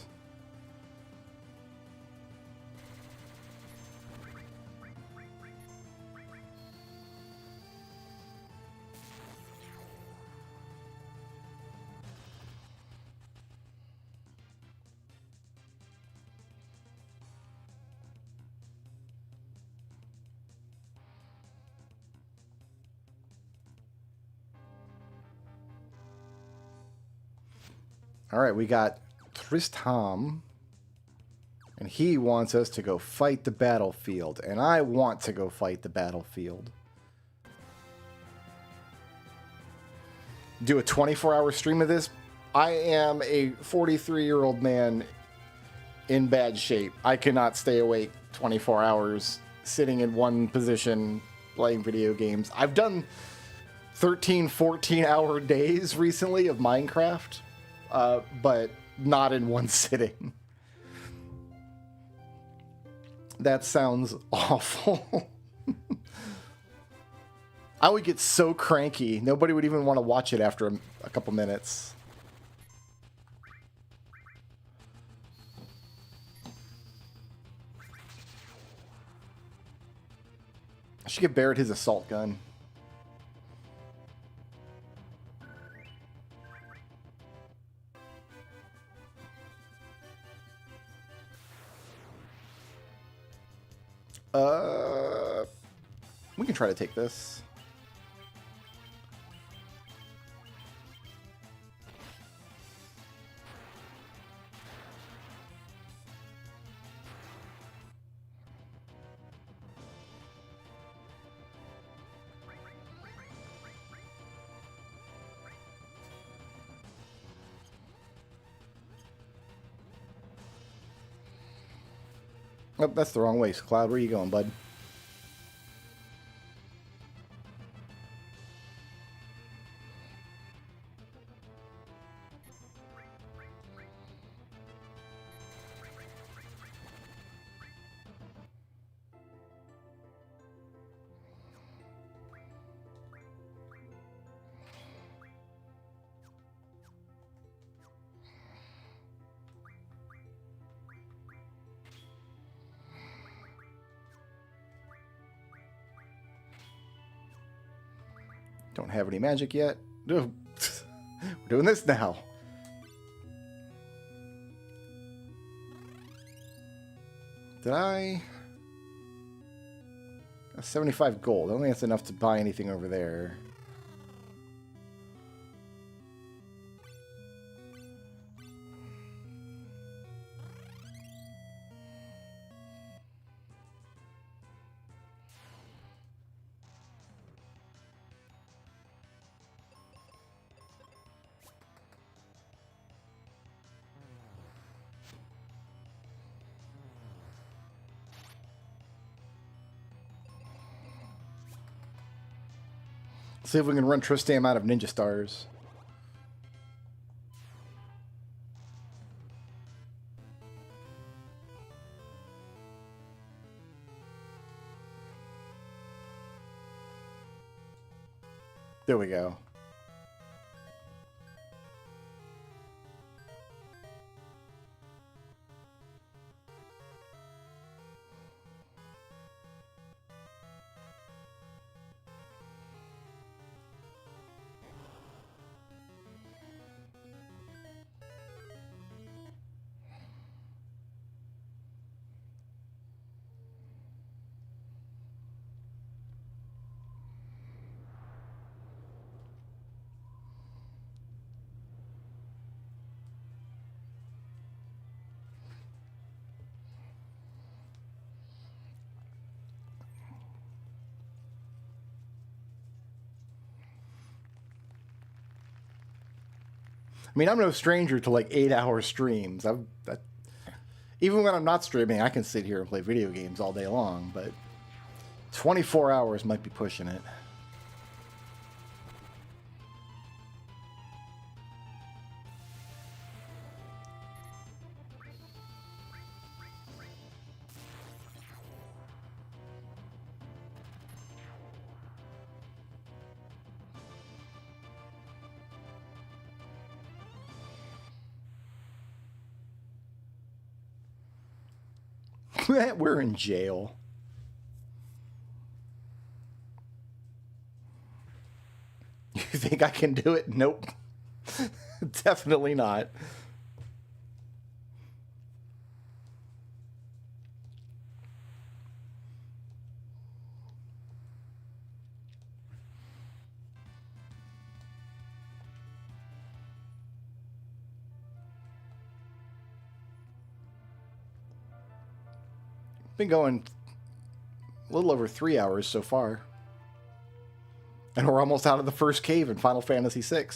All right, we got Tristram, and he wants us to go fight the battlefield, and I want to go fight the battlefield. Do a 24-hour stream of this? I am a 43-year-old man in bad shape. I cannot stay awake 24 hours sitting in one position playing video games. I've done 13, 14-hour days recently of Minecraft. but not in one sitting. That sounds awful. I would get so cranky. Nobody would even want to watch it after a couple minutes. I should get Barrett his assault gun. We can try to take this. Oh, that's the wrong way. Cloud, where are you going, bud? Don't have any magic yet. We're doing this now. Did I? 75 gold. I don't think that's enough to buy anything over there. See if we can run Tristram out of ninja stars. There we go. I mean, I'm no stranger to like 8-hour streams. Even when I'm not streaming, I can sit here and play video games all day long, but 24 hours might be pushing it. We're in jail. You think I can do it? Nope. Definitely not. Been going a little over 3 hours so far. And we're almost out of the first cave in Final Fantasy VI.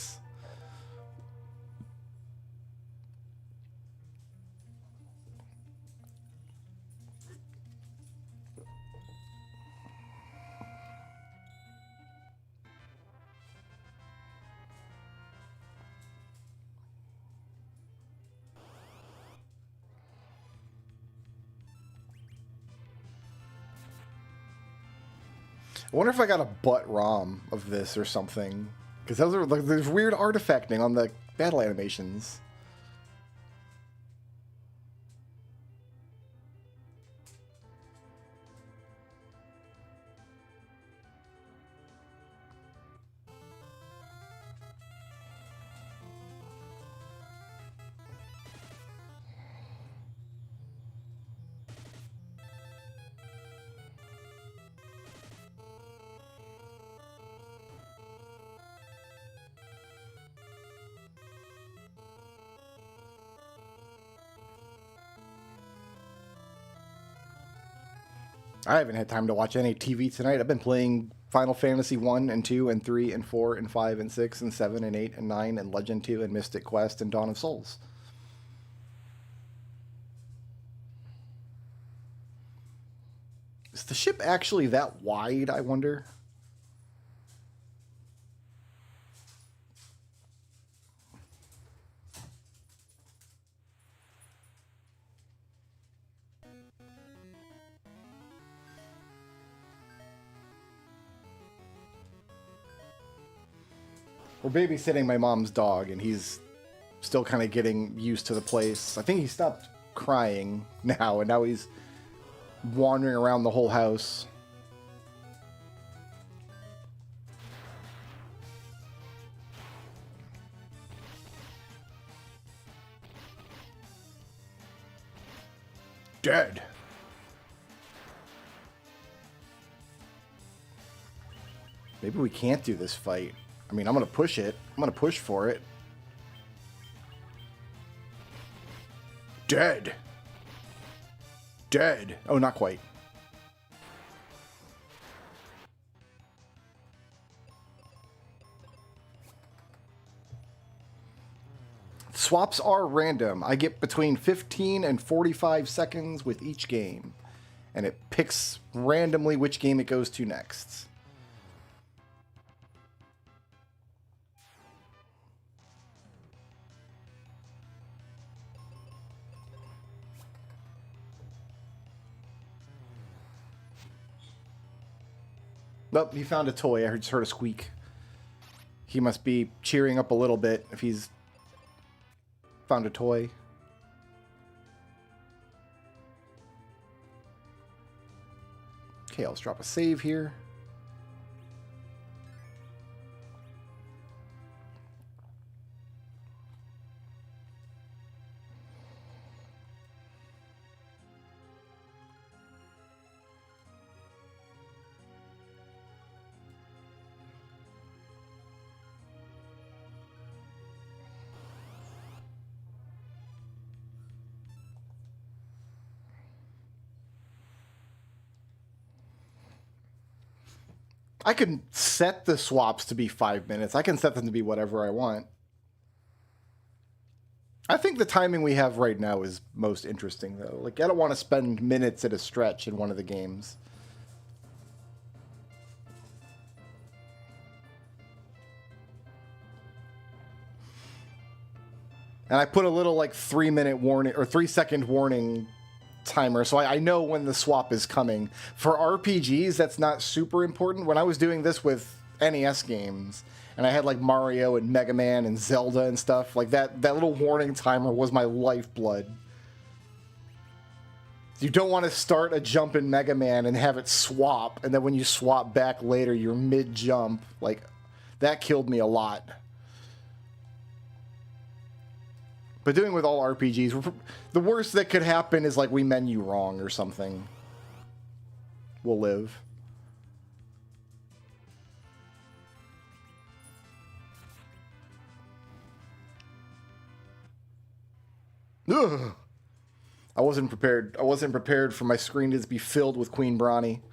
I wonder if I got a butt ROM of this or something. Because those are like, there's weird artifacting on the battle animations. I haven't had time to watch any TV tonight. I've been playing Final Fantasy 1 and 2 and 3 and 4 and 5 and 6 and 7 and 8 and 9 and Legend 2 and Mystic Quest and Dawn of Souls. Is the ship actually that wide, I wonder? We're babysitting my mom's dog, and he's still kind of getting used to the place. I think he stopped crying now, and now he's wandering around the whole house. Dead. Maybe we can't do this fight. I mean, I'm going to push it. I'm going to push for it. Dead. Dead. Oh, not quite. Swaps are random. I get between 15 and 45 seconds with each game. And it picks randomly which game it goes to next. Nope, he found a toy. I just heard a squeak. He must be cheering up a little bit if he's found a toy. Okay, let's drop a save here. I can set the swaps to be 5 minutes. I can set them to be whatever I want. I think the timing we have right now is most interesting, though. Like, I don't want to spend minutes at a stretch in one of the games. And I put a little, like, 3-minute warning, or 3-second warning timer, so I know when the swap is coming. For RPGs, that's not super important. When I was doing this with NES games, and I had like Mario and Mega Man and Zelda and stuff, like that little warning timer was my lifeblood. You don't want to start a jump in Mega Man and have it swap, and then when you swap back later, you're mid-jump. Like, that killed me a lot. But doing with all RPGs, the worst that could happen is like we menu wrong or something. We'll live. Ugh. I wasn't prepared. I wasn't prepared for my screen to be filled with Queen Brawny.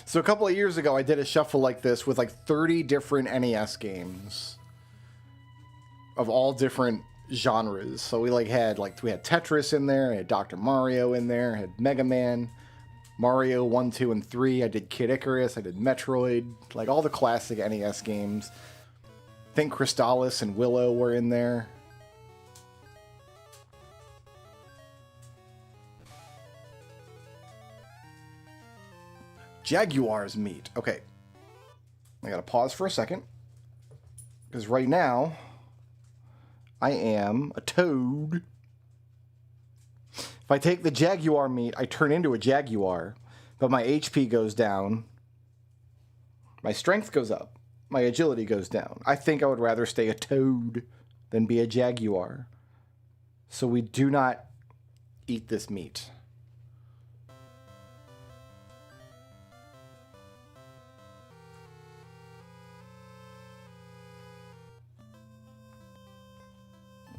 So a couple of years ago, I did a shuffle like this with like 30 different NES games of all different genres. So we had Tetris in there, I had Dr. Mario in there, I had Mega Man, Mario 1, 2, and 3. I did Kid Icarus, I did Metroid, like all the classic NES games. I think Crystallis and Willow were in there. Jaguar's meat. Okay. I gotta pause for a second. Because right now, I am a toad. If I take the Jaguar meat, I turn into a Jaguar. But my HP goes down. My strength goes up. My agility goes down. I think I would rather stay a toad than be a Jaguar. So we do not eat this meat.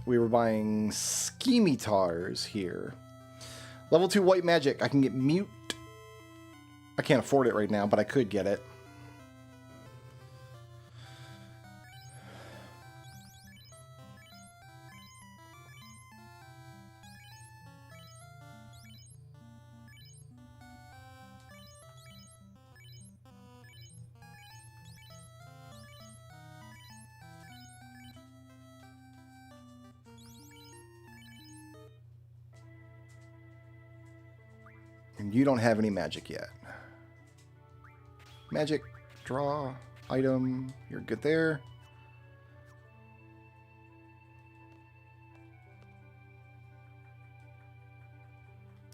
We were buying Skemitars here. Level 2 white magic. I can get mute. I can't afford it right now, but I could get it. And you don't have any magic yet. Magic, draw, item, you're good there.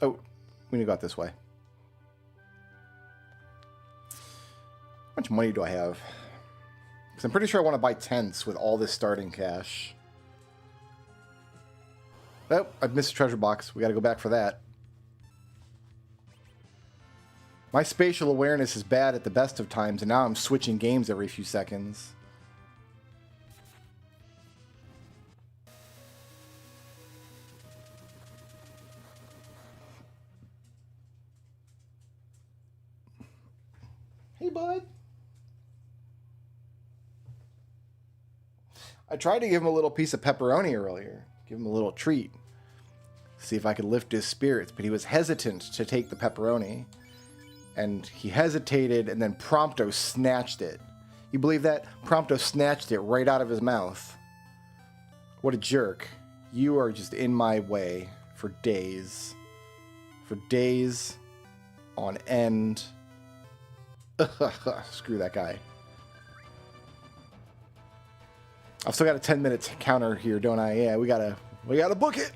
Oh, we need to go out this way. How much money do I have? Because I'm pretty sure I want to buy tents with all this starting cash. Oh, I've missed a treasure box. We got to go back for that. My spatial awareness is bad at the best of times, and now I'm switching games every few seconds. Hey, bud. I tried to give him a little piece of pepperoni earlier. Give him a little treat. See if I could lift his spirits, but he was hesitant to take the pepperoni. And he hesitated, and then Prompto snatched it. You believe that? Prompto snatched it right out of his mouth. What a jerk. You are just in my way for days. For days on end. Screw that guy. I've still got a 10-minute counter here, don't I? Yeah, we gotta book it.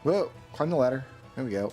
Whoa, climb the ladder. There we go.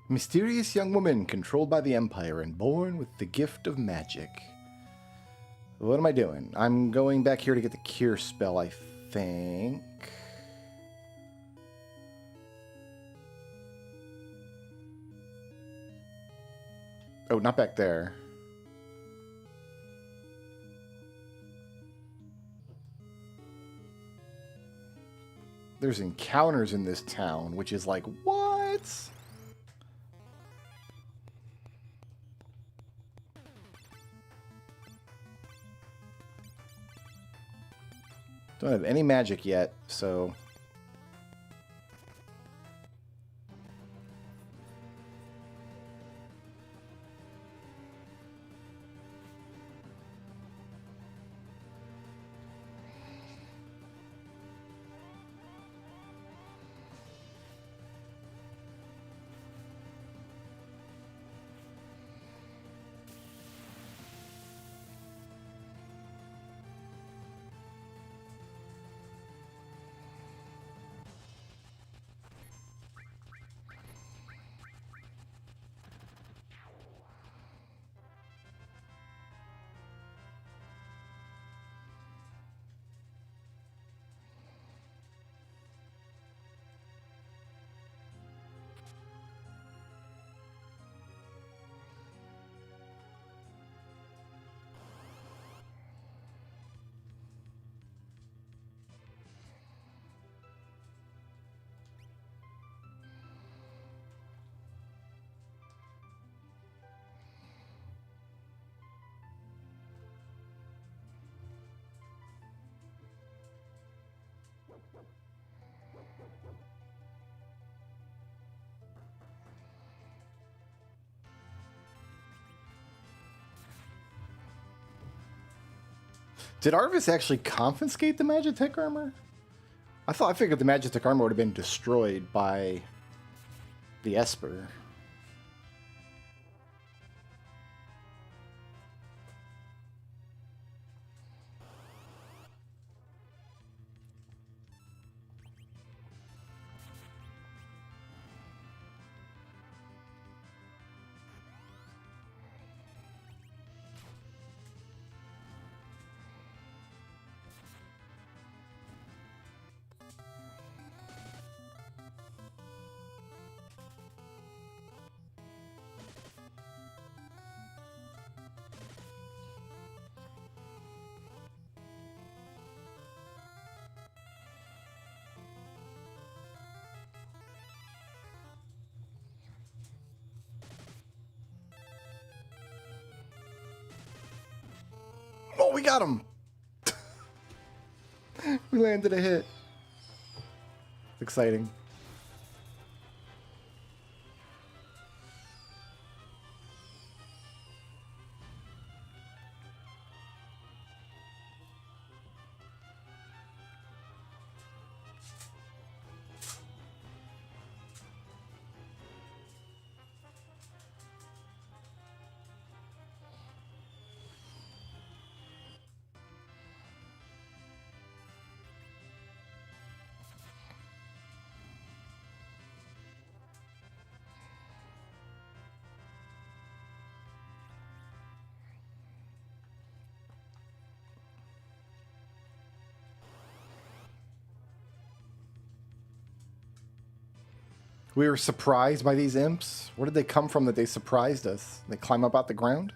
Mysterious young woman controlled by the Empire and born with the gift of magic. What am I doing? I'm going back here to get the cure spell, I think. Oh, not back there. There's encounters in this town, which is like, what? Don't have any magic yet, so... Did Arvis actually confiscate the Magitech armor? I figured the Magitech armor would have been destroyed by the Esper. Oh, we got him! We landed a hit. Exciting. We were surprised by these imps? Where did they come from that they surprised us? They climb up out the ground?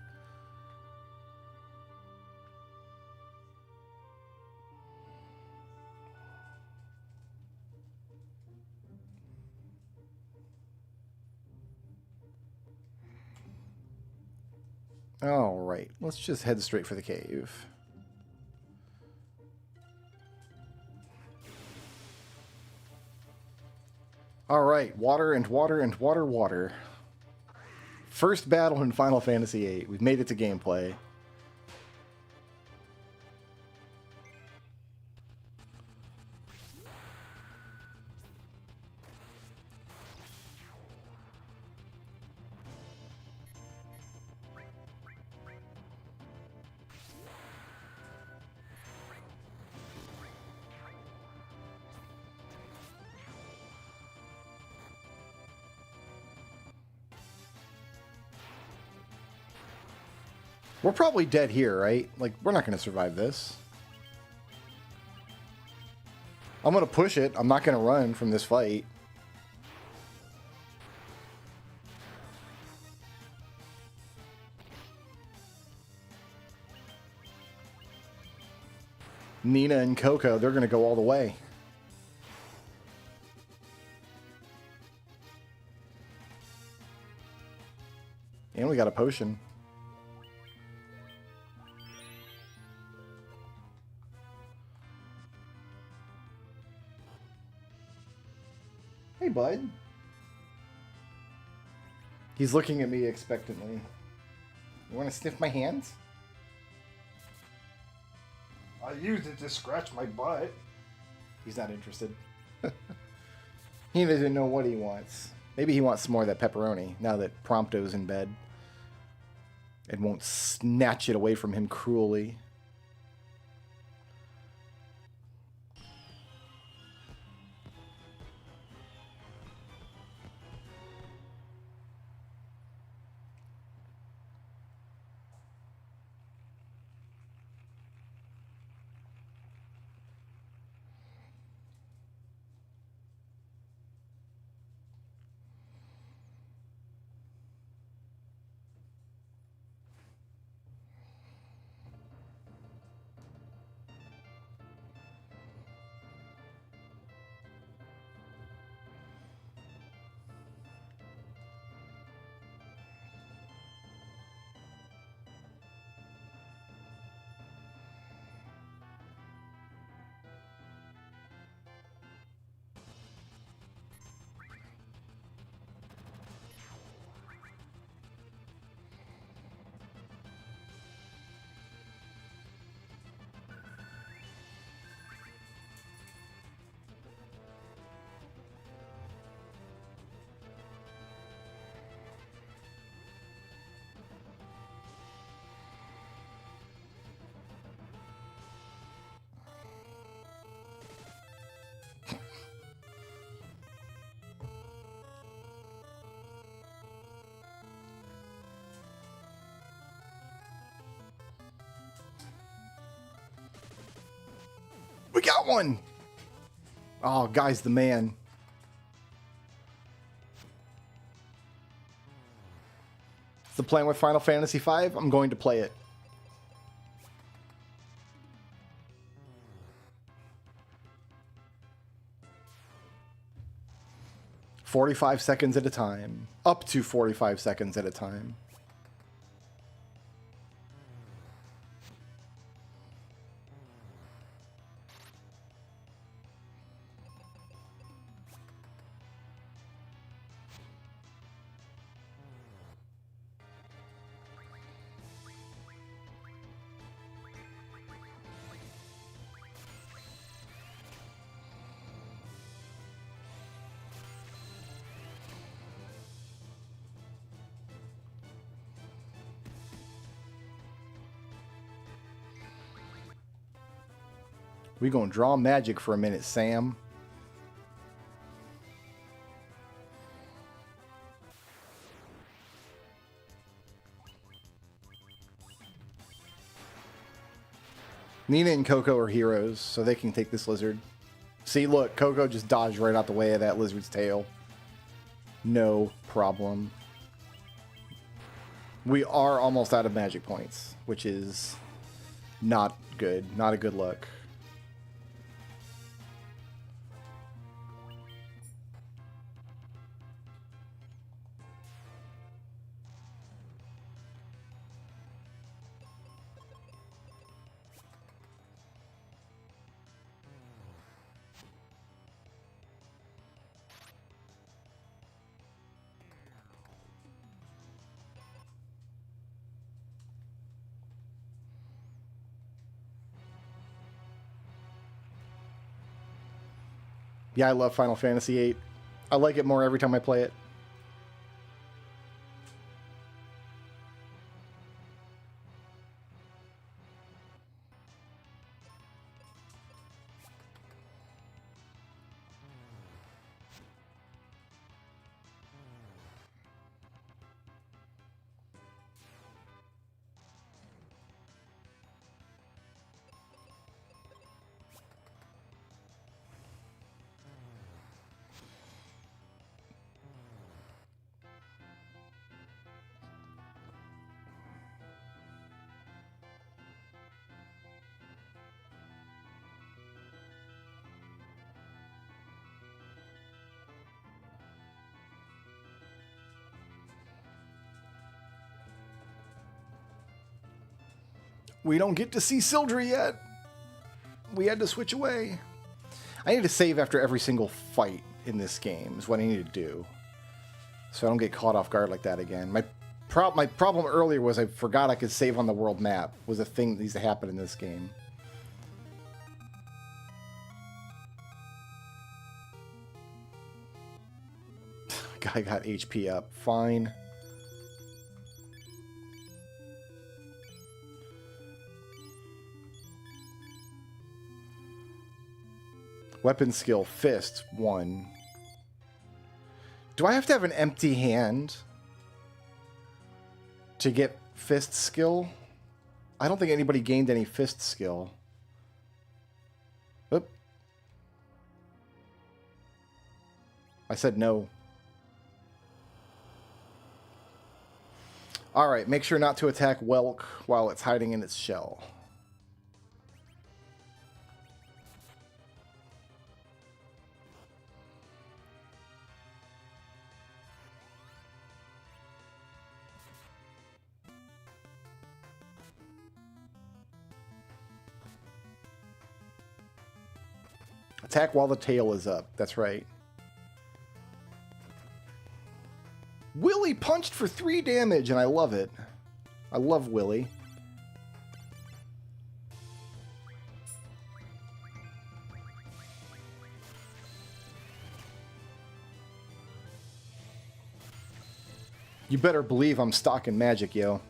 All right, let's just head straight for the cave. All right, water and water and water, water. First battle in Final Fantasy VIII. We've made it to gameplay. We're probably dead here, right? Like, we're not going to survive this. I'm going to push it. I'm not going to run from this fight. Nina and Coco, they're going to go all the way. And we got a potion. Hey, bud. He's looking at me expectantly. You want to sniff my hands? I used it to scratch my butt. He's not interested. He doesn't know what he wants. Maybe he wants some more of that pepperoni now that Prompto's in bed. And won't snatch it away from him cruelly. got one! Oh, Guy's the man. It's the plan with Final Fantasy V. I'm going to play it. "45 seconds at a time. Up to 45 seconds at a time." We gonna draw magic for a minute, Sam. Nina and Coco are heroes, so they can take this lizard. See, look, Coco just dodged right out the way of that lizard's tail. No problem. We are almost out of magic points, which is not good. Not a good look. Yeah, I love Final Fantasy VIII. I like it more every time I play it. We don't get to see Sildra yet. We had to switch away. I need to save after every single fight in this game is what I need to do. So I don't get caught off guard like that again. My problem earlier was I forgot I could save on the world map. Was a thing that needs to happen in this game. Guy got HP up. Fine. Weapon skill, fist, 1. Do I have to have an empty hand to get fist skill? I don't think anybody gained any fist skill. Oop. I said no. Alright, make sure not to attack Welk while it's hiding in its shell. Attack while the tail is up. That's right. Willy punched for 3 damage, and I love it. I love Willy. You better believe I'm stocking magic, yo.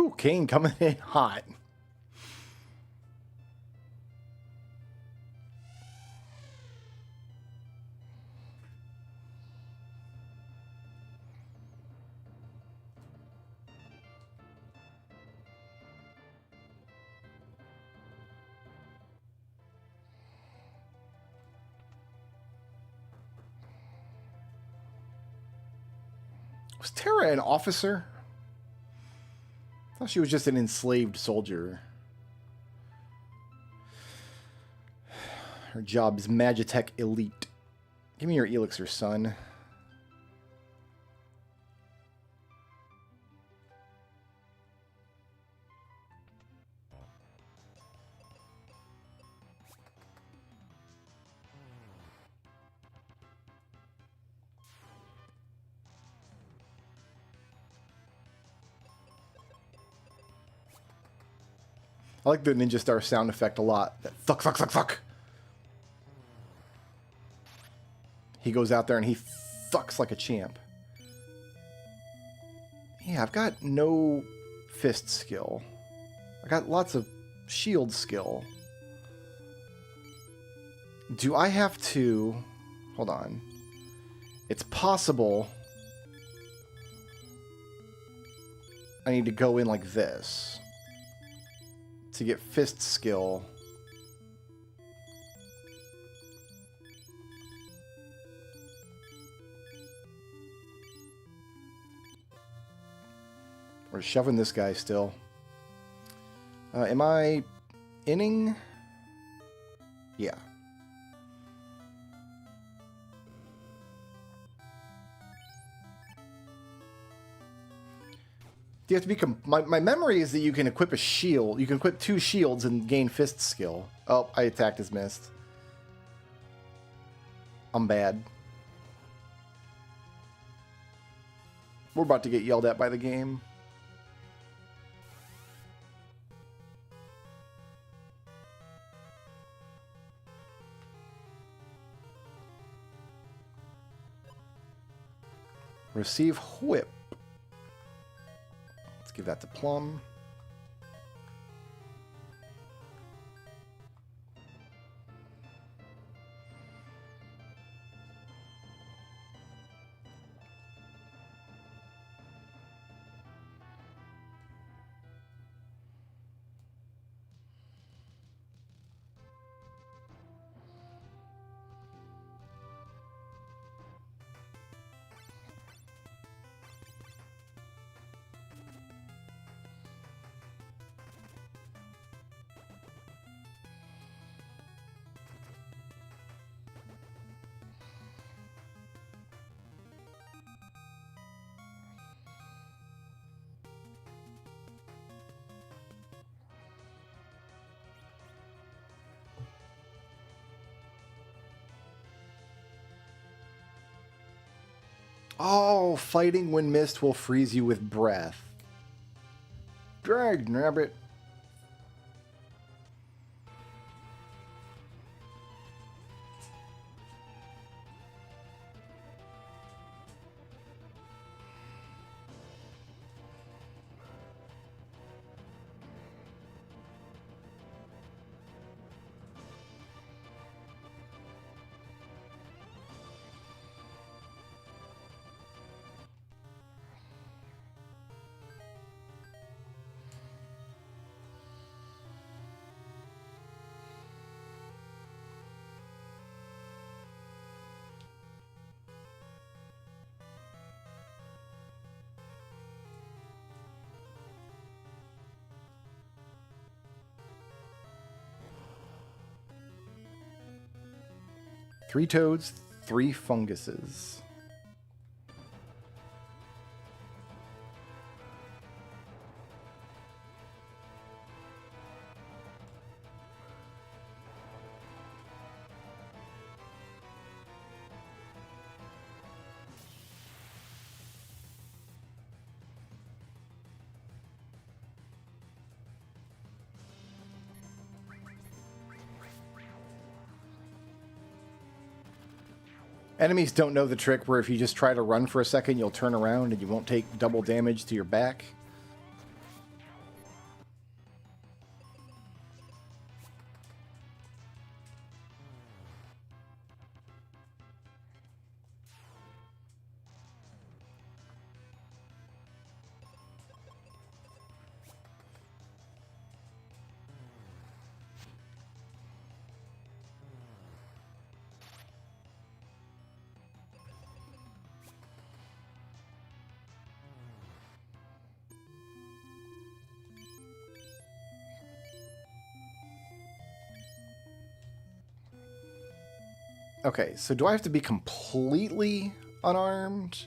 Ooh, Kane coming in hot. Was Tara an officer? I thought she was just an enslaved soldier. Her job is Magitech Elite. Give me your elixir, son. I like the Ninja Star sound effect a lot. That thuck, thuck, thuck, thuck. He goes out there and he thucks like a champ. Yeah, I've got no fist skill. I got lots of shield skill. Do I have to... Hold on. It's possible I need to go in like this to get fist skill. We're shoving this guy still. Am I inning? Yeah. You have to become... My memory is that you can equip a shield. You can equip 2 shields and gain fist skill. Oh, I attacked as missed. I'm bad. We're about to get yelled at by the game. Receive whip. Let's give that to Plum. Oh, fighting when missed will freeze you with breath. Drag, nabbit. Three toads, 3 funguses. Enemies don't know the trick where if you just try to run for a second, you'll turn around and you won't take double damage to your back. Okay, so do I have to be completely unarmed?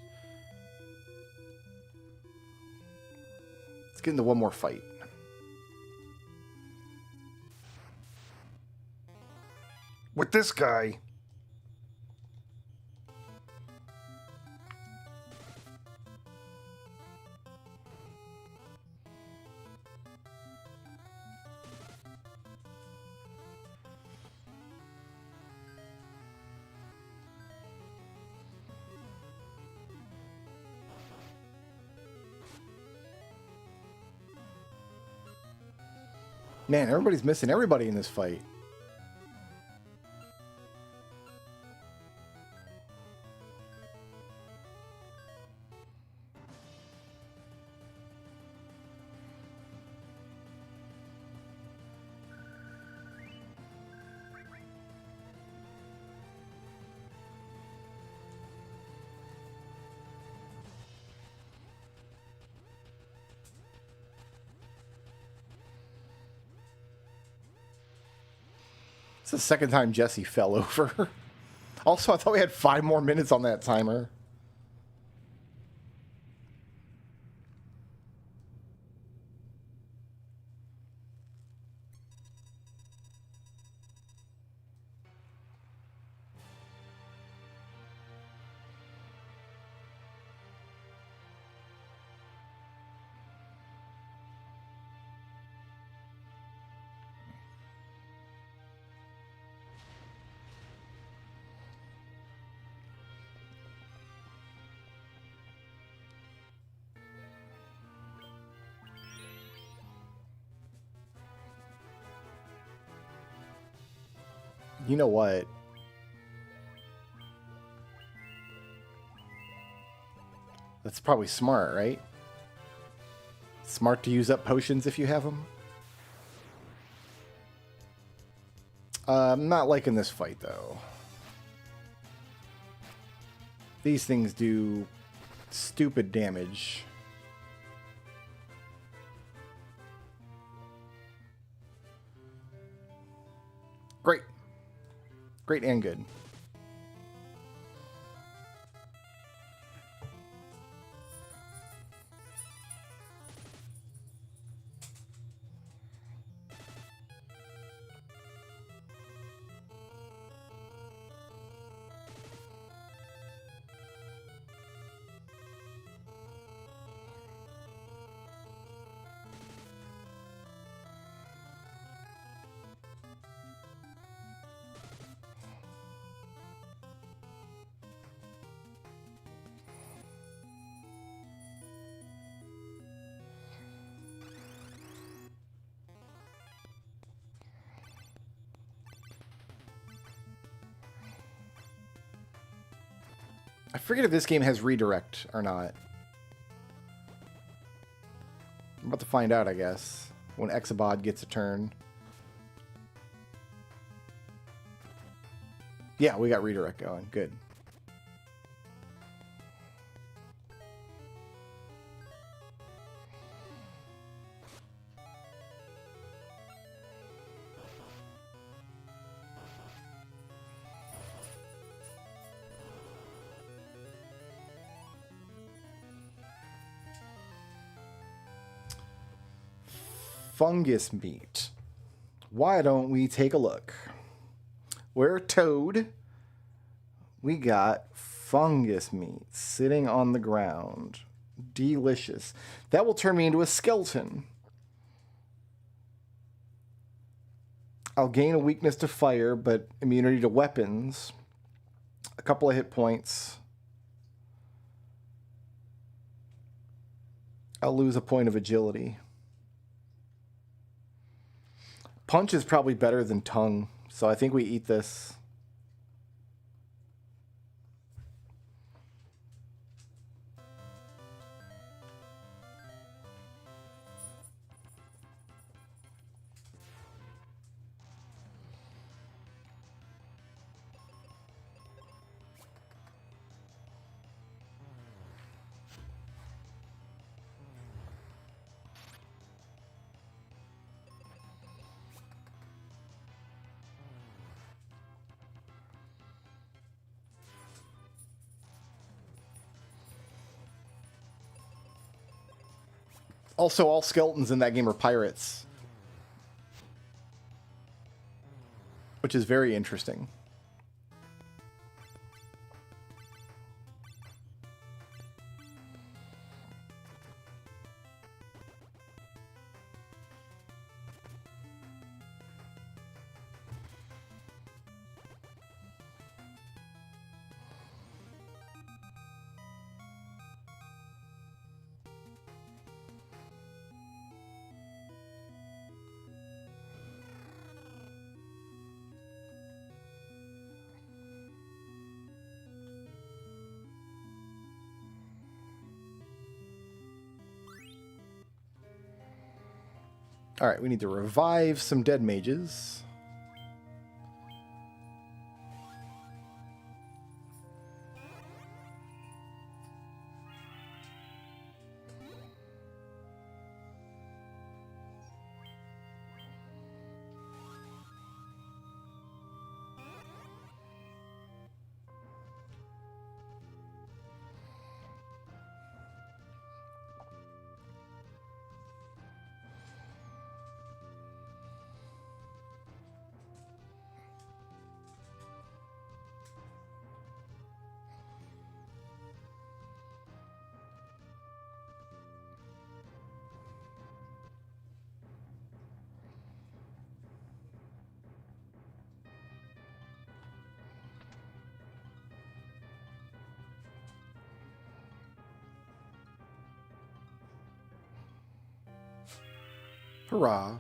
Let's get into one more fight. With this guy. Man, everybody's missing everybody in this fight. It's the second time Jesse fell over. Also, I thought we had 5 more minutes on that timer. You know what? That's probably smart, right? Smart to use up potions if you have them. I'm not liking this fight, though. These things do stupid damage. Great. Great and good. I forget if this game has redirect or not. I'm about to find out, I guess, when Exabod gets a turn. Yeah, we got redirect going. Good. Fungus meat. Why don't we take a look? We're a toad. We got fungus meat sitting on the ground. Delicious. That will turn me into a skeleton. I'll gain a weakness to fire, but immunity to weapons. A couple of hit points. I'll lose a point of agility. Punch is probably better than tongue, so I think we eat this. Also, all skeletons in that game are pirates, which is very interesting. All right, we need to revive some dead mages. Hurrah.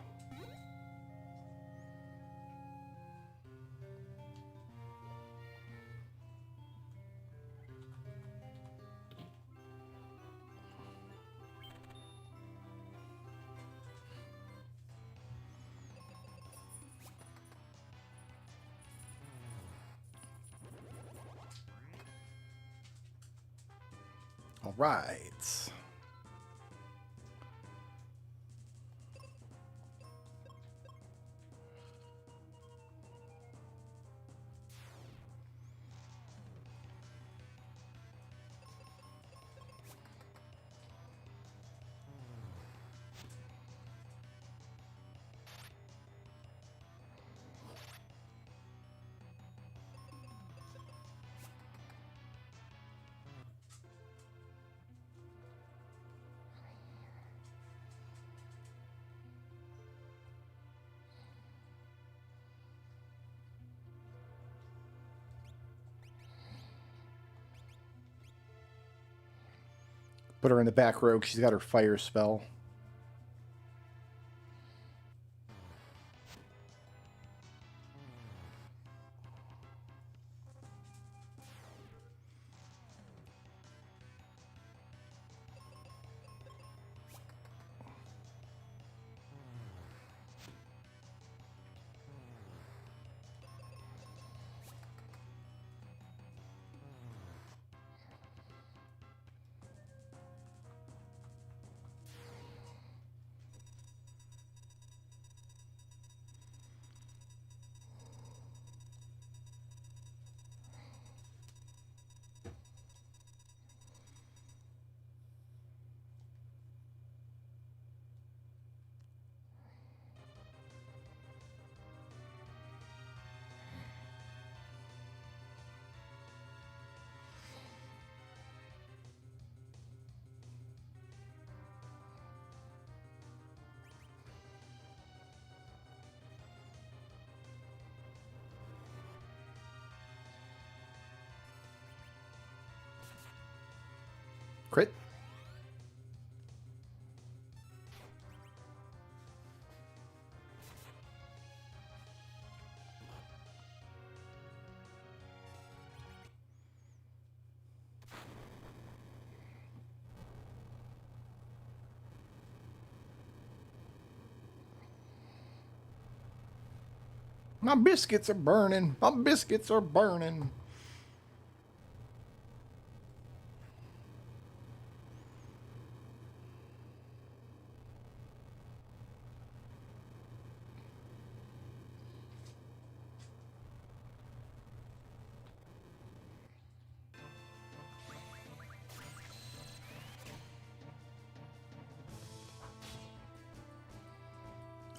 All right. Put her in the back row 'cause she's got her fire spell. Crit. My biscuits are burning. My biscuits are burning.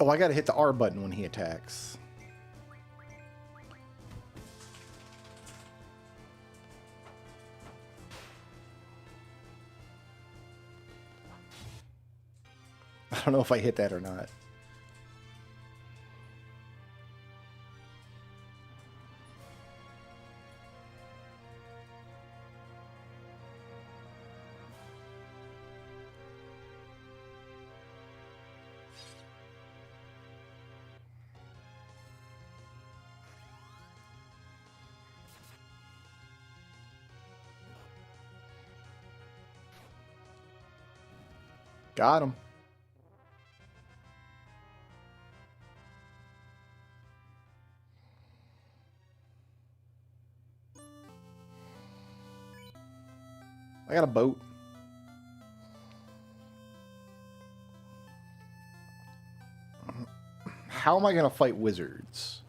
Oh, I gotta hit the R button when he attacks. I don't know if I hit that or not. Got him. I got a boat. How am I going to fight wizards?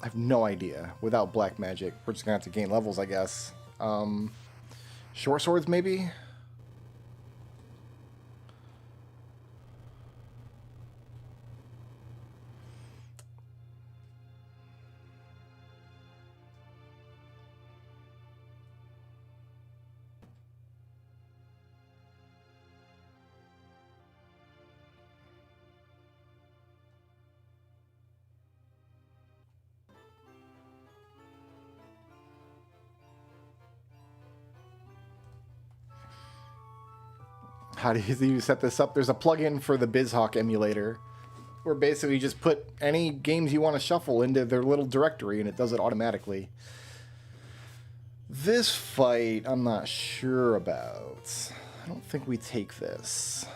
I have no idea. Without black magic, we're just going to have to gain levels, I guess. Short swords, maybe? How do you set this up? There's a plugin for the BizHawk emulator where basically you just put any games you want to shuffle into their little directory and it does it automatically. This fight, I'm not sure about. I don't think we take this.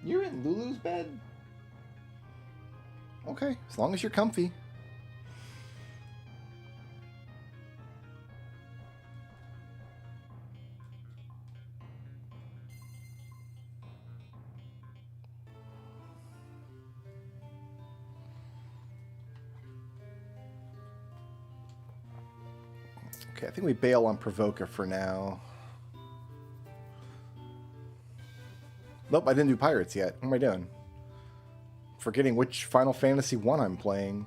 You're in Lulu's bed? Okay, as long as you're comfy. Okay, I think we bail on Provoker for now. Nope, I didn't do Pirates yet. What am I doing? Forgetting which Final Fantasy 1 I'm playing.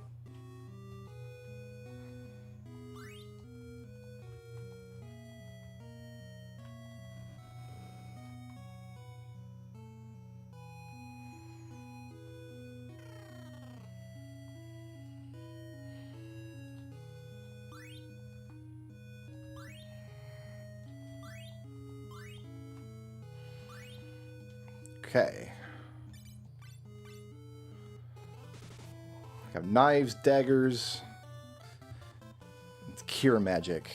Okay. I have knives, daggers. It's cure magic.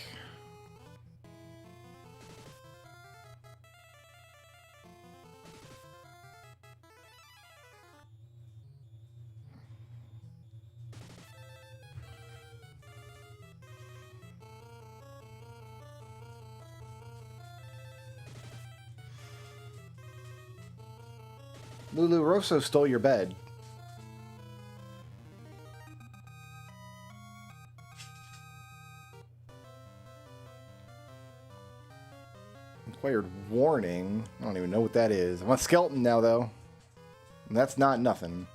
Lulu Rosso stole your bed. Acquired warning. I don't even know what that is. I'm a skeleton now, though. And that's not nothing.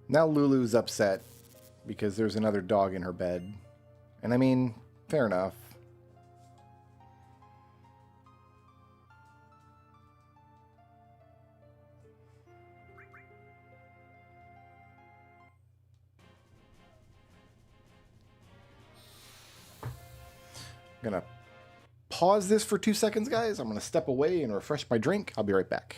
Now Lulu's upset because there's another dog in her bed. And I mean, fair enough. I'm gonna pause this for 2 seconds, guys. I'm gonna step away and refresh my drink. I'll be right back.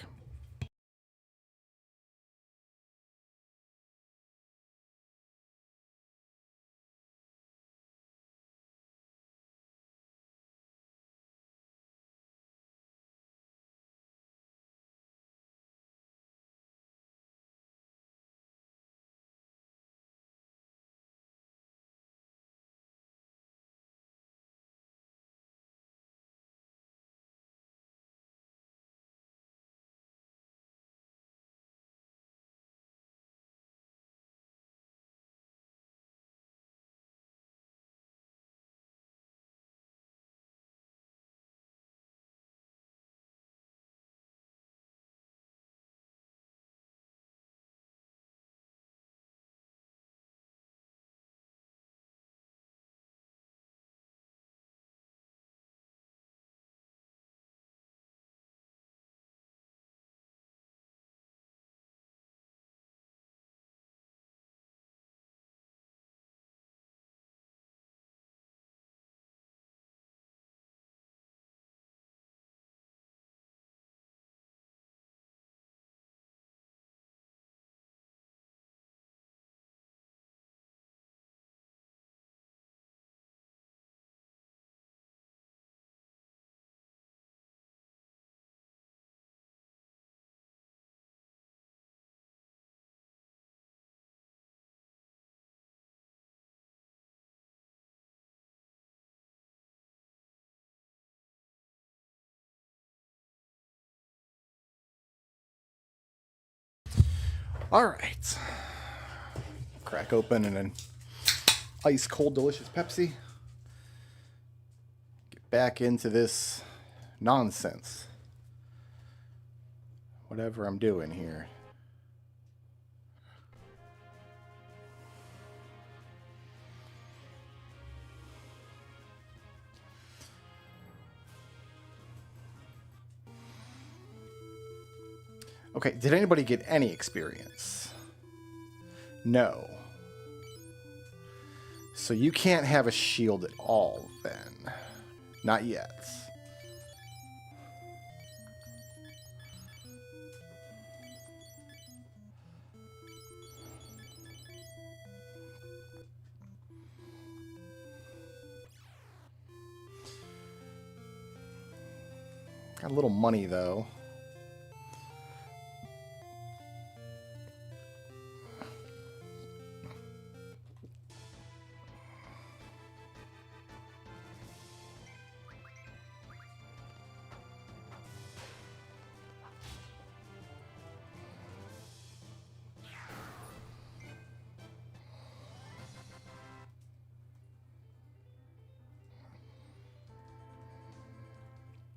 All right. Crack open and an ice cold delicious Pepsi. Get back into this nonsense. Whatever I'm doing here. Okay, did anybody get any experience? No. So you can't have a shield at all, then. Not yet. Got a little money, though.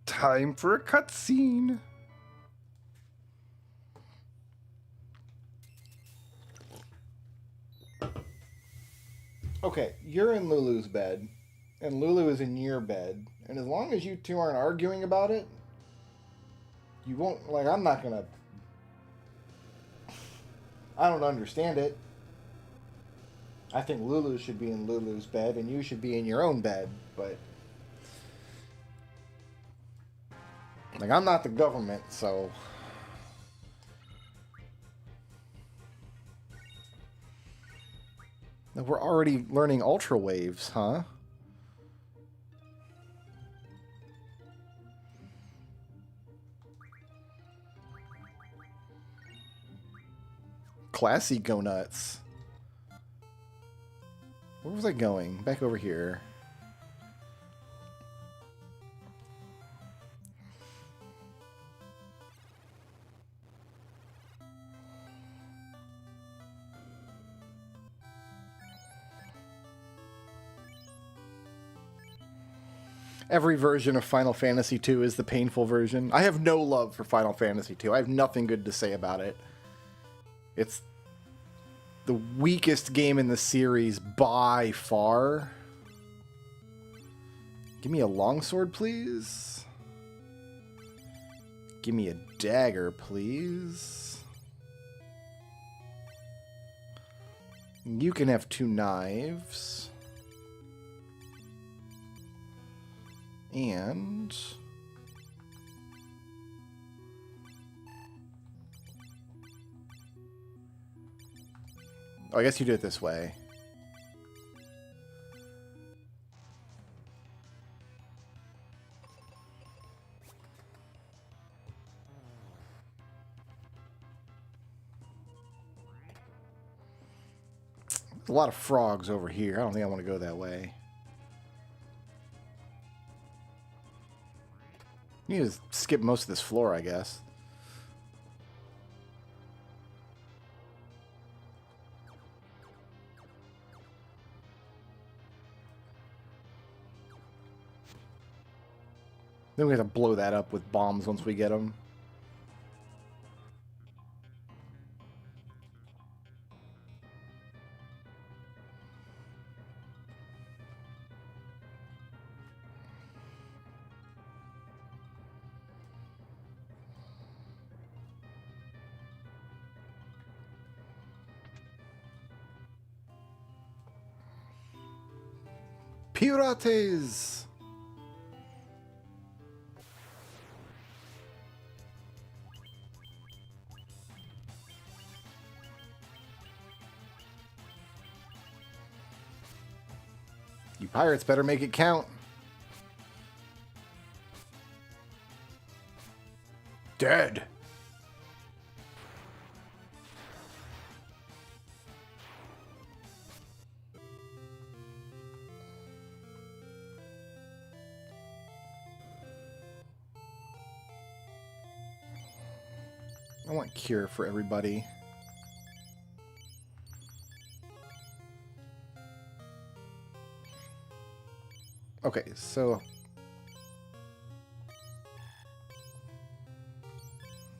Time for a cutscene. Okay, you're in Lulu's bed, and Lulu is in your bed, and as long as you two aren't arguing about it, you won't, like, I'm not gonna... I don't understand it. I think Lulu should be in Lulu's bed, and you should be in your own bed, but... Like, I'm not the government, so... We're already learning ultra waves, huh? Classy go nuts. Where was I going? Back over here. Every version of Final Fantasy II is the painful version. I have no love for Final Fantasy II. I have nothing good to say about it. It's the weakest game in the series by far. Give me a longsword, please. Give me a dagger, please. You can have 2 knives. And... oh, I guess you do it this way. There's a lot of frogs over here. I don't think I want to go that way. You need to skip most of this floor, I guess. Then we have to blow that up with bombs once we get them. Pirates! You pirates better make it count. Dead. I want cure for everybody. Okay, so...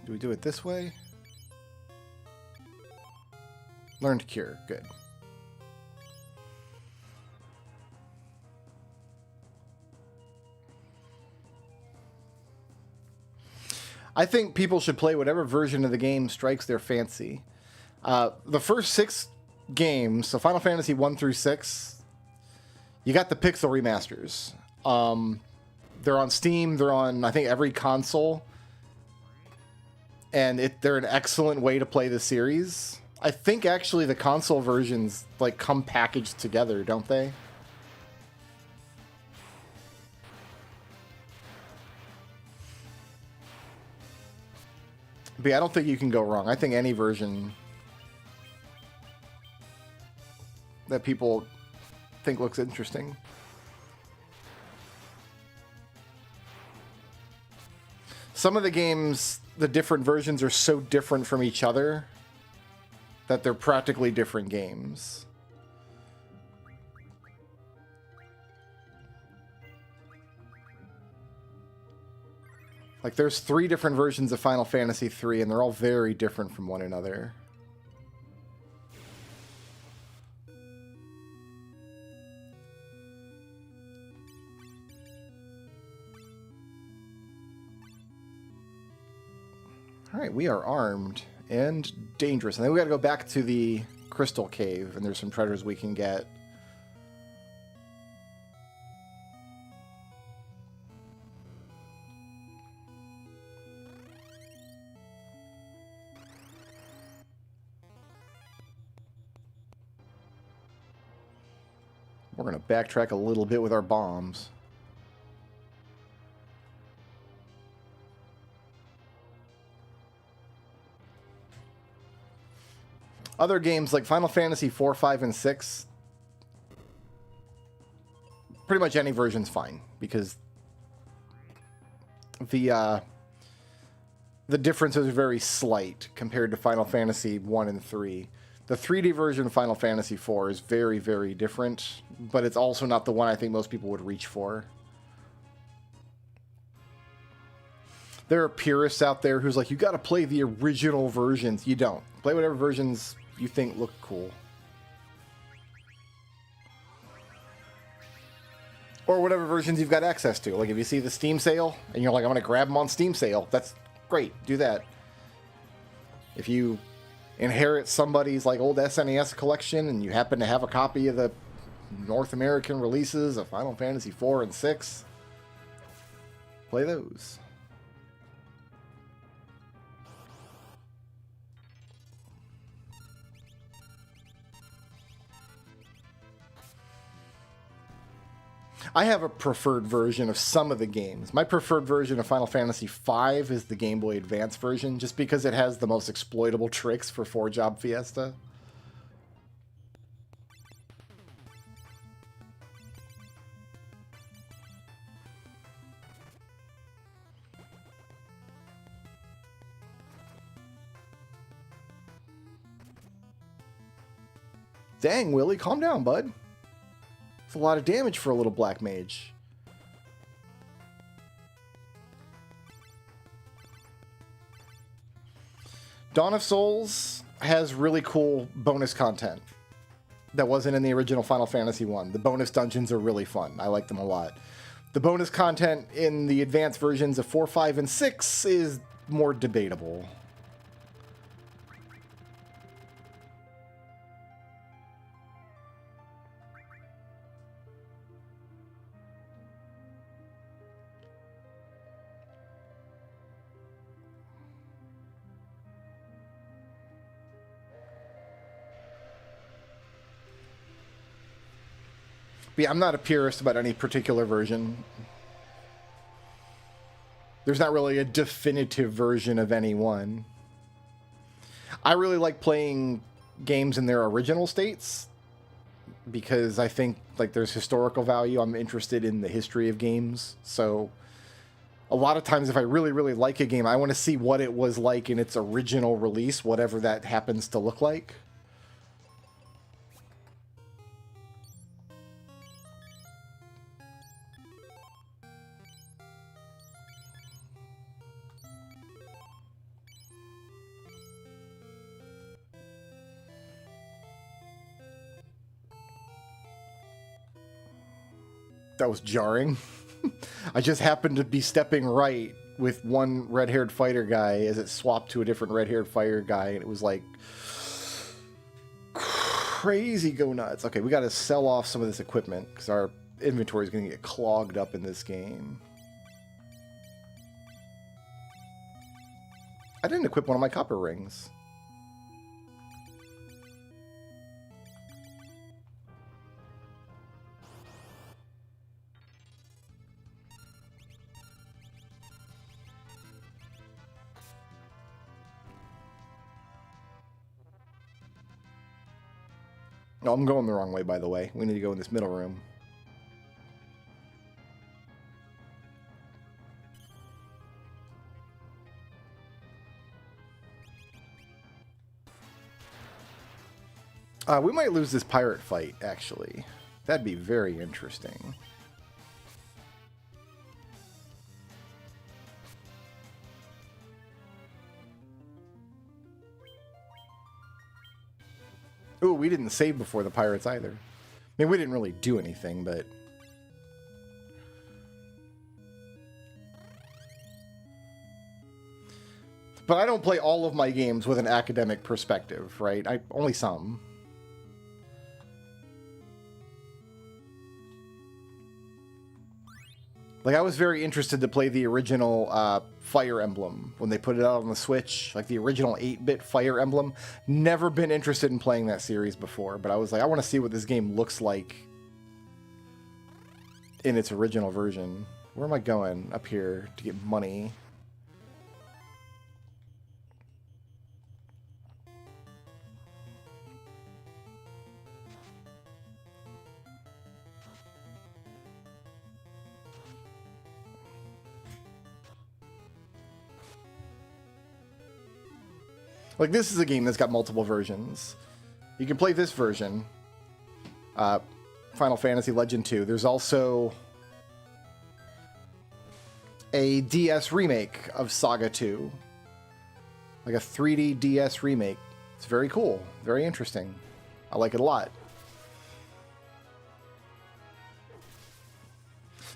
do we do it this way? Learned cure. Good. I think people should play whatever version of the game strikes their fancy. The first 6 games, so Final Fantasy 1 through 6, you got the pixel remasters. They're on Steam. They're on, I think, every console. And they're an excellent way to play the series. I think, actually, the console versions like come packaged together, don't they? But yeah, I don't think you can go wrong. I think any version that people think looks interesting. Some of the games, the different versions are so different from each other that they're practically different games. Like, there's 3 different versions of Final Fantasy III, and they're all very different from one another. Alright, we are armed and dangerous. And then we gotta go back to the Crystal Cave, and there's some treasures we can get. We're going to backtrack a little bit with our bombs. Other games like Final Fantasy 4, 5, and 6, pretty much any version's fine, because the differences are very slight compared to Final Fantasy 1 and 3. The 3D version of Final Fantasy IV is very, very different, but it's also not the one I think most people would reach for. There are purists out there who's like, you gotta play the original versions. You don't. Play whatever versions you think look cool. Or whatever versions you've got access to. Like if you see the Steam sale and you're like, I'm going to grab them on Steam sale, that's great. Do that. If you inherit somebody's like old SNES collection and you happen to have a copy of the North American releases of Final Fantasy IV and VI, play those. I have a preferred version of some of the games. My preferred version of Final Fantasy V is the Game Boy Advance version, just because it has the most exploitable tricks for 4-Job Fiesta. Dang, Willie, calm down, bud. It's a lot of damage for a little black mage. Dawn of Souls has really cool bonus content that wasn't in the original Final Fantasy 1. The bonus dungeons are really fun. I like them a lot. The bonus content in the advanced versions of 4, 5, and 6 is more debatable. But yeah, I'm not a purist about any particular version. There's not really a definitive version of any one. I really like playing games in their original states because I think like there's historical value. I'm interested in the history of games. So a lot of times if I really, really like a game, I want to see what it was like in its original release, whatever that happens to look like. That was jarring. I just happened to be stepping right with one red-haired fighter guy as it swapped to a different red-haired fighter guy, and it was like crazy go nuts. Okay, we got to sell off some of this equipment because our inventory is going to get clogged up in this game. I didn't equip one of my copper rings. No, I'm going the wrong way, by the way. We need to go in this middle room. We might lose this pirate fight, actually. That'd be very interesting. Ooh, we didn't save before the pirates either. I mean, we didn't really do anything, but... But I don't play all of my games with an academic perspective, right? Only some. Like, I was very interested to play the original Fire Emblem when they put it out on the Switch, like the original 8-bit Fire Emblem. Never been interested in playing that series before, but I was like, I want to see what this game looks like in its original version. Where am I going? Up here to get money. Like, this is a game that's got multiple versions. You can play this version, Final Fantasy Legend 2. There's also a DS remake of Saga 2. Like a 3D DS remake It's very cool, very interesting. I like it a lot.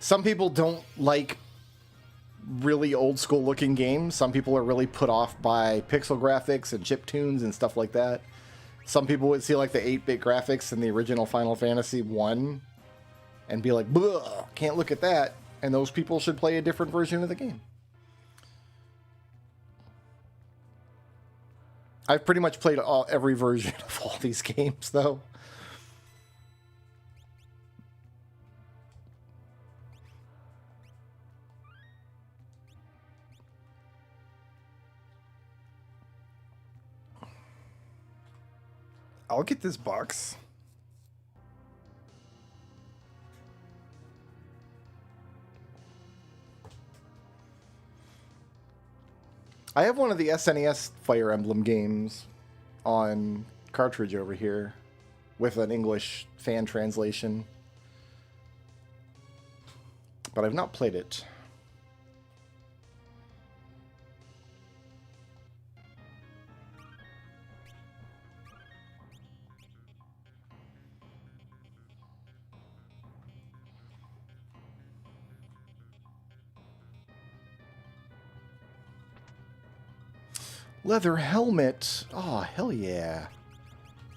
Some people don't like really old school looking games. Some people are really put off by pixel graphics and chiptunes and stuff like that. Some people would see like the 8-bit graphics in the original Final Fantasy 1 and be like, "Bleh, can't look at that." And those people should play a different version of the game. I've pretty much played every version of all these games, though. I'll get this box. I have one of the SNES Fire Emblem games on cartridge over here with an English fan translation, but I've not played it. Leather helmet. Oh, hell yeah.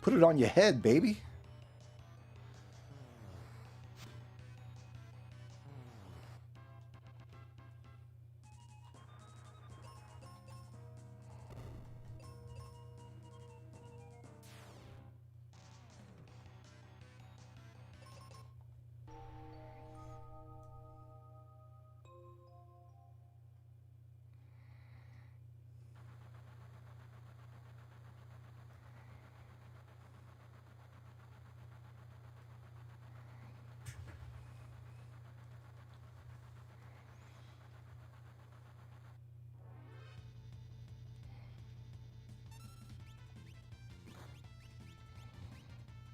Put it on your head, baby.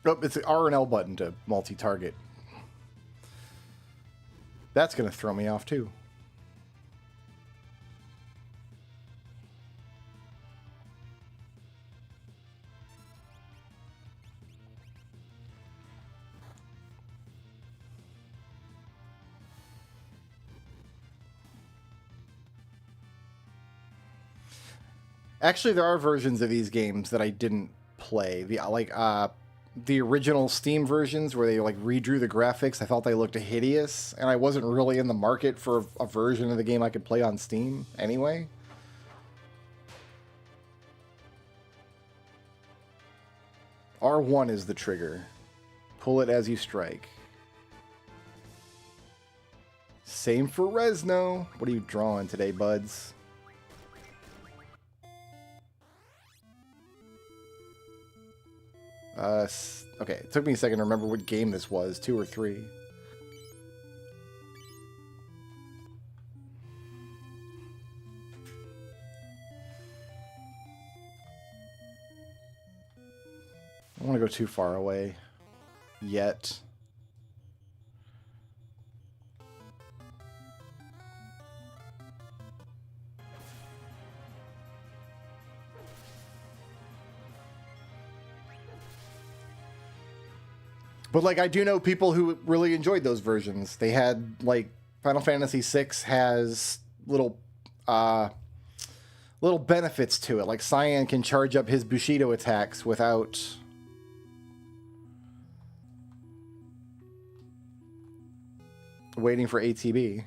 Oh, it's the R and L button to multi-target. That's going to throw me off, too. Actually, there are versions of these games that I didn't play. The original Steam versions where they like redrew the graphics, I thought they looked hideous, and I wasn't really in the market for a version of the game I could play on Steam anyway. R1 is the trigger. Pull it as you strike. Same for Resno. What are you drawing today, buds? Okay, it took me a second to remember what game this was, 2 or 3. I don't want to go too far away yet. But, like, I do know people who really enjoyed those versions. They had, like, Final Fantasy VI has little benefits to it. Like, Cyan can charge up his Bushido attacks without waiting for ATB.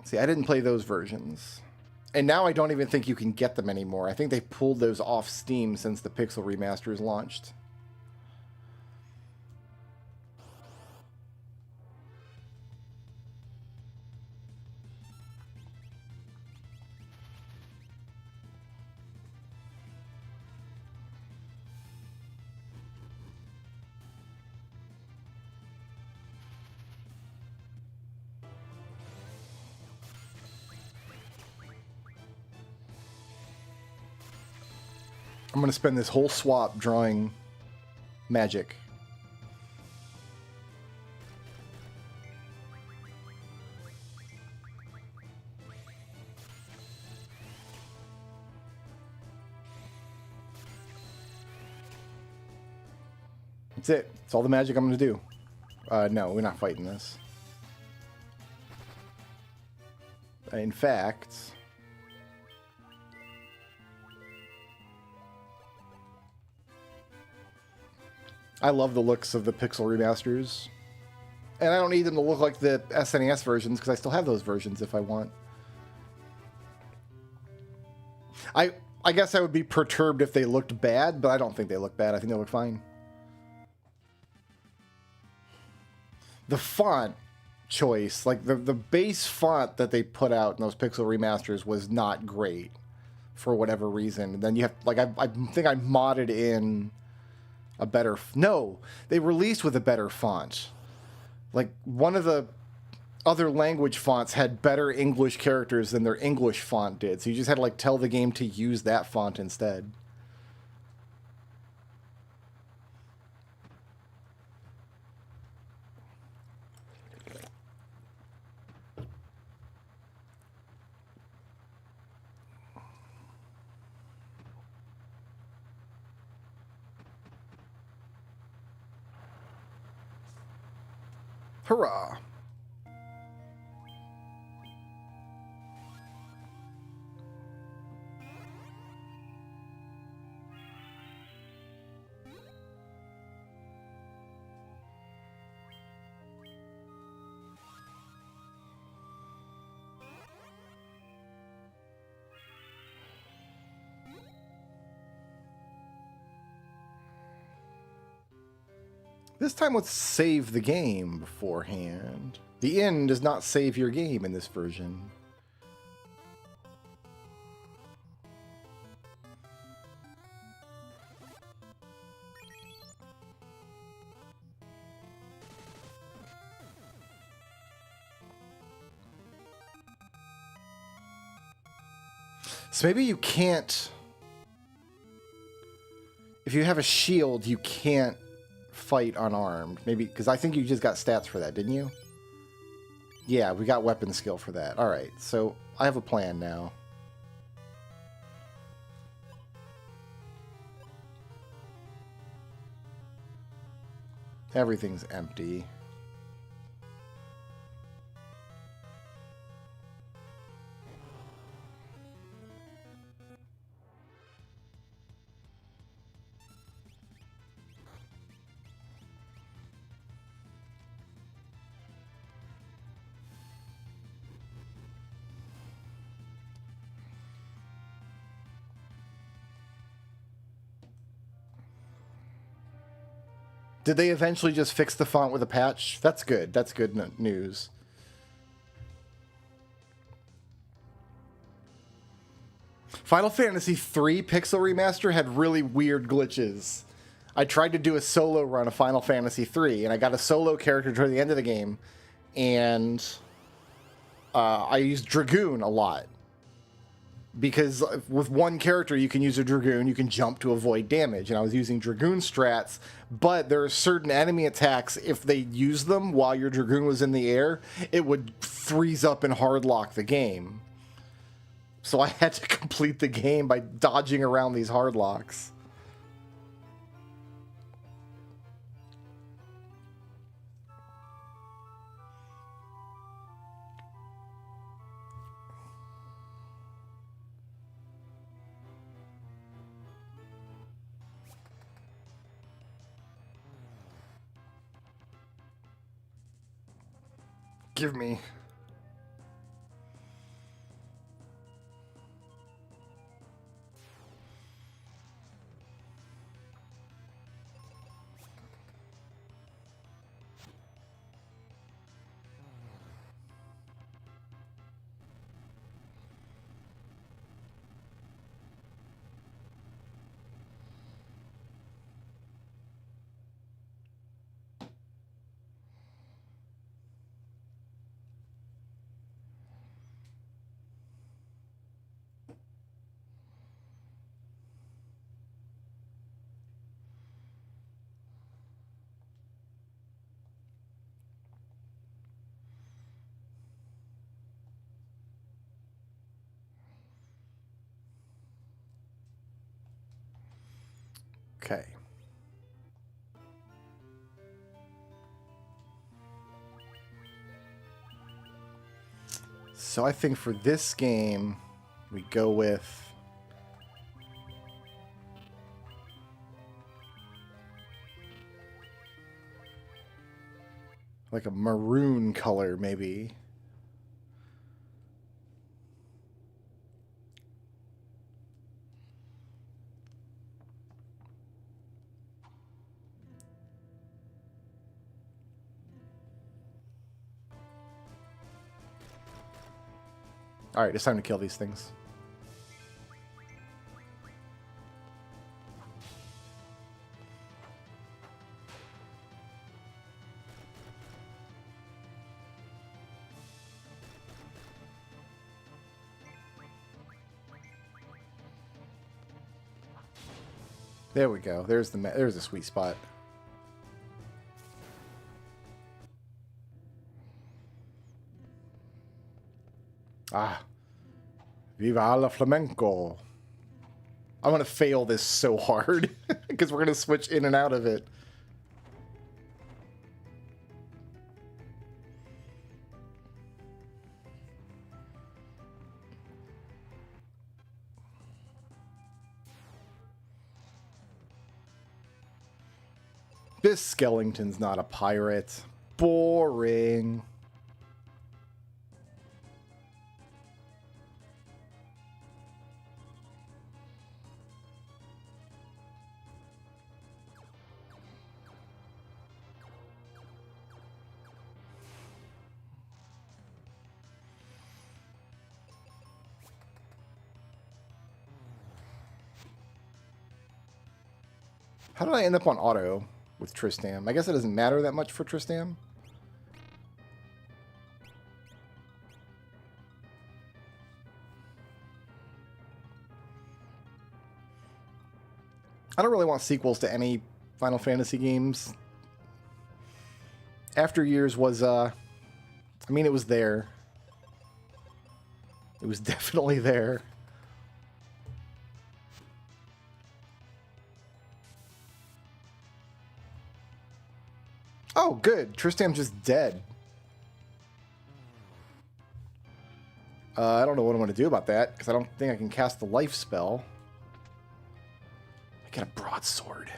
See, I didn't play those versions. And now I don't even think you can get them anymore. I think they pulled those off Steam since the Pixel remasters launched. I'm going to spend this whole swap drawing magic. That's it. That's all the magic I'm going to do. No, we're not fighting this. In fact... I love the looks of the Pixel remasters. And I don't need them to look like the SNES versions, because I still have those versions if I want. I guess I would be perturbed if they looked bad, but I don't think they look bad. I think they look fine. The font choice, like the base font that they put out in those Pixel remasters was not great for whatever reason. And then you have, like, I think I modded in a better... No, they released with a better font. Like, one of the other language fonts had better English characters than their English font did. So you just had to, like, tell the game to use that font instead. Hurrah! This time, let's save the game beforehand. The inn does not save your game in this version. So maybe you can't... If you have a shield, you can't fight unarmed. Maybe, because I think you just got stats for that, didn't you? Yeah, we got weapon skill for that. Alright, so I have a plan now. Everything's empty. Did they eventually just fix the font with a patch? That's good. That's good news. Final Fantasy III Pixel Remaster had really weird glitches. I tried to do a solo run of Final Fantasy III, and I got a solo character toward the end of the game, and I used Dragoon a lot. Because with one character, you can use a Dragoon, you can jump to avoid damage, and I was using Dragoon strats, but there are certain enemy attacks, if they use them while your Dragoon was in the air, it would freeze up and hard lock the game. So I had to complete the game by dodging around these hard locks. Give me. Okay. So I think for this game, we go with... like a maroon color, maybe. All right, it's time to kill these things. There we go. There's the sweet spot. Ah. Viva la flamenco. I'm going to fail this so hard because we're going to switch in and out of it. This Skellington's not a pirate. Boring. How did I end up on auto with Tristam? I guess it doesn't matter that much for Tristam. I don't really want sequels to any Final Fantasy games. After Years was, I mean, it was there. It was definitely there. Oh, good. Tristam's just dead. I don't know what I'm going to do about that, because I don't think I can cast the life spell. I get a broadsword.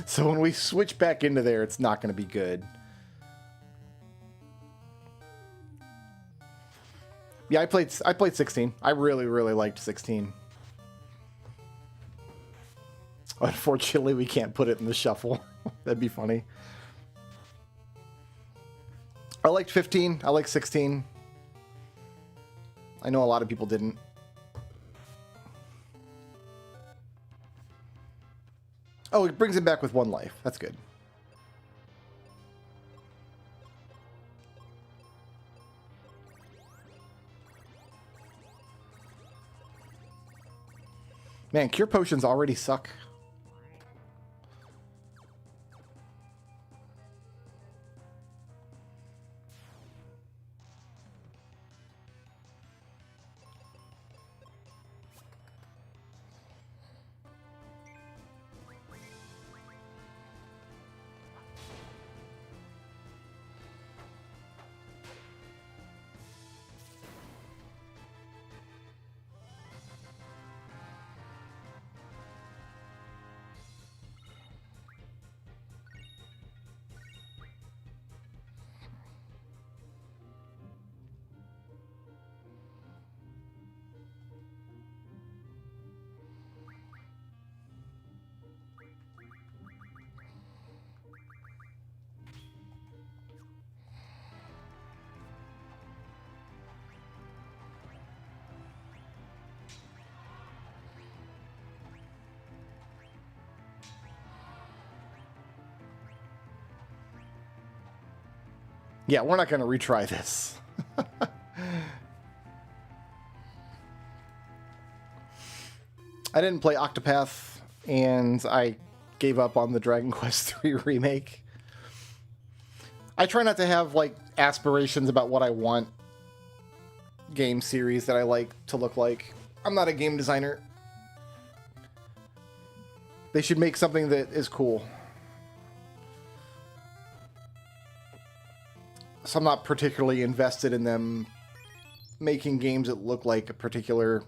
So when we switch back into there, it's not going to be good. Yeah, I played 16. I really, really liked 16. Unfortunately, we can't put it in the shuffle. That'd be funny. I liked 15. I liked 16. I know a lot of people didn't. Oh, it brings him back with 1 life. That's good. Man, cure potions already suck. Yeah, we're not going to retry this. I didn't play Octopath, and I gave up on the Dragon Quest III remake. I try not to have, like, aspirations about what I want game series that I like to look like. I'm not a game designer. They should make something that is cool. So I'm not particularly invested in them making games that look like a particular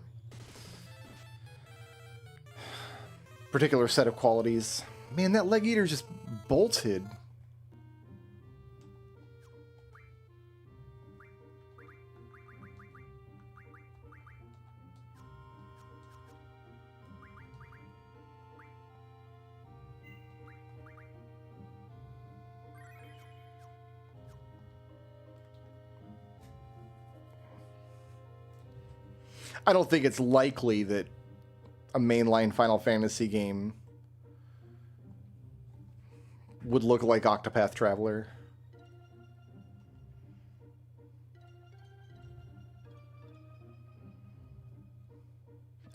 set of qualities. Man, that leg eater just bolted. I don't think it's likely that a mainline Final Fantasy game would look like Octopath Traveler.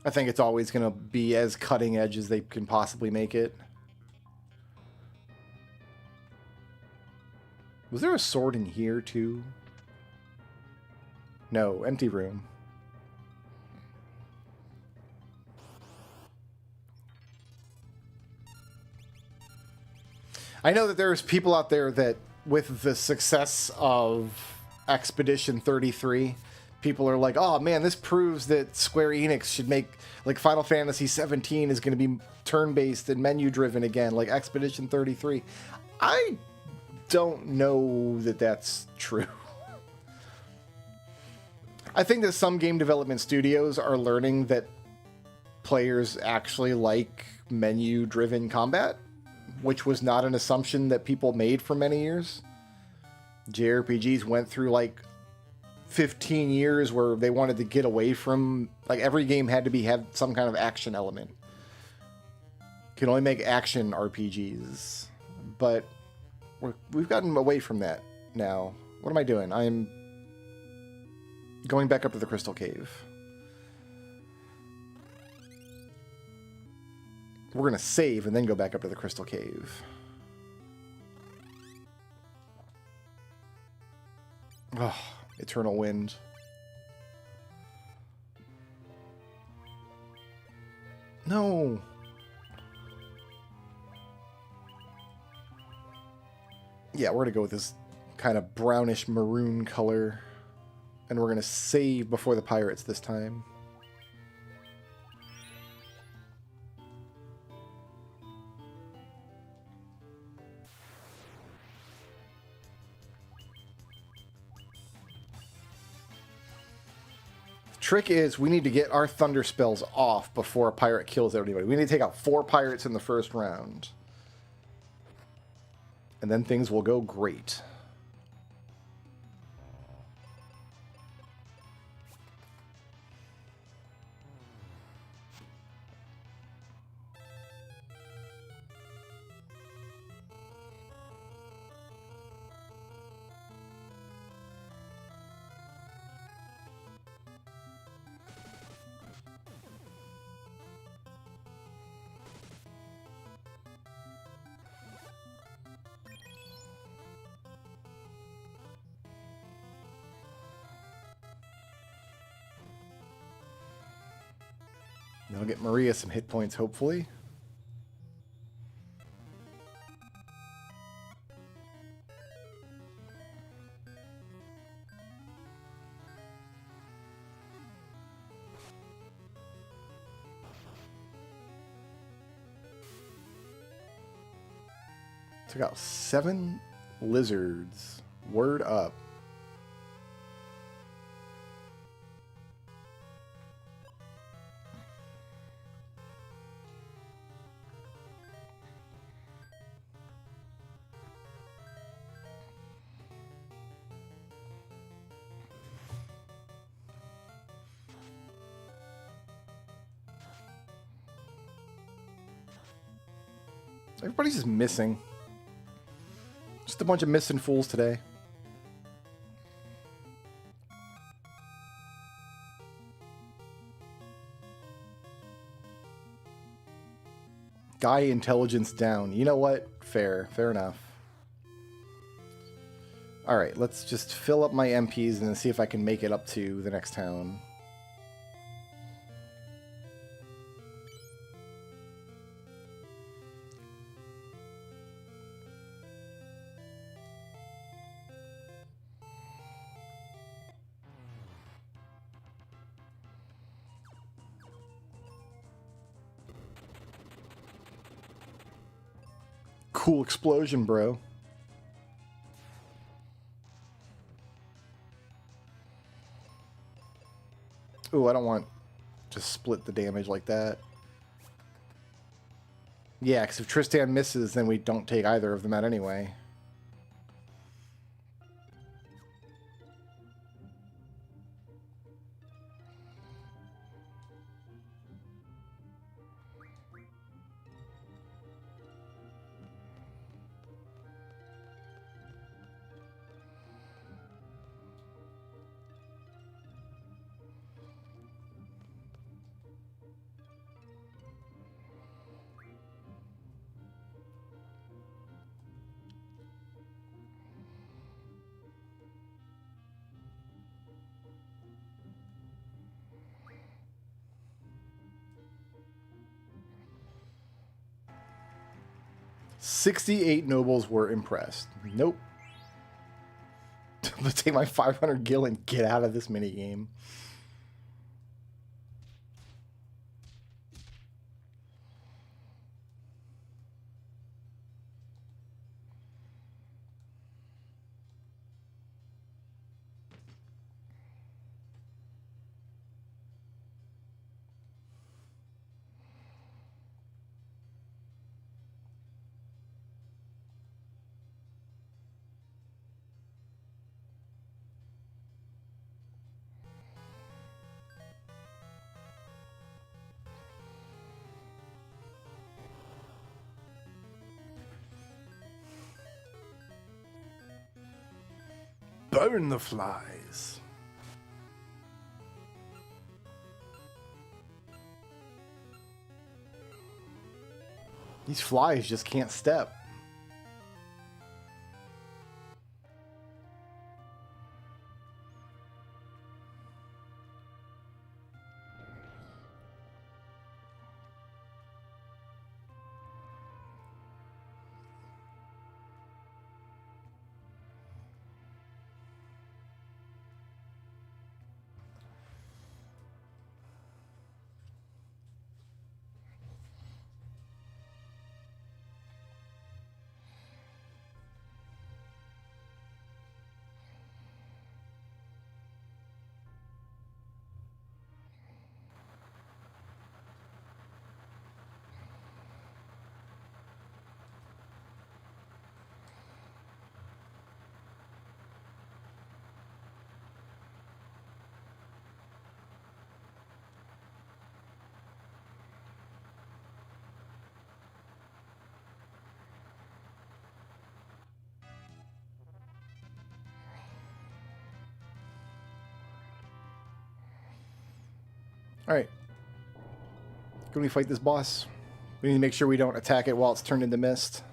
I think it's always going to be as cutting edge as they can possibly make it. Was there a sword in here too? No, empty room. I know that there's people out there that, with the success of Expedition 33, people are like, oh man, this proves that Square Enix should make, like, Final Fantasy 17 is going to be turn-based and menu-driven again, like Expedition 33. I don't know that that's true. I think that some game development studios are learning that players actually like menu-driven combat, which was not an assumption that people made for many years. JRPGs went through like 15 years where they wanted to get away from, like, every game had to have some kind of action element. Can only make action RPGs, but we've gotten away from that now. What am I doing? I'm going back up to the Crystal Cave. We're going to save and then go back up to the Crystal Cave. Oh, Eternal Wind. No. Yeah, we're going to go with this kind of brownish maroon color. And we're going to save before the pirates this time. Trick is we need to get our thunder spells off before a pirate kills everybody. We need to take out 4 pirates in the first round. And then things will go great. I'll get Maria some hit points, hopefully. Took out 7 lizards. Word up. Everybody's just missing. Just a bunch of missing fools today. Guy intelligence down. You know what? Fair enough. All right, let's just fill up my MPs and then see if I can make it up to the next town. Cool explosion, bro. Ooh, I don't want to split the damage like that. Yeah, because if Tristan misses, then we don't take either of them out anyway. "68 nobles were impressed." Nope. Let's take my 500 gil and get out of this minigame. Burn the flies. These flies just can't step. Alright. Can we fight this boss? We need to make sure we don't attack it while it's turned into mist.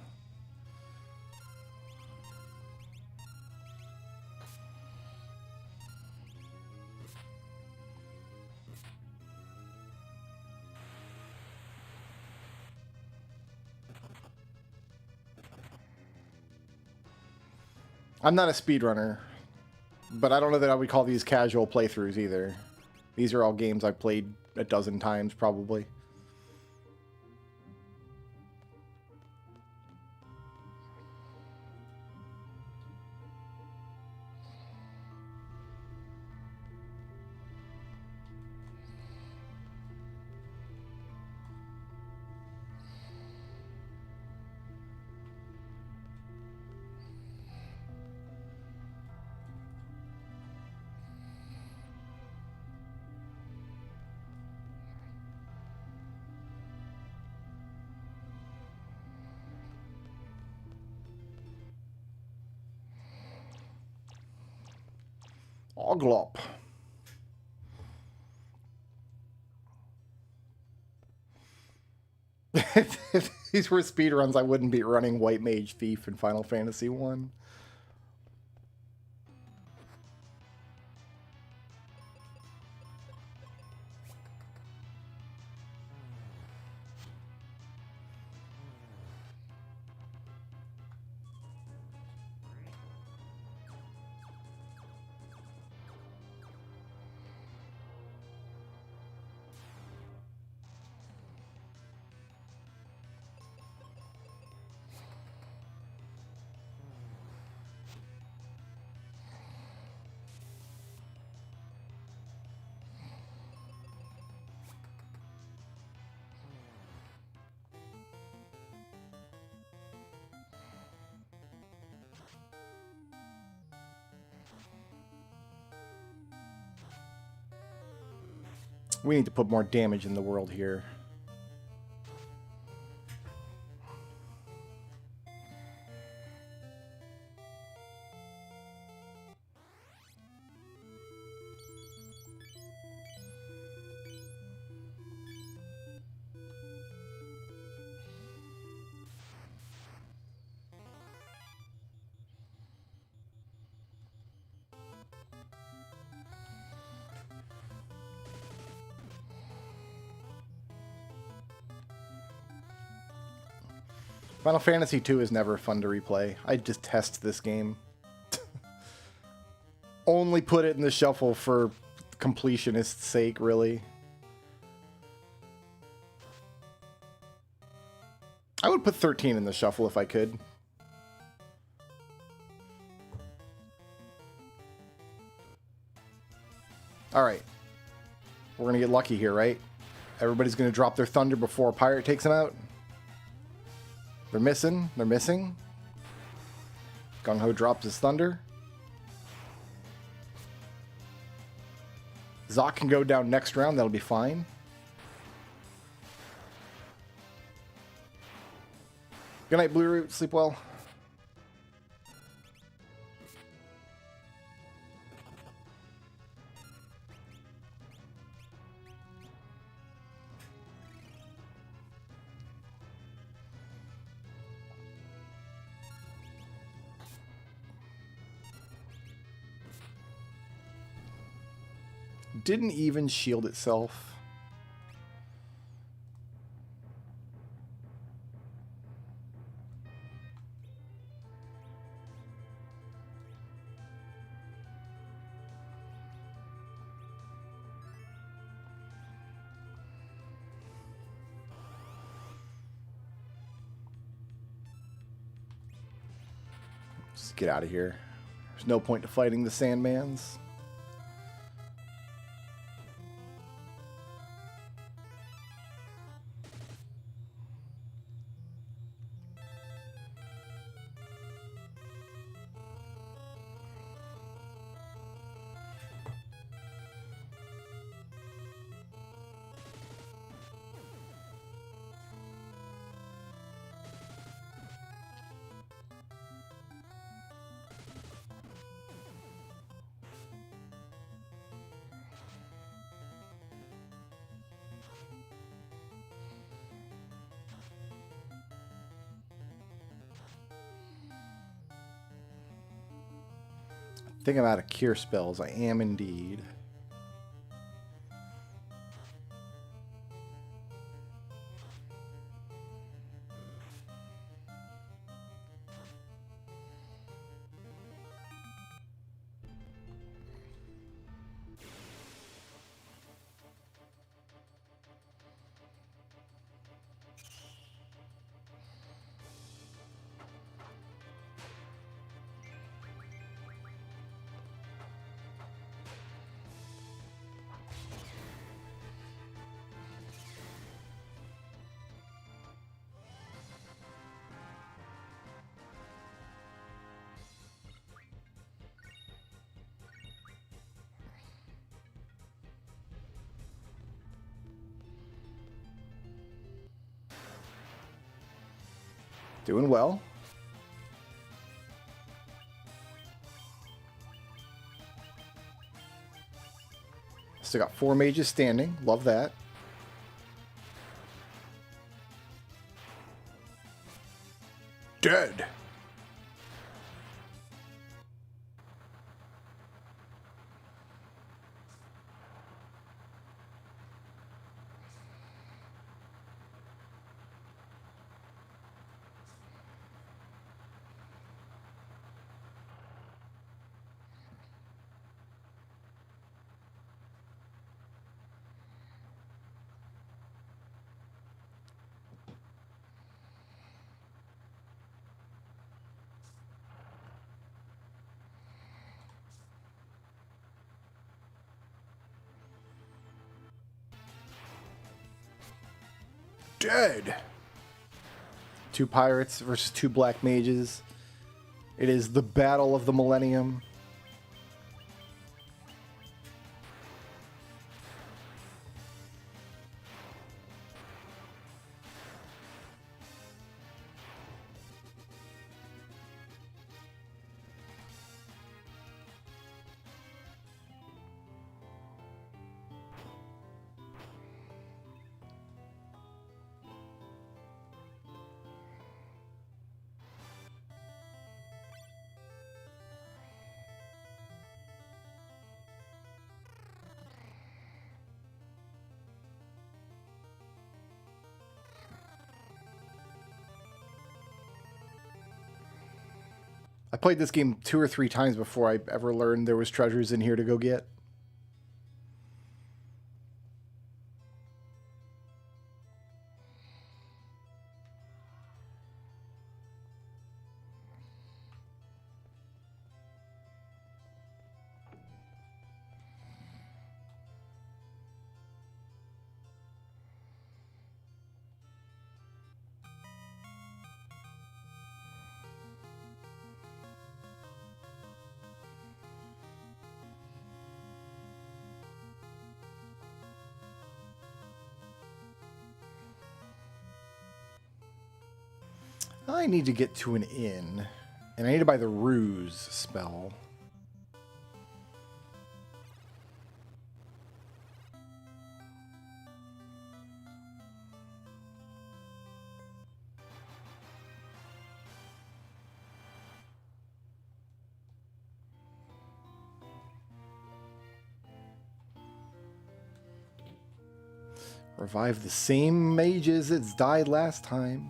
I'm not a speedrunner, but I don't know that I would call these casual playthroughs either. These are all games I've played a dozen times, probably. Oglop. these were speedruns, I wouldn't be running White Mage Thief in Final Fantasy 1. We need to put more damage in the world here. Final Fantasy 2 is never fun to replay. I just test this game. Only put it in the shuffle for completionist's sake, really. I would put 13 in the shuffle if I could. Alright. We're going to get lucky here, right? Everybody's going to drop their thunder before a pirate takes them out. They're missing. They're missing. Gung-Ho drops his thunder. Zoc can go down next round. That'll be fine. Good night, Blue Root. Sleep well. Didn't even shield itself. Just get out of here. There's no point to fighting the Sandmans. I think I'm out of cure spells. I am indeed. Doing well. Still got 4 mages standing. Love that. Dead. Dead. 2 pirates versus 2 black mages. It is the battle of the millennium. I played this game 2 or 3 times before I ever learned there was treasures in here to go get. I need to get to an inn, and I need to buy the ruse spell. Revive the same mages that's died last time.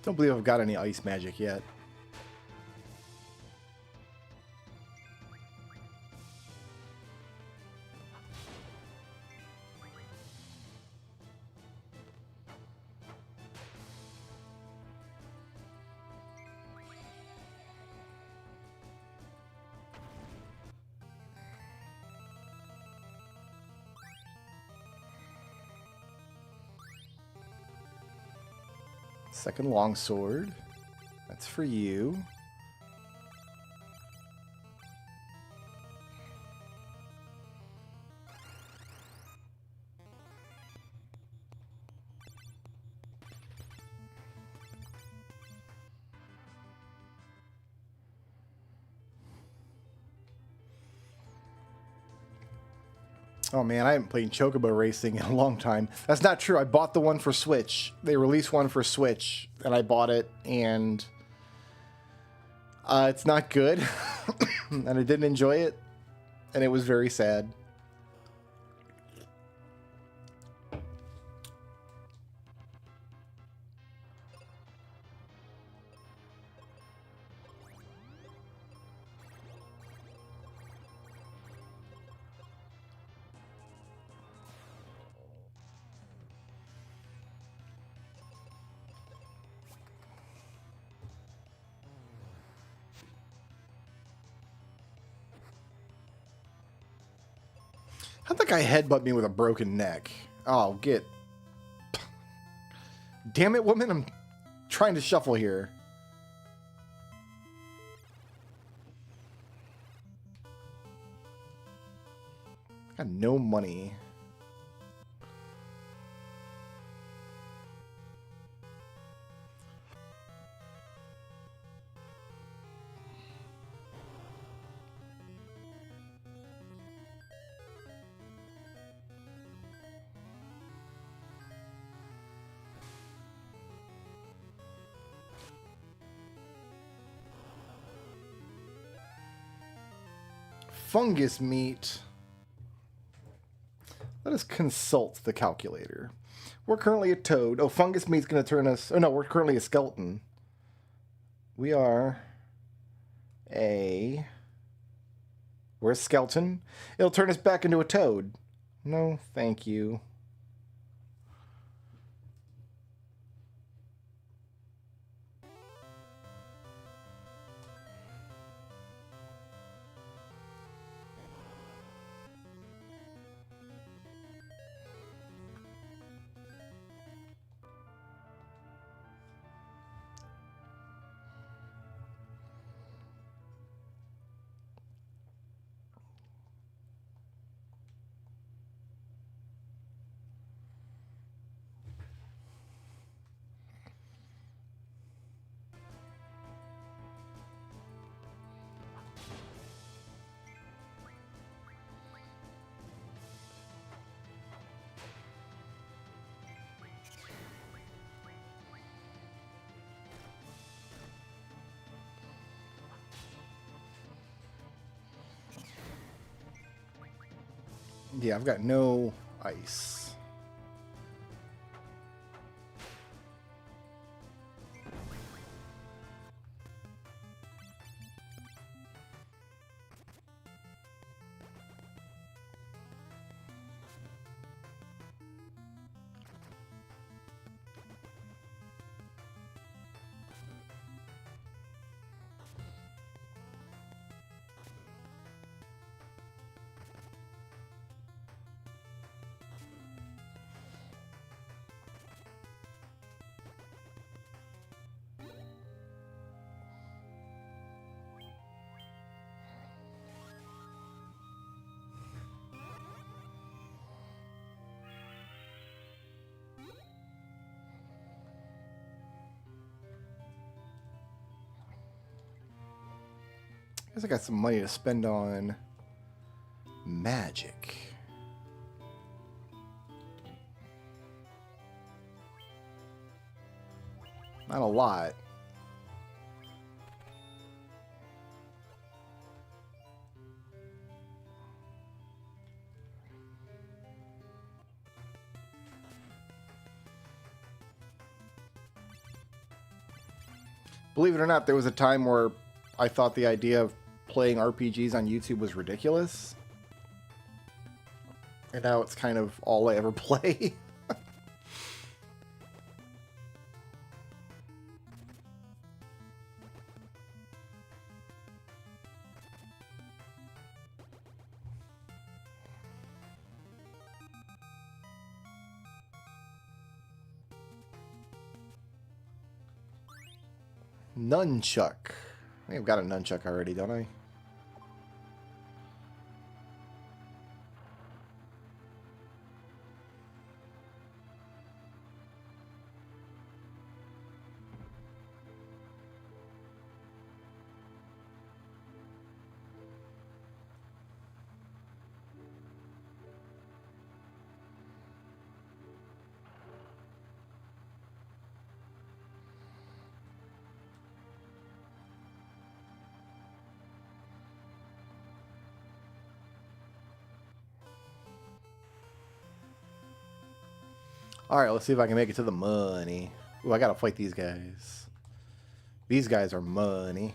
Don't believe I've got any ice magic yet. Second longsword. That's for you. Oh man, I haven't played Chocobo Racing in a long time. That's not true. I bought the one for Switch. They released one for Switch, and I bought it, and it's not good. And I didn't enjoy it, and it was very sad. How'd that guy headbutt me with a broken neck? Oh, get... Damn it, woman, I'm trying to shuffle here. Got no money. Fungus meat. Let us consult the calculator. We're currently a toad. Oh, fungus meat's going to turn us... Oh, no, we're currently a skeleton. We are a... We're a skeleton. It'll turn us back into a toad. No, thank you. Yeah, I've got no ice. I guess I got some money to spend on magic. Not a lot. Believe it or not, there was a time where I thought the idea of playing RPGs on YouTube was ridiculous. And now it's kind of all I ever play. Nunchuck. I think I've got a nunchuck already, don't I? Alright, let's see if I can make it to the money. Ooh, I gotta fight these guys. These guys are money.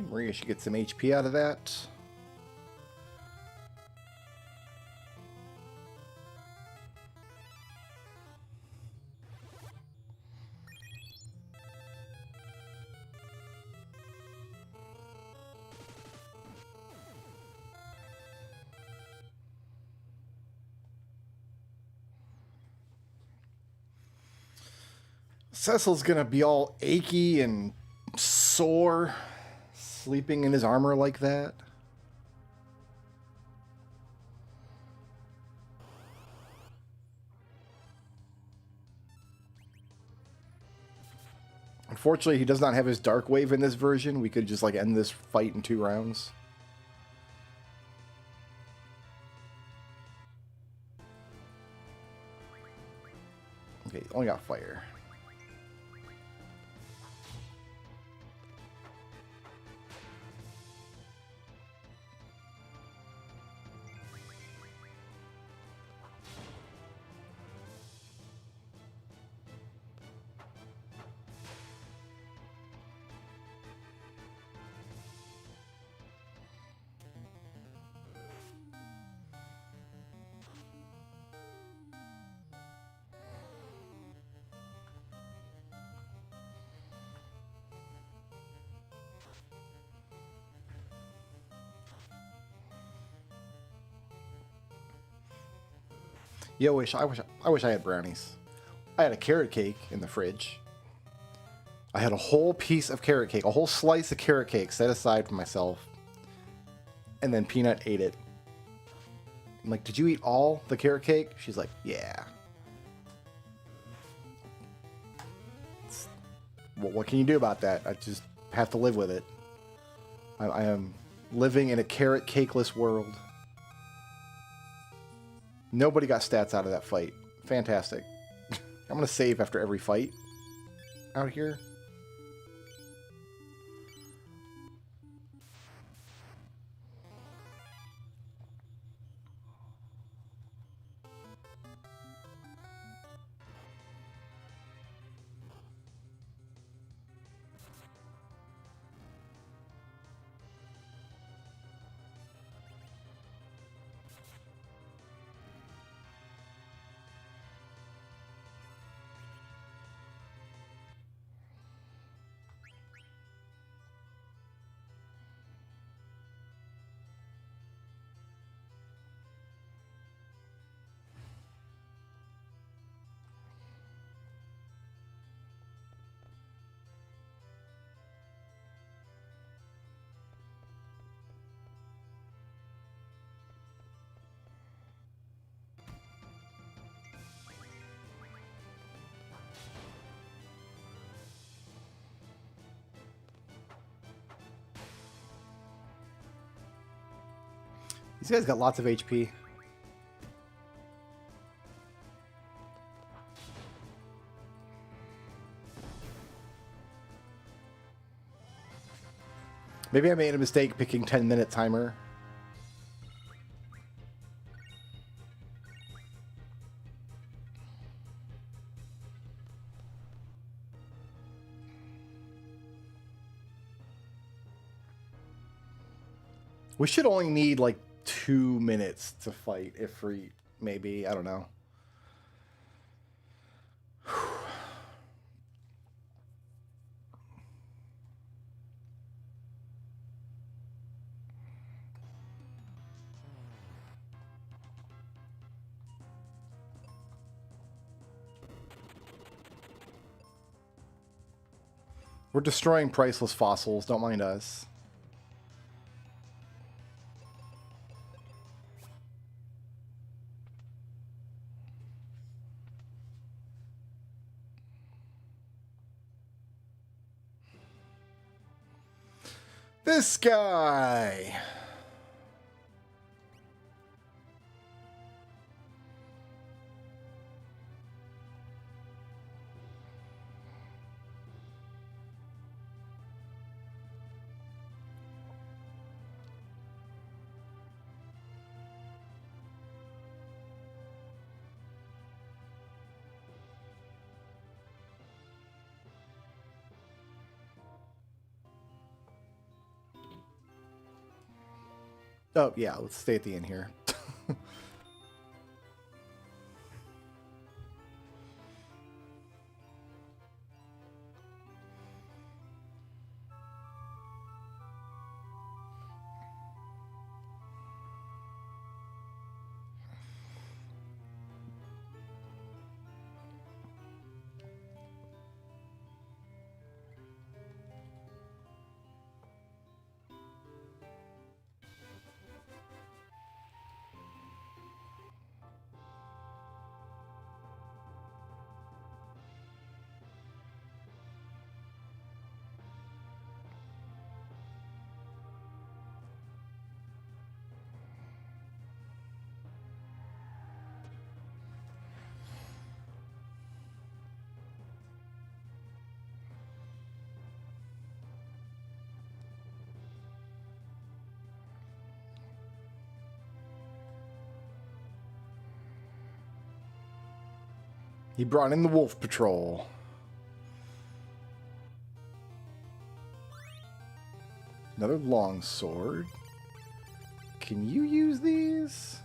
Maria should get some HP out of that. Cecil's gonna be all achy and sore, sleeping in his armor like that. Unfortunately, he does not have his Dark Wave in this version. We could just like end this fight in 2 rounds. Okay, only got fire. Yeah, I wish I had brownies. I had a carrot cake in the fridge. I had a whole piece of carrot cake, a whole slice of carrot cake set aside for myself. And then Peanut ate it. I'm like, did you eat all the carrot cake? She's like, yeah. What can you do about that? I just have to live with it. I am living in a carrot cakeless world. Nobody got stats out of that fight. Fantastic. I'm going to save after every fight out here. These guys got lots of HP. Maybe I made a mistake picking 10-minute timer We should only need like 2 minutes to fight Ifrit, maybe. I don't know. We're destroying priceless fossils. Don't mind us. This guy. Oh, yeah, let's stay at the inn here. He brought in the Wolf Patrol. Another longsword. Can you use these?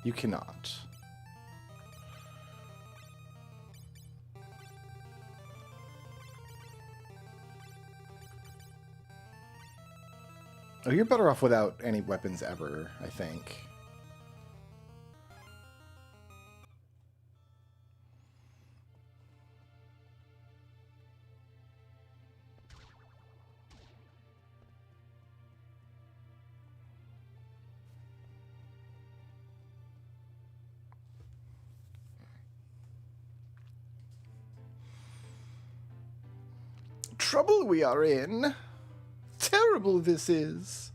You cannot. Oh, you're better off without any weapons ever, I think. Trouble we are in. Terrible this is.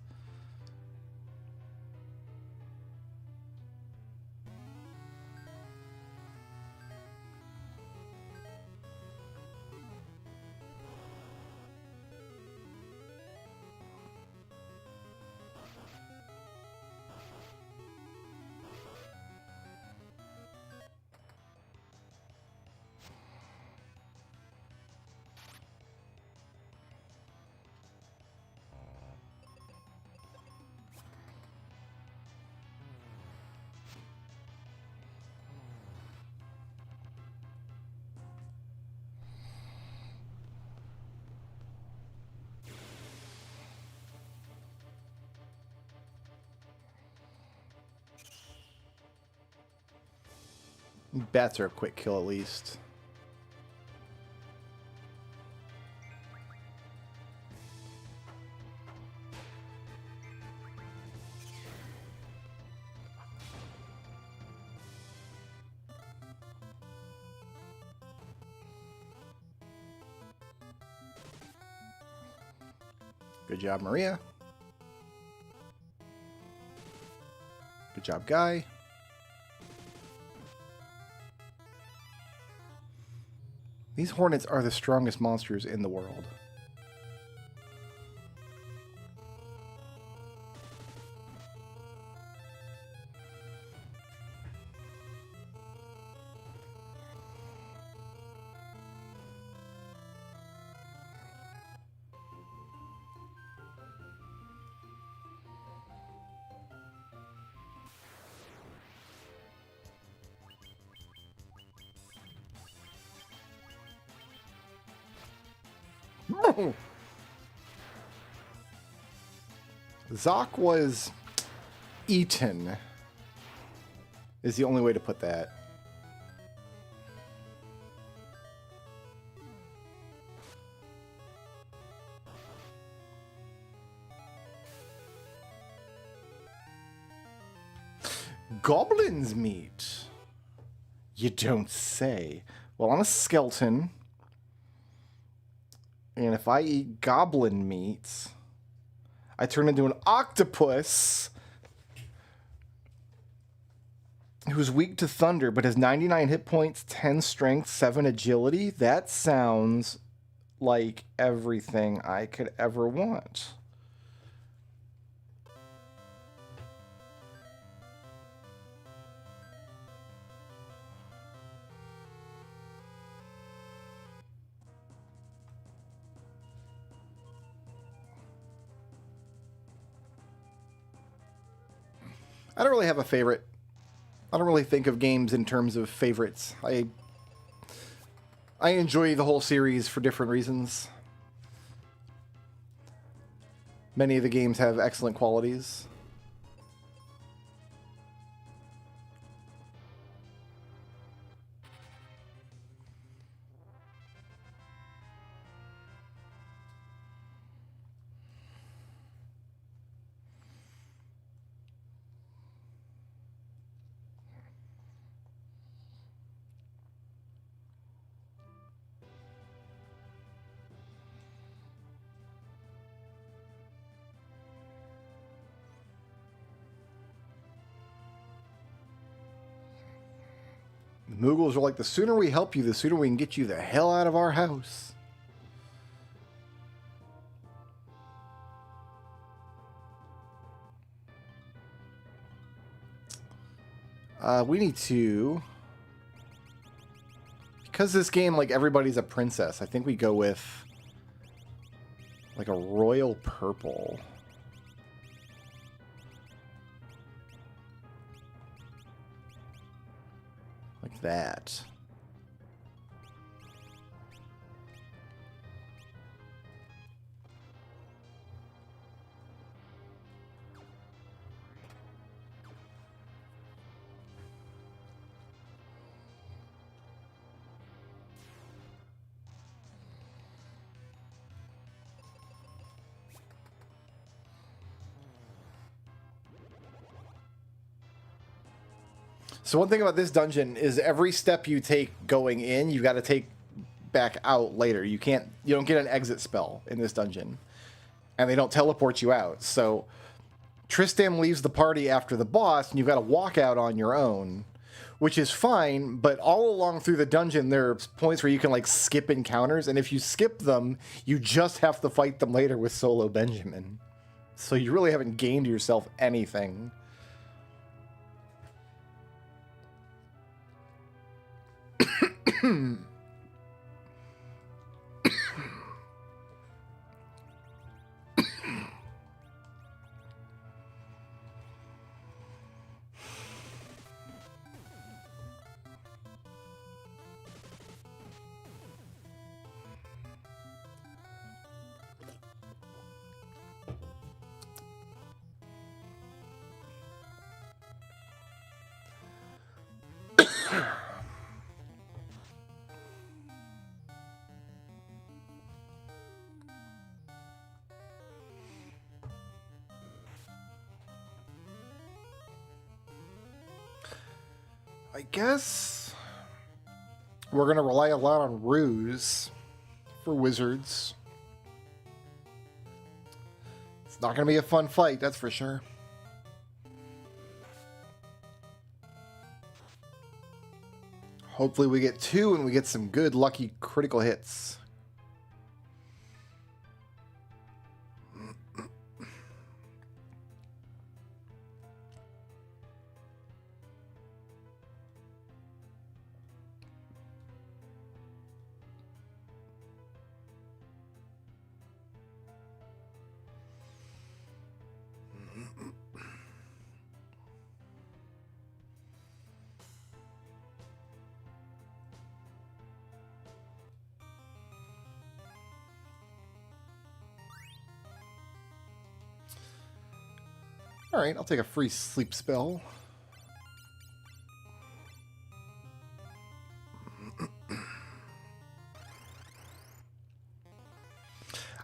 Bats are a quick kill at least. Good job, Maria. Good job, Guy. These hornets are the strongest monsters in the world. Zoc was eaten, is the only way to put that. Goblin's meat. You don't say. Well, I'm a skeleton. And if I eat goblin meat, I turn into an octopus who's weak to thunder but has 99 hit points, 10 strength, 7 agility. That sounds like everything I could ever want. I don't really have a favorite. I don't really think of games in terms of favorites. I enjoy the whole series for different reasons. Many of the games have excellent qualities. Moogles are like, the sooner we help you, the sooner we can get you the hell out of our house. We need to... Because this game, like, everybody's a princess, I think we go with... like a royal purple. Like that. So one thing about this dungeon is every step you take going in, you got to take back out later. You don't get an exit spell in this dungeon, and they don't teleport you out. So Tristam leaves the party after the boss, and you've got to walk out on your own, which is fine. But all along through the dungeon, there are points where you can like skip encounters, and if you skip them, you just have to fight them later with Solo Benjamin. So you really haven't gained yourself anything. I guess we're going to rely a lot on ruse for wizards. It's not going to be a fun fight, that's for sure. Hopefully we get 2 and we get some good lucky critical hits. Alright, I'll take a free sleep spell.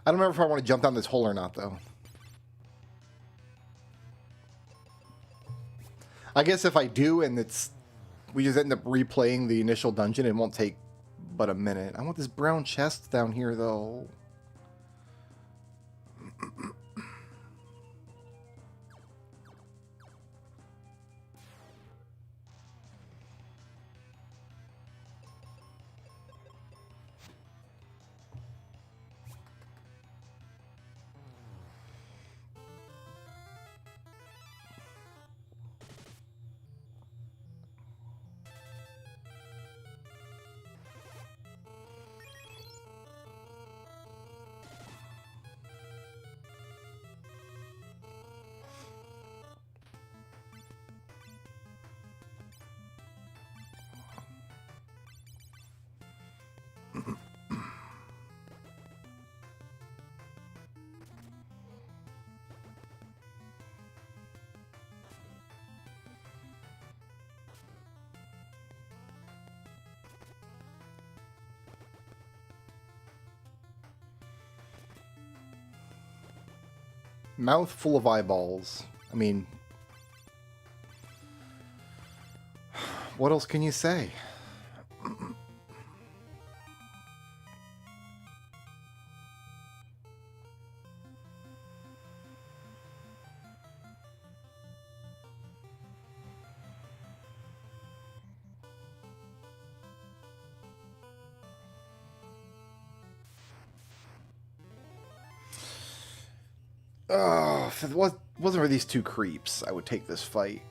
I don't remember if I want to jump down this hole or not, though. I guess if I do and we just end up replaying the initial dungeon, it won't take but a minute. I want this brown chest down here, though. Mouth full of eyeballs. I mean, what else can you say? Oh, if it wasn't for these two creeps, I would take this fight.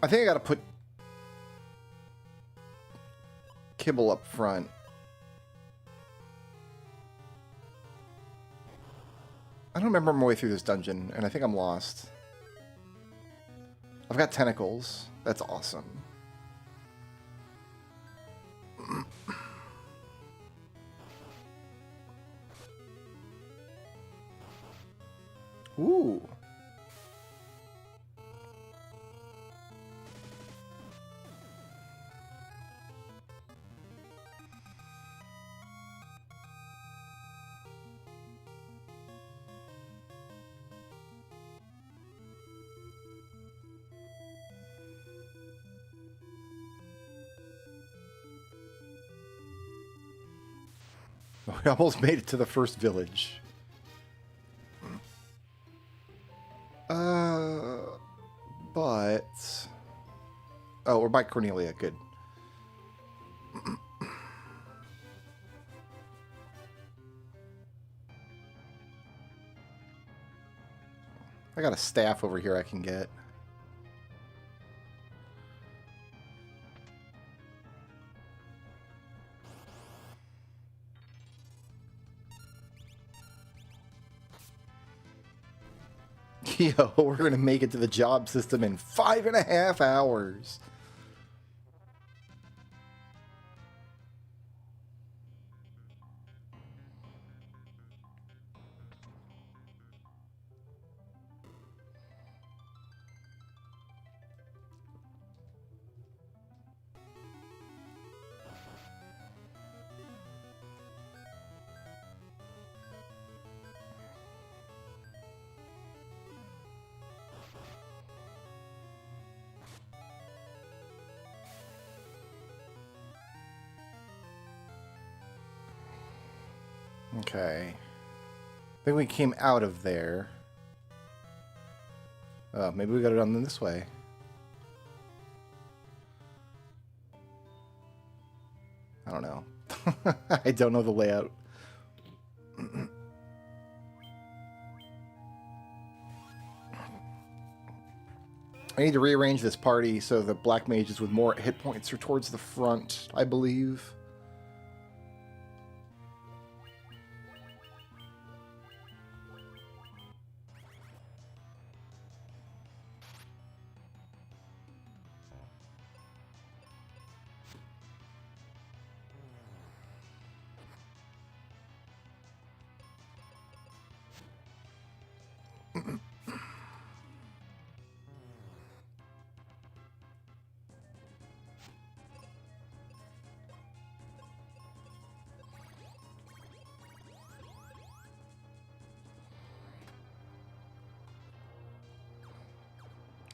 I think I gotta put Kibble up front. I don't remember my way through this dungeon, and I think I'm lost. I've got tentacles. That's awesome. Ooh. We almost made it to the first village. But... Oh, we're by Cornelia. Good. I got a staff over here I can get. Yo, we're going to make it to the job system in 5.5 hours. Okay. I think we came out of there. Oh, maybe we got it done this way. I don't know. I don't know the layout. I need to rearrange this party so the black mages with more hit points are towards the front, I believe.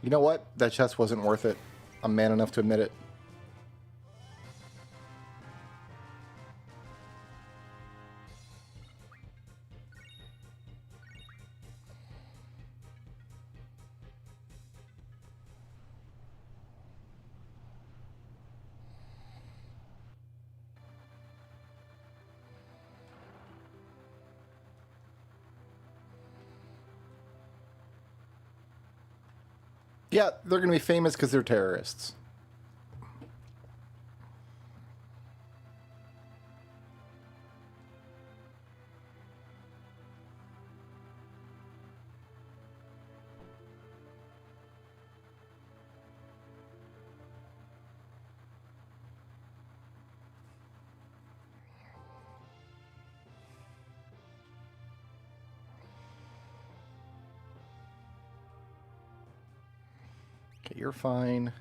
You know what? That chest wasn't worth it. I'm man enough to admit it. Yeah, they're going to be famous because they're terrorists. Okay, you're fine.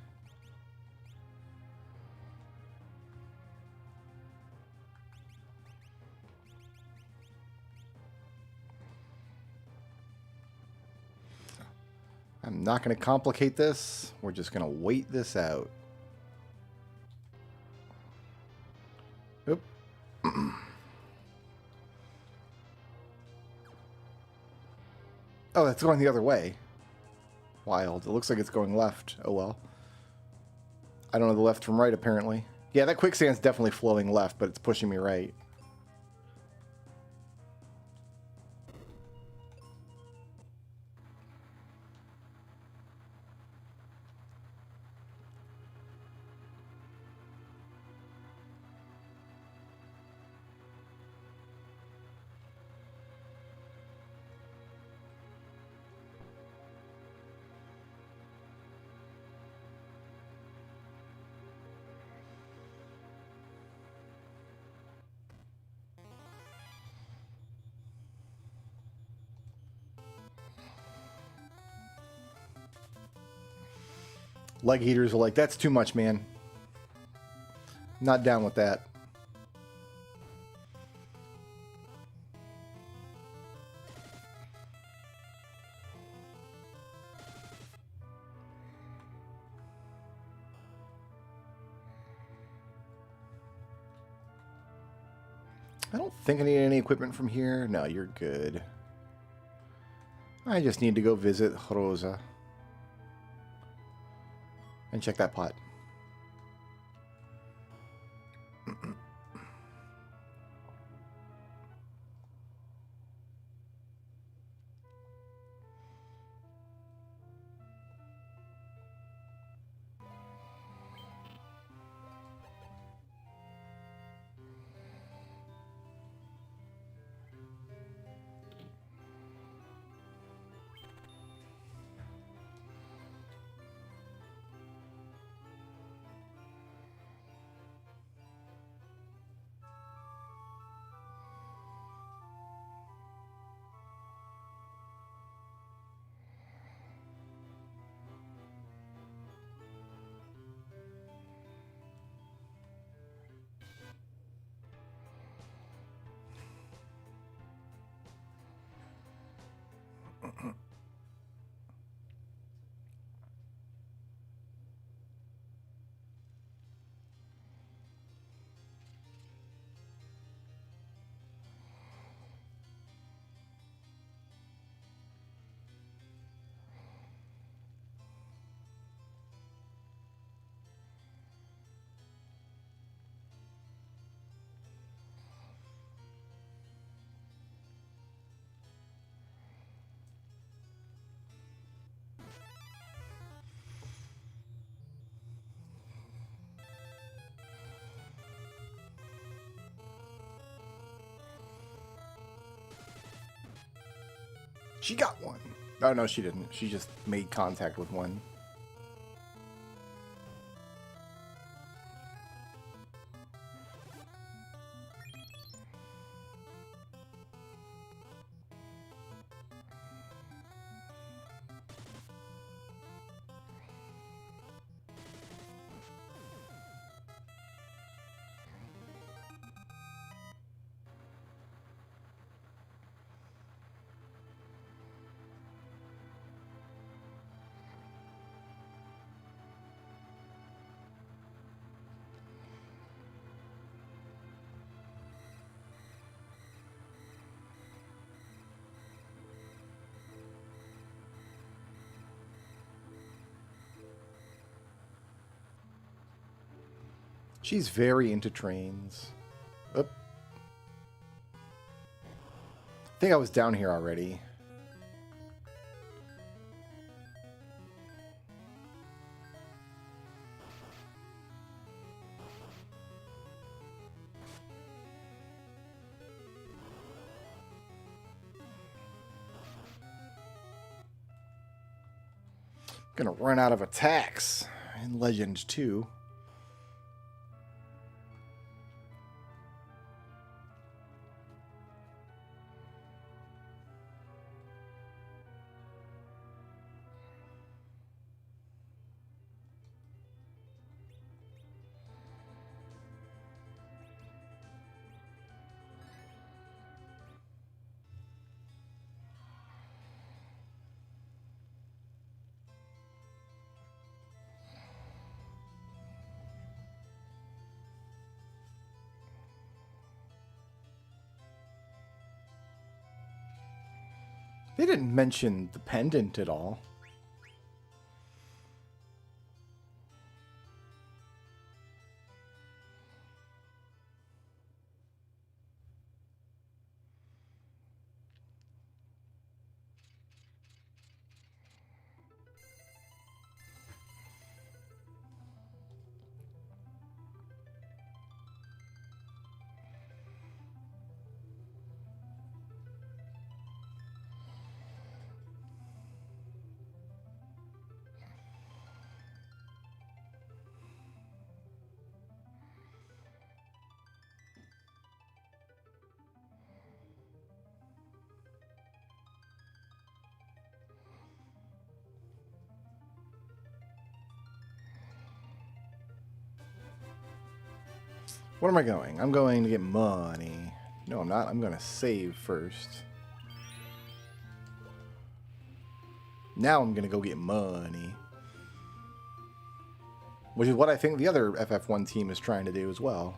I'm not going to complicate this. We're just going to wait this out. Oop. Oh, that's going the other way. Wild. It looks like it's going left. Oh well. I don't know the left from right, apparently. Yeah, that quicksand's definitely flowing left, but it's pushing me right. Leg eaters are like, that's too much, man. Not down with that. I don't think I need any equipment from here. No, you're good. I just need to go visit Rosa. And check that pot. She got one. Oh, no, she didn't. She just made contact with one. She's very into trains. Oop. I think I was down here already. Gonna run out of attacks in Legend 2. They didn't mention the pendant at all. Where am I going? I'm going to get money. No, I'm not. I'm going to save first. Now I'm going to go get money. Which is what I think the other FF1 team is trying to do as well.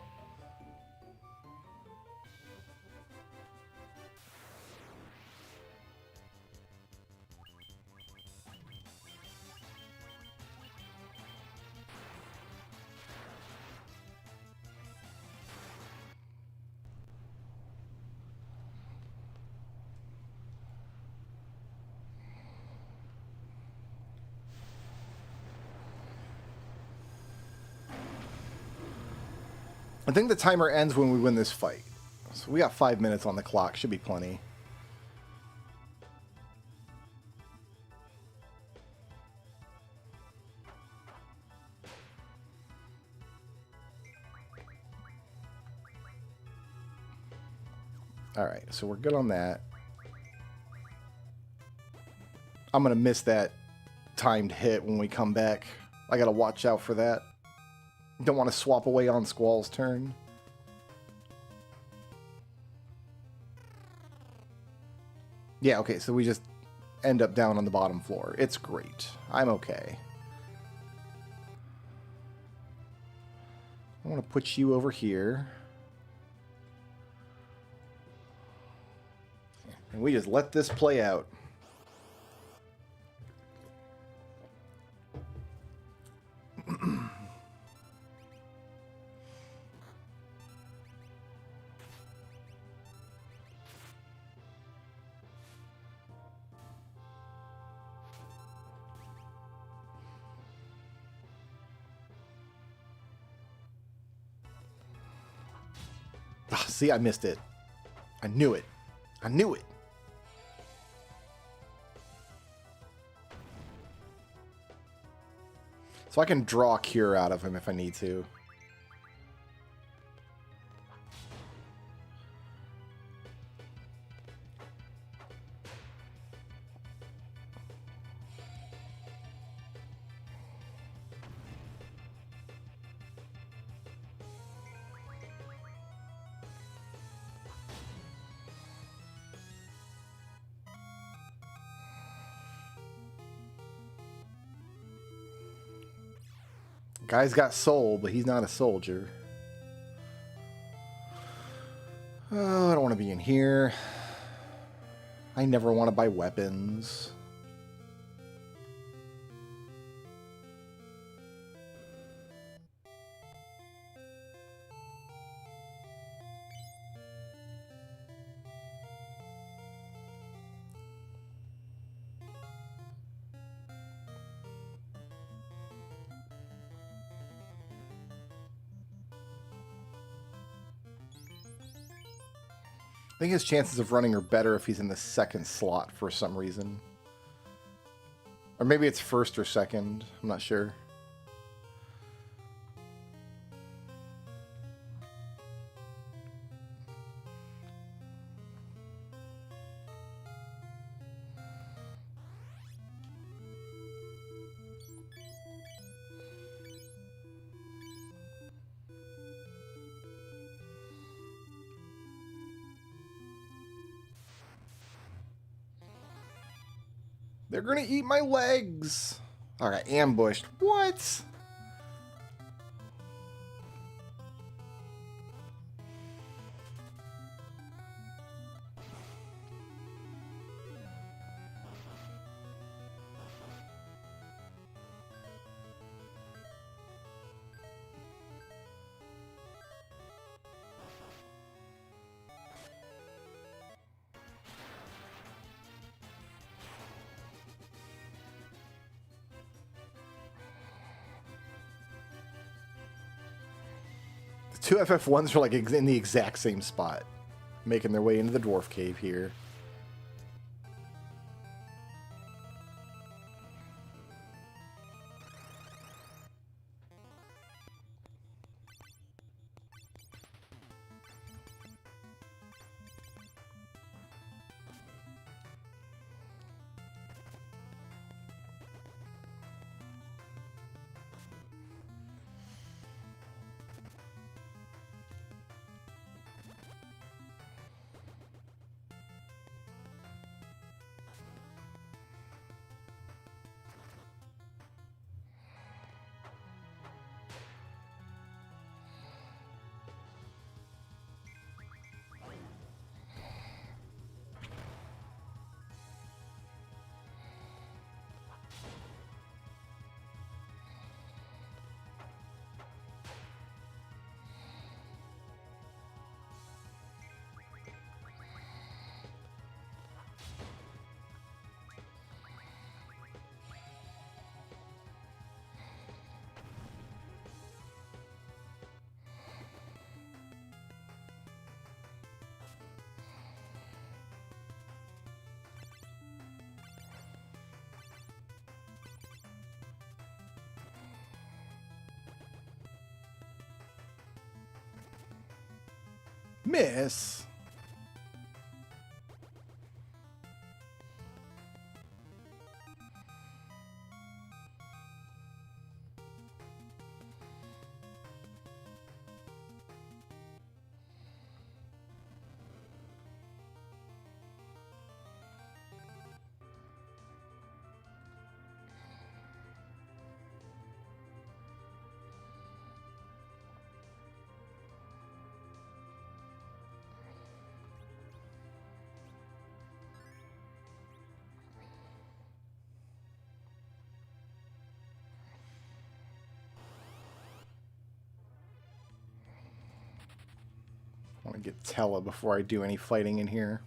I think the timer ends when we win this fight. So we got 5 minutes on the clock. Should be plenty. Alright, so we're good on that. I'm going to miss that timed hit when we come back. I got to watch out for that. Don't want to swap away on Squall's turn. Yeah, okay, so we just end up down on the bottom floor. It's great. I'm okay. I want to put you over here. And we just let this play out. See, I missed it. I knew it. I knew it. So I can draw a cure out of him if I need to. Guy's got soul, but he's not a soldier. Oh, I don't want to be in here. I never want to buy weapons. I think his chances of running are better if he's in the second slot for some reason. Or maybe it's first or second. I'm not sure. They're gonna eat my legs. All right, ambushed. What? Two FF1s are like in the exact same spot, making their way into the dwarf cave here. Miss. I want to get Tella before I do any fighting in here.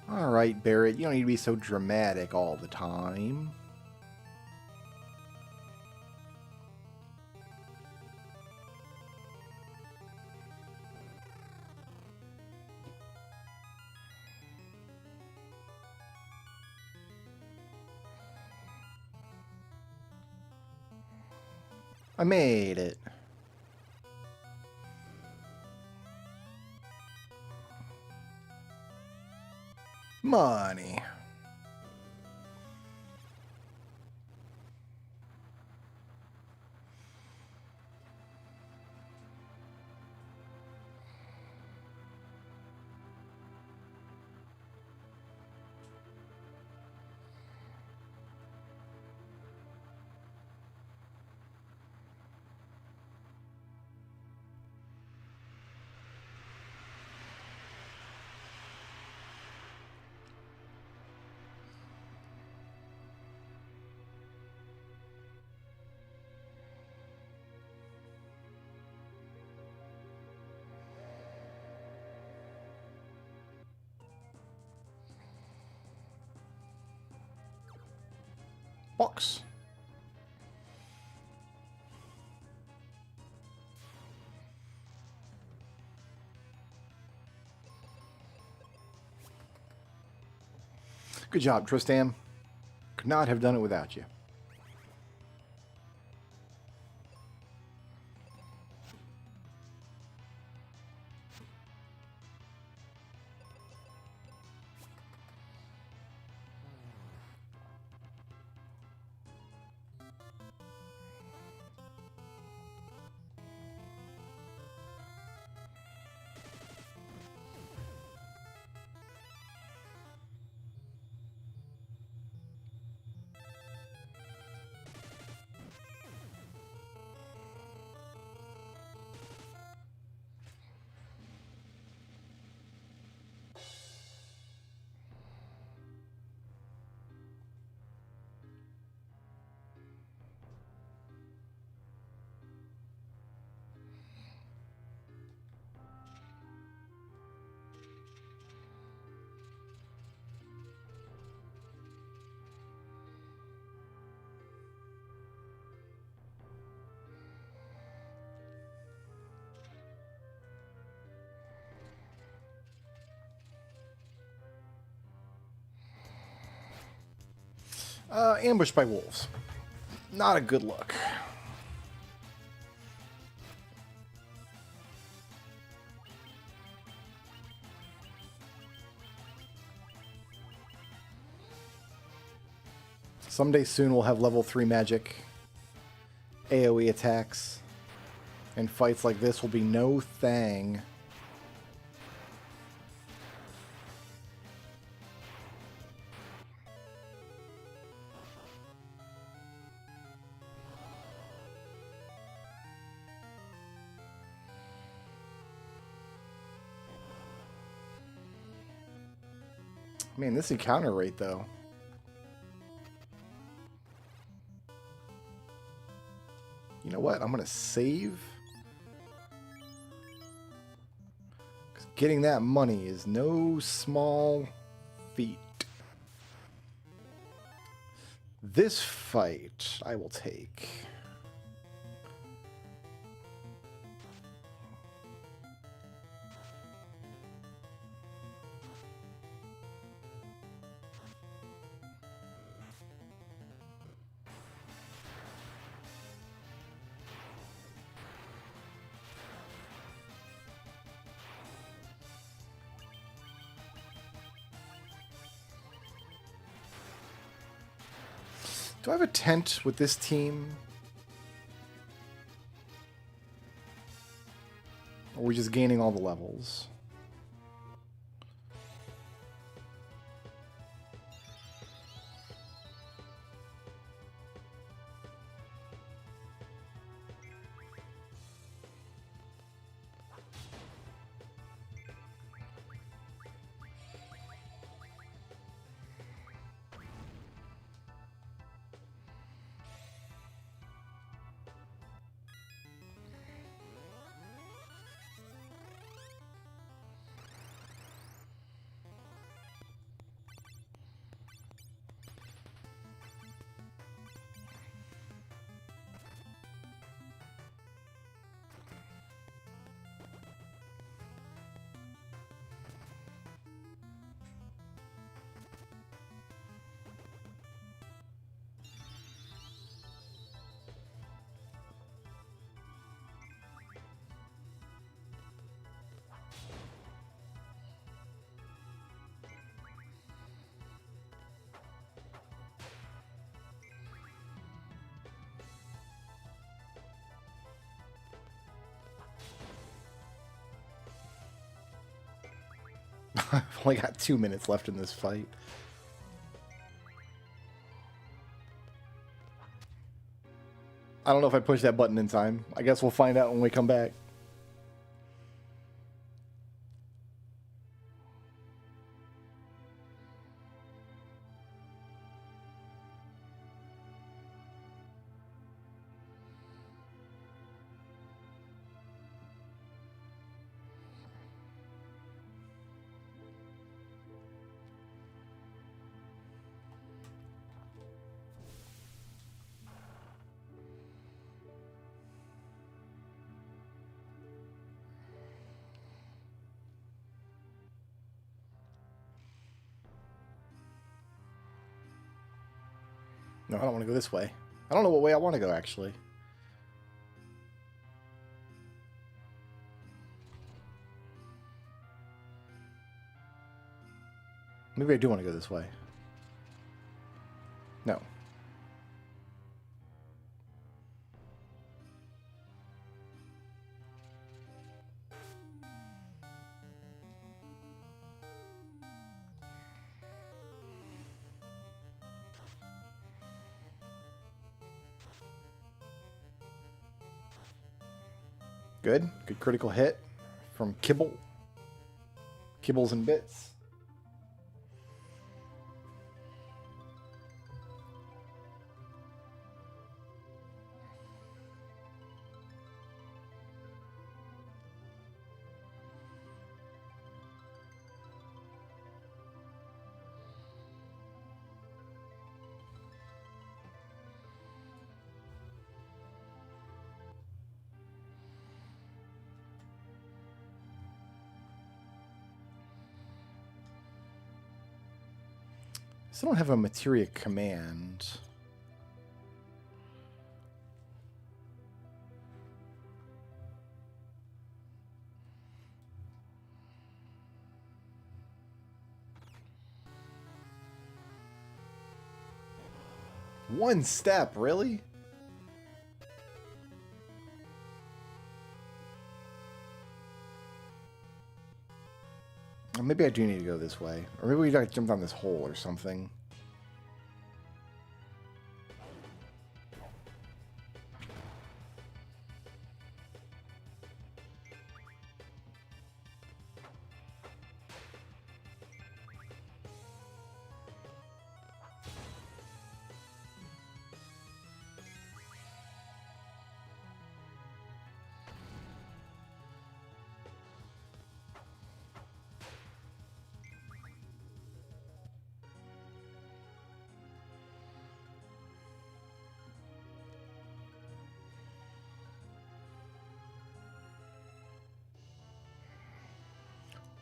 All right, Barrett, you don't need to be so dramatic all the time. I made it. Money. box. Good job, Tristan. Could not have done it without you. Ambushed by wolves. Not a good look. Someday soon we'll have level 3 magic, AoE attacks, and fights like this will be no thing. Man, this encounter rate, though. You know what? I'm going to save. 'Cause getting that money is no small feat. This fight I will take. Do I have a tent with this team? Or are we just gaining all the levels? I've only got 2 minutes left in this fight. I don't know if I pushed that button in time. I guess we'll find out when we come back. No, I don't want to go this way. I don't know what way I want to go, actually. Maybe I do want to go this way. No. Good. Good critical hit from Kibble. Kibbles and bits. I don't have a materia command. One step, really? Or maybe I do need to go this way. Or maybe we gotta jump down this hole or something.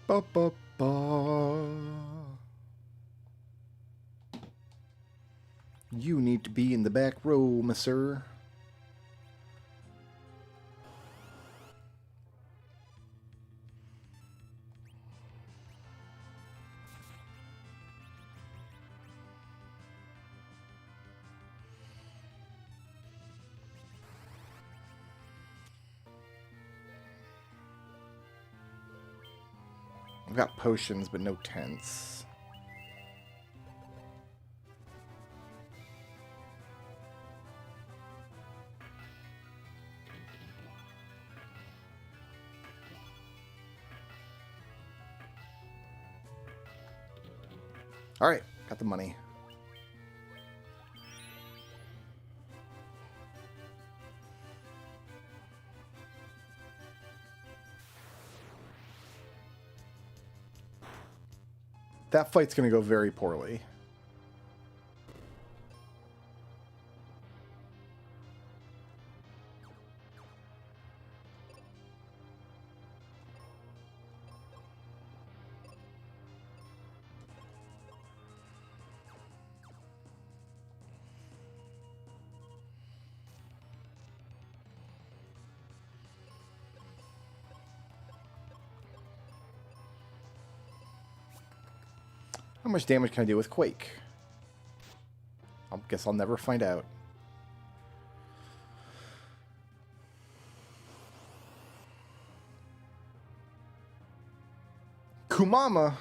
Ba, ba, ba. You need to be in the back row, monsieur. I've got potions, but no tents. All right, got the money. That fight's going to go very poorly. How much damage can I do with Quake? I guess I'll never find out. Kumama.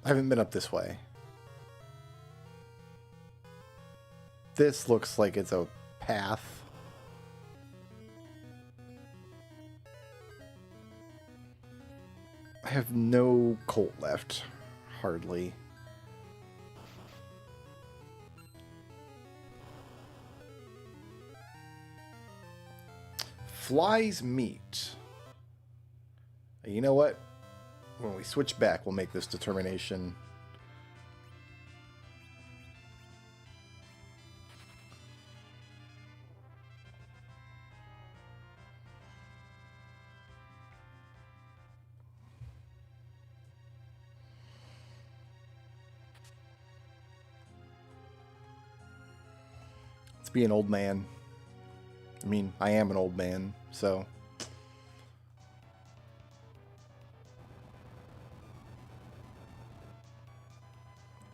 I haven't been up this way. This looks like it's a path. I have no colt left. Hardly. Flies meat. You know what? When we switch back, we'll make this determination. Let's be an old man. I mean, I am an old man, so...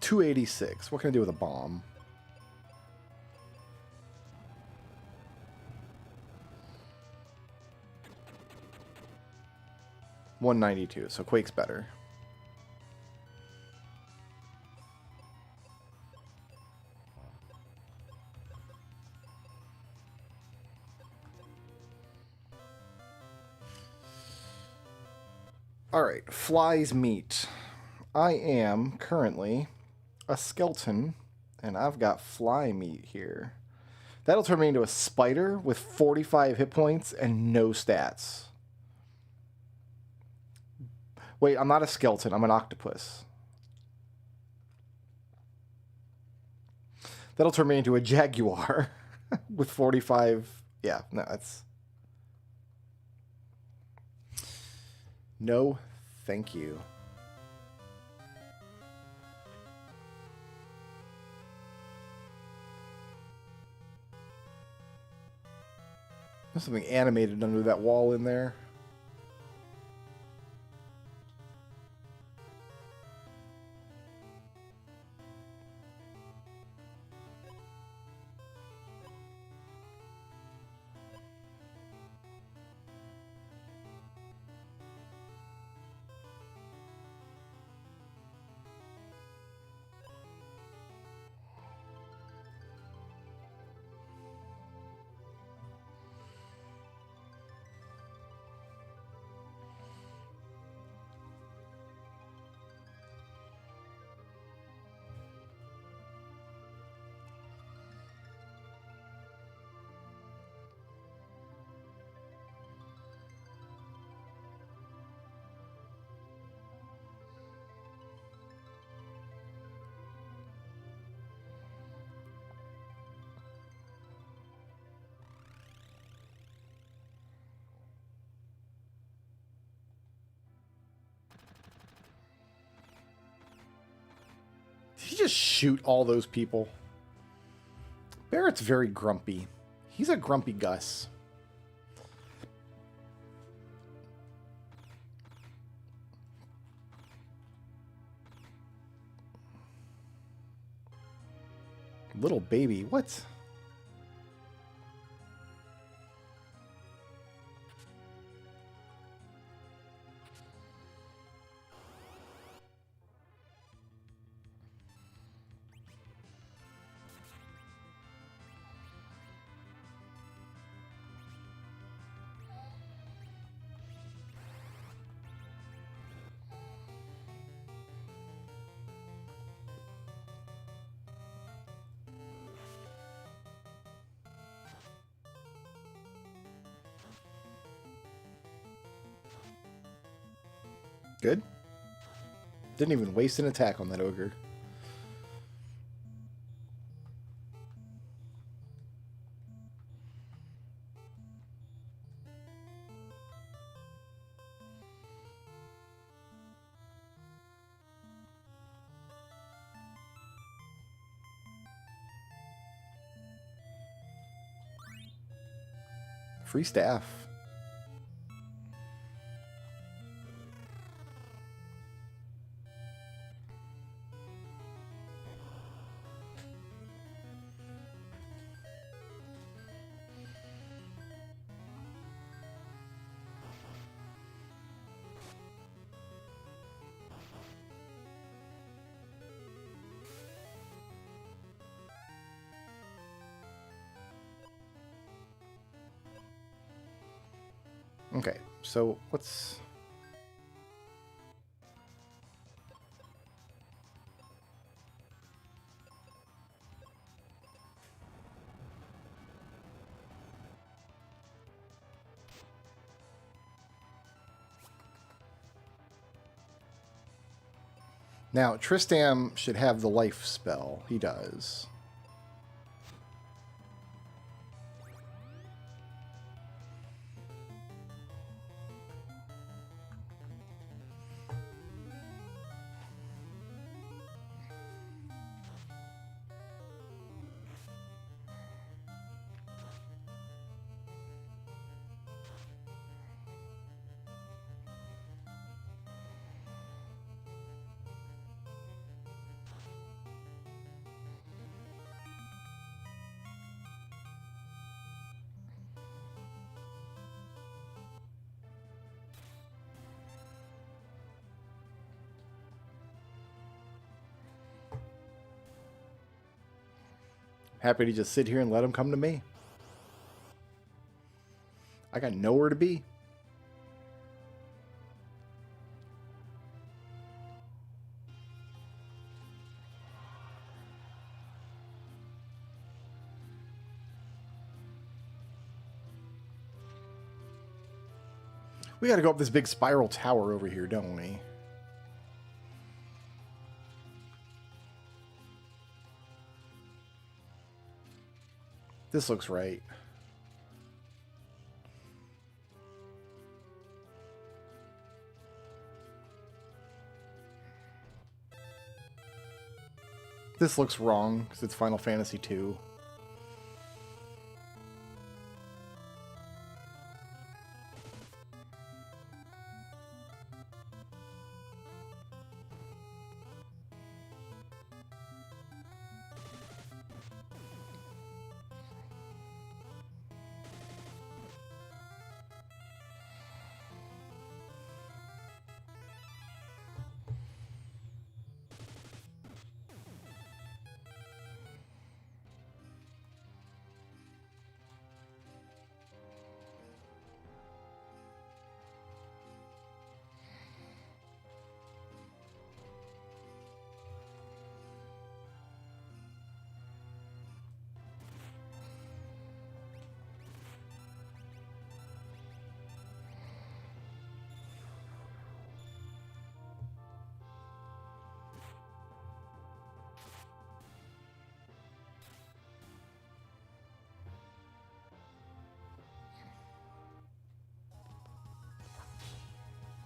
$286. What can I do with a bomb? $192, so Quake's better. Alright, flies meat. I am currently a skeleton, and I've got fly meat here. That'll turn me into a spider with 45 hit points and no stats. Wait, I'm not a skeleton, I'm an octopus. That'll turn me into a jaguar with 45... Yeah, no, that's... No, thank you. There's something animated under that wall in there. Did he just shoot all those people? Barrett's very grumpy. He's a grumpy Gus. Little baby, what? Good. Didn't even waste an attack on that ogre. Free staff. Okay, so what's... Now, Tristram should have the life spell. He does. Happy to just sit here and let him come to me. I got nowhere to be. We got to go up this big spiral tower over here, don't we? This looks right. This looks wrong because it's Final Fantasy II.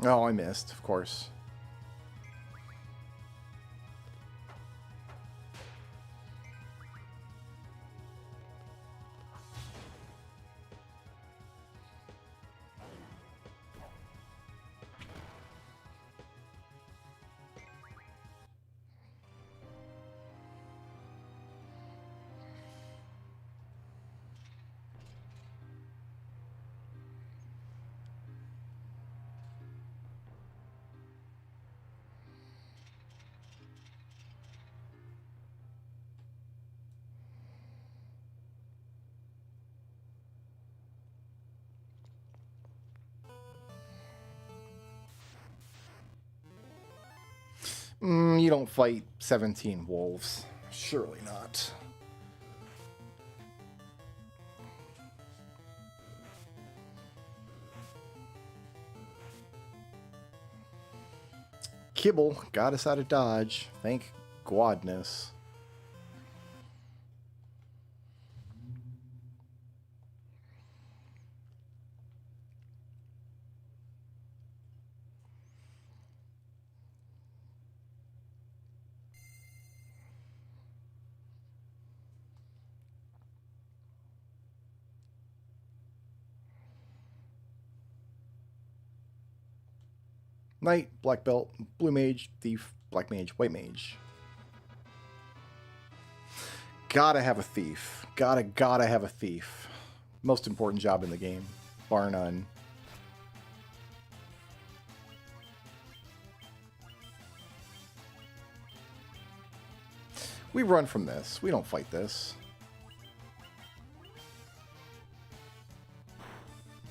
Oh, I missed, of course. You don't fight 17 wolves. Surely not. Kibble got us out of dodge. Thank Godness. Knight, black belt, blue mage, thief, black mage, white mage. Gotta have a thief. Gotta have a thief. Most important job in the game, bar none. We run from this. We don't fight this.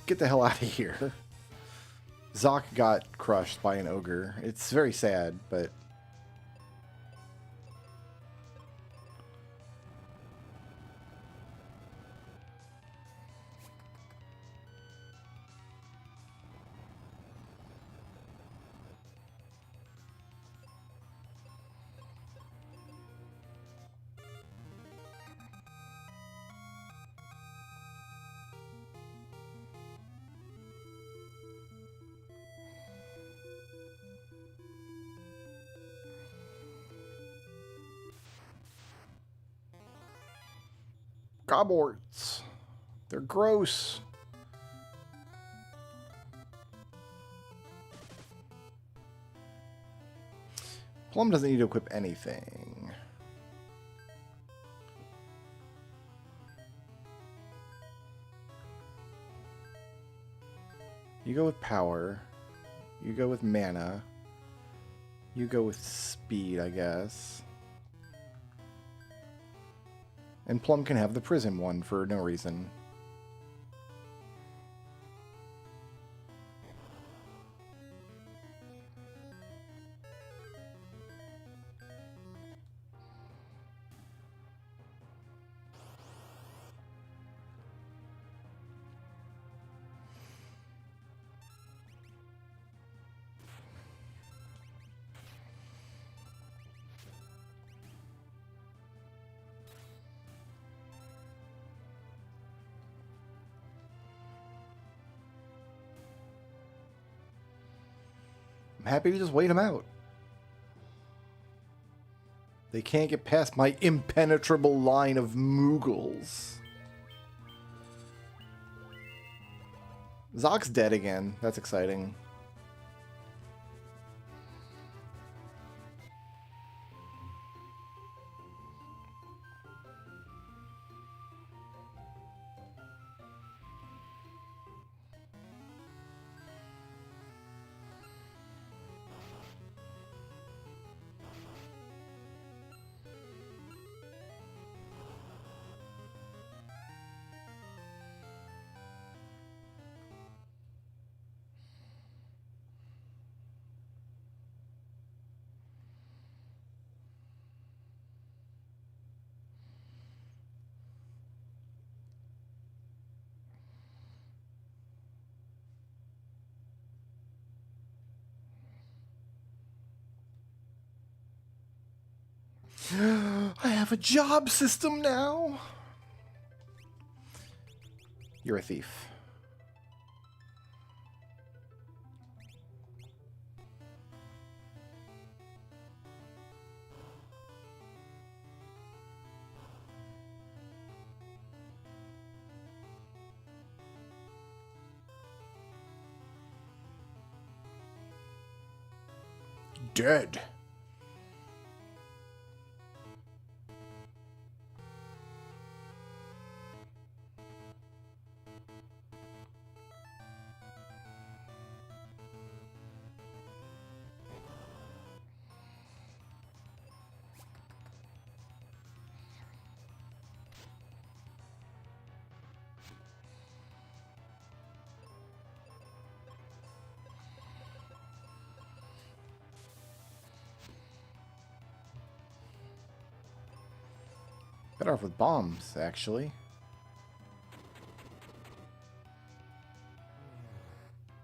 Get the hell out of here. Zoc got crushed by an ogre. It's very sad, but... Goborts. They're gross. Plum doesn't need to equip anything. You go with power. You go with mana. You go with speed, I guess. And Plum can have the prison one for no reason. I'm happy to just wait them out. They can't get past my impenetrable line of Moogles. Zoc's dead again. That's exciting. I have a job system now. You're a thief. Dead. Better off with bombs, actually.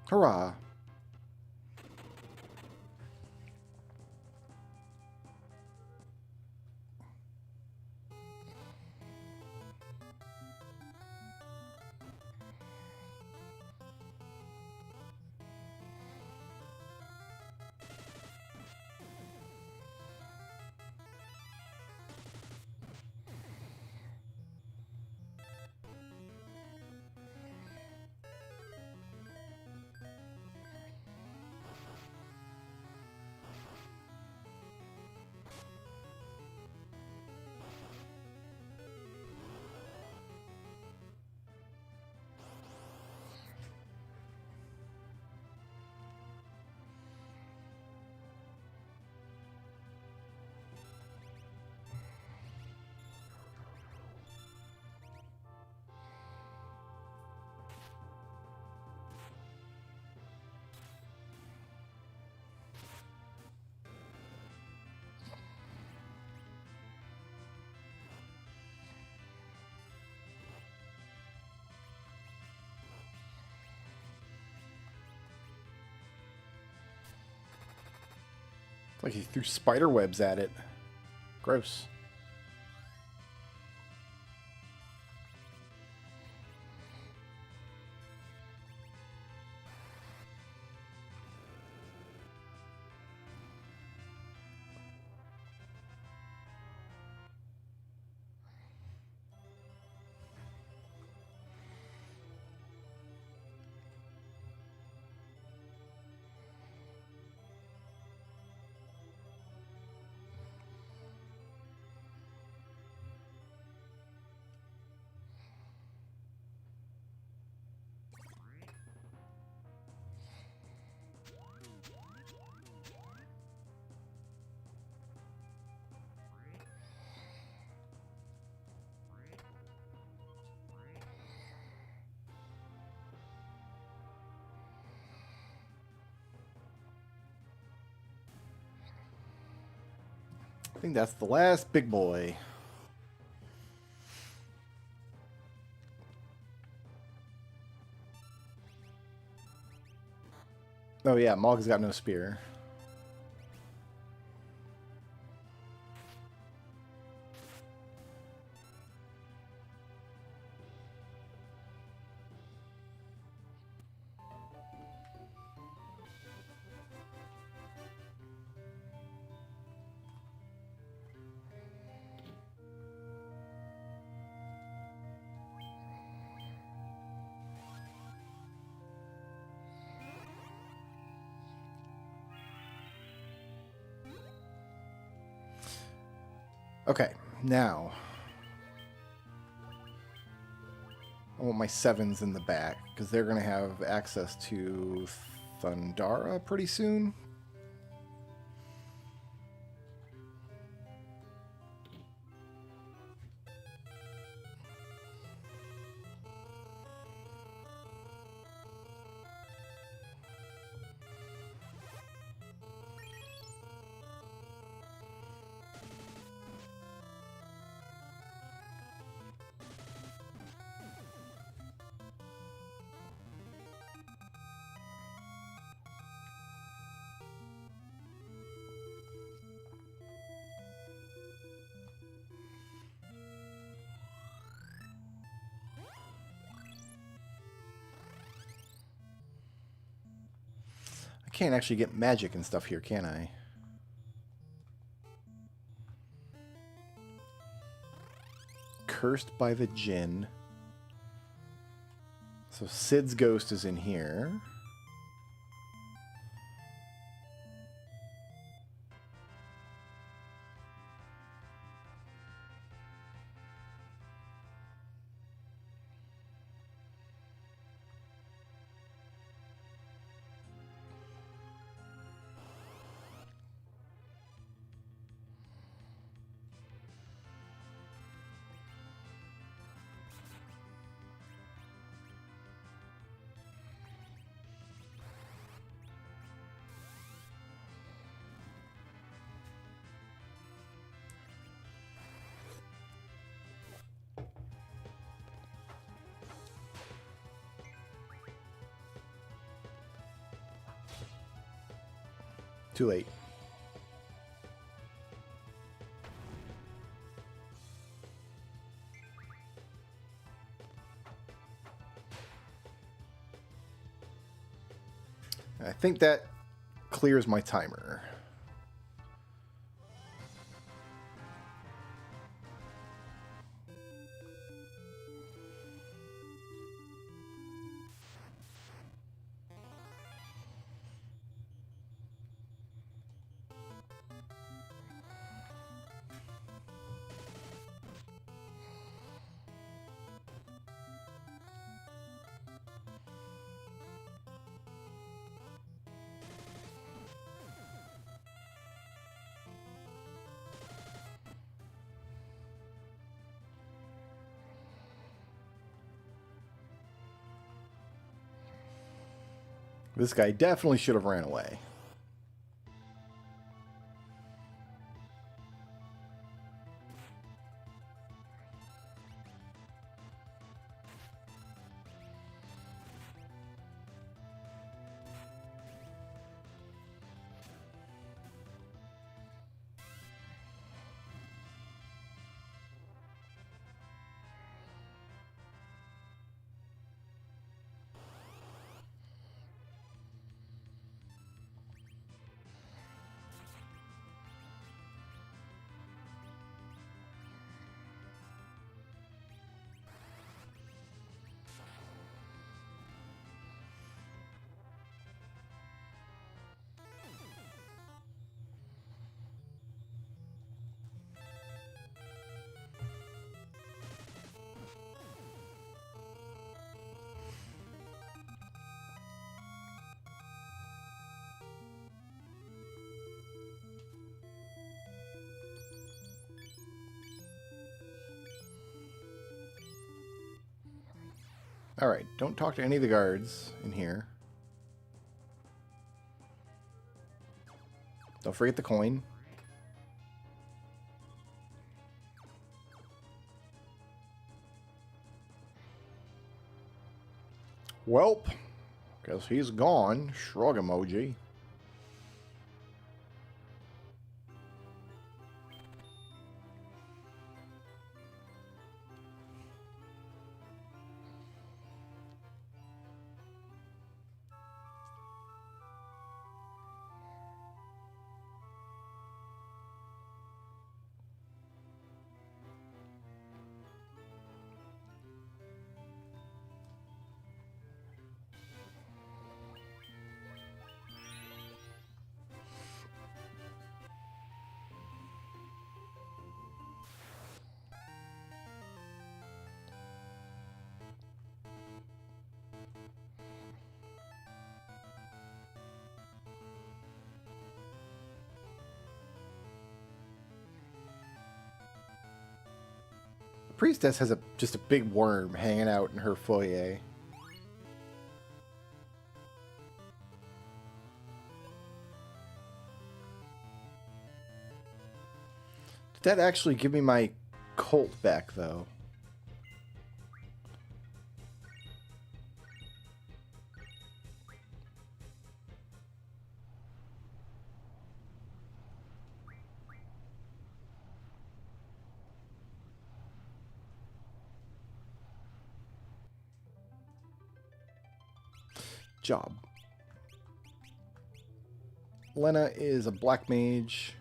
Hurrah. Like he threw spider webs at it. Gross. I think that's the last big boy. Oh yeah, Mog's got no spear. Okay, now I want my 7s in the back because they're going to have access to Thundara pretty soon. I can't actually get magic and stuff here, can I? Cursed by the Djinn. So Sid's ghost is in here. Too late. I think that clears my timer. This guy definitely should have ran away. Alright, don't talk to any of the guards in here. Don't forget the coin. Welp. Guess he's gone. Shrug emoji. Priestess has just a big worm hanging out in her foyer. Did that actually give me my colt back, though? Job. Lena is a black mage.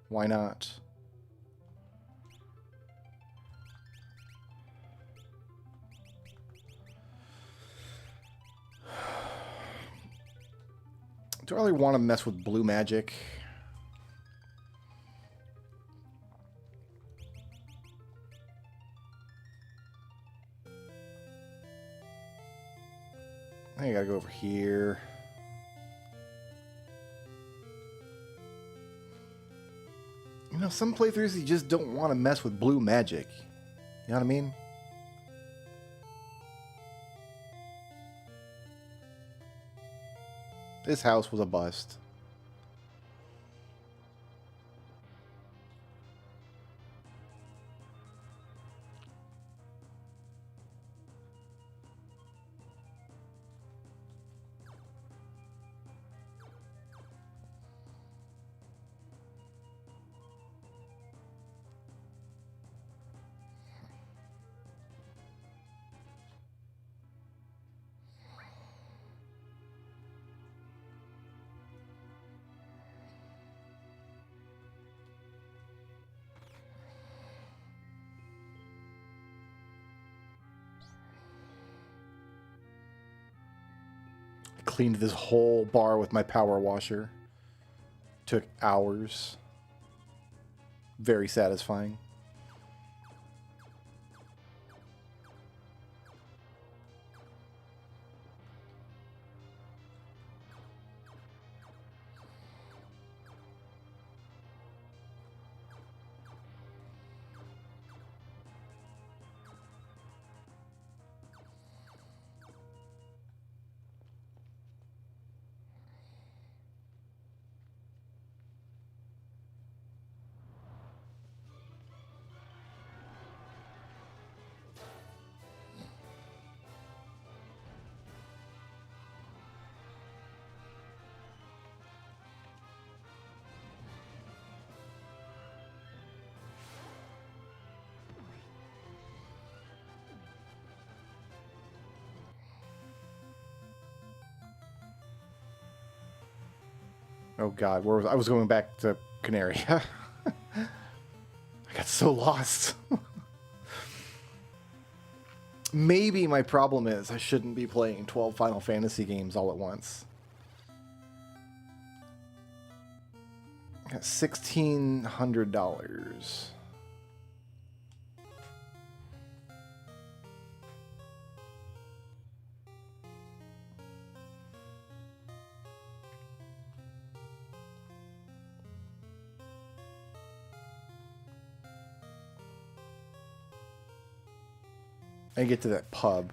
Why not? Do I really want to mess with blue magic? I gotta go over here. You know, some playthroughs you just don't want to mess with blue magic. You know what I mean? This house was a bust. Cleaned this whole bar with my power washer. Took hours. Very satisfying. Oh god, where was I was going back to Canary. I got so lost. Maybe my problem is I shouldn't be playing 12 Final Fantasy games all at once. I got $1,600. I get to that pub.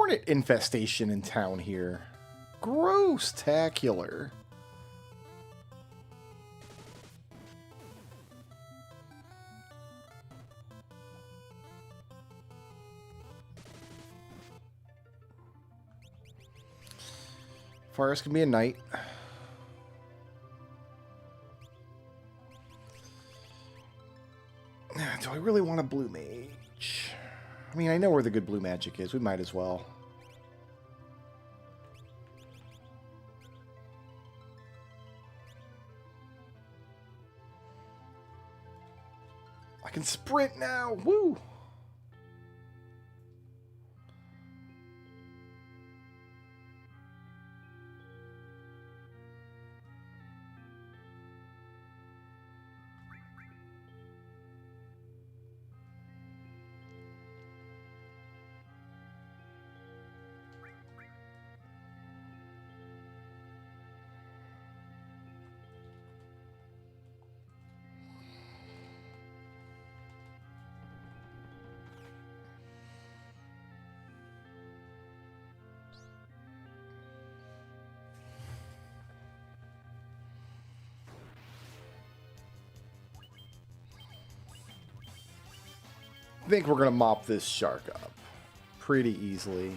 hornet infestation in town here. Gross-tacular. Forest can be a knight. Do I really want a blue mage? I mean, I know where the good blue magic is. We might as well. I can sprint now. Woo! I think we're going to mop this shark up pretty easily.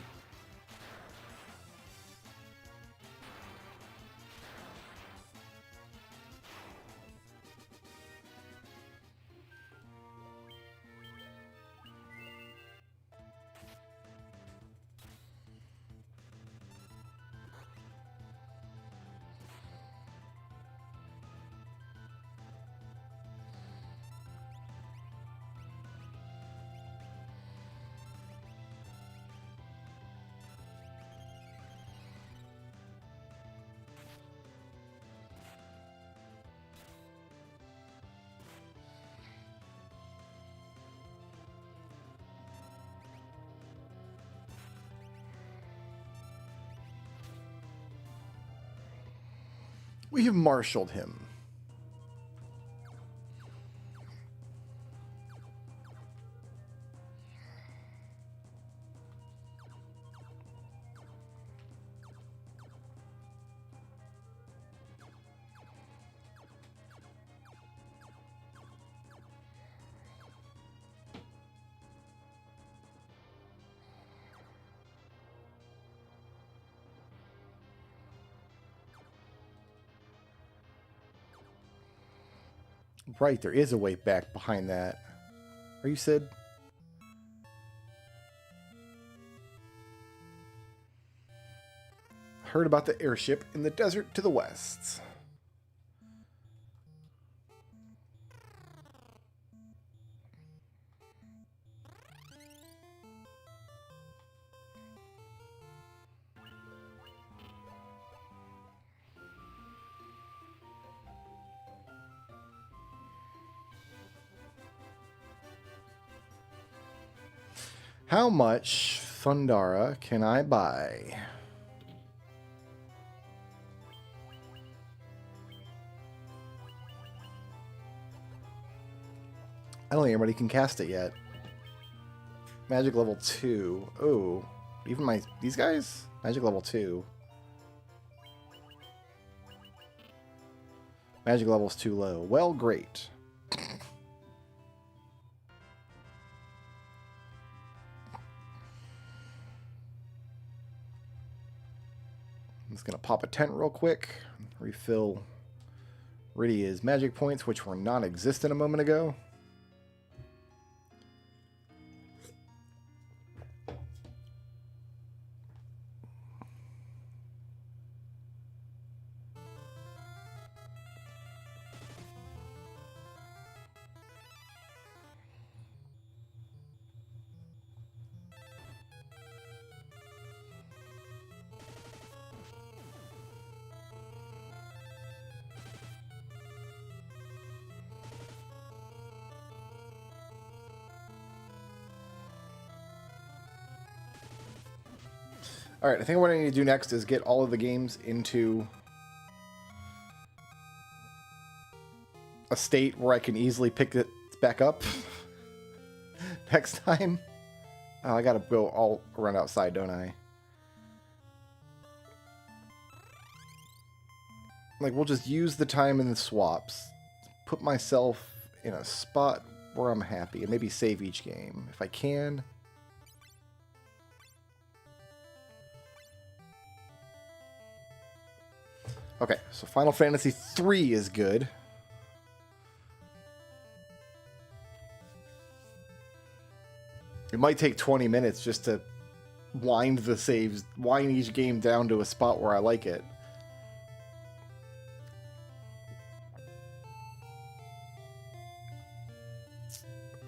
We have marshaled him. Right, there is a way back behind that. Are you Sid? Heard about the airship in the desert to the west. How much Thundara can I buy? I don't think anybody can cast it yet. Magic level 2. Oh, even these guys? Magic level 2. Magic level's too low. Well, great. I'm just going to pop a tent real quick. Refill Rydia's magic points, which were non-existent a moment ago. Alright, I think what I need to do next is get all of the games into a state where I can easily pick it back up next time. Oh, I gotta go all around outside, don't I? Like, we'll just use the time in the swaps. Put myself in a spot where I'm happy. And maybe save each game if I can. Okay, so Final Fantasy III is good. It might take 20 minutes just to wind the saves, wind each game down to a spot where I like it.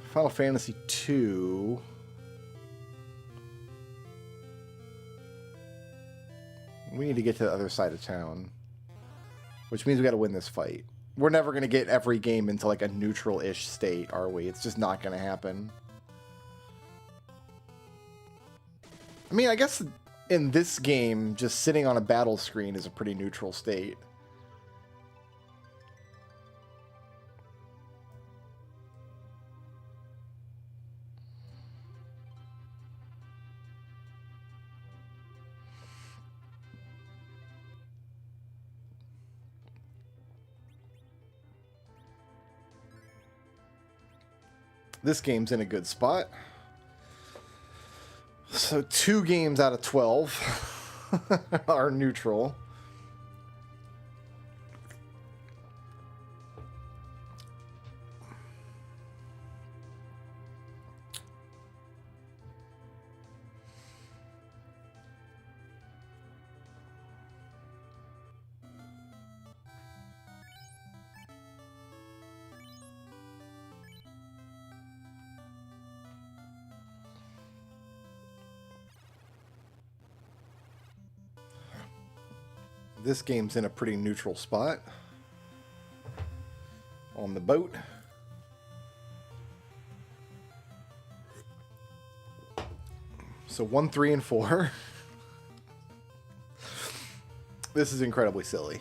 Final Fantasy II. We need to get to the other side of town. Which means we got to win this fight. We're never going to get every game into like a neutral-ish state, are we? It's just not going to happen. I mean, I guess in this game, just sitting on a battle screen is a pretty neutral state. This game's in a good spot. So 2 games out of 12 are neutral. This game's in a pretty neutral spot. On the boat. So 1, 3, and 4. This is incredibly silly.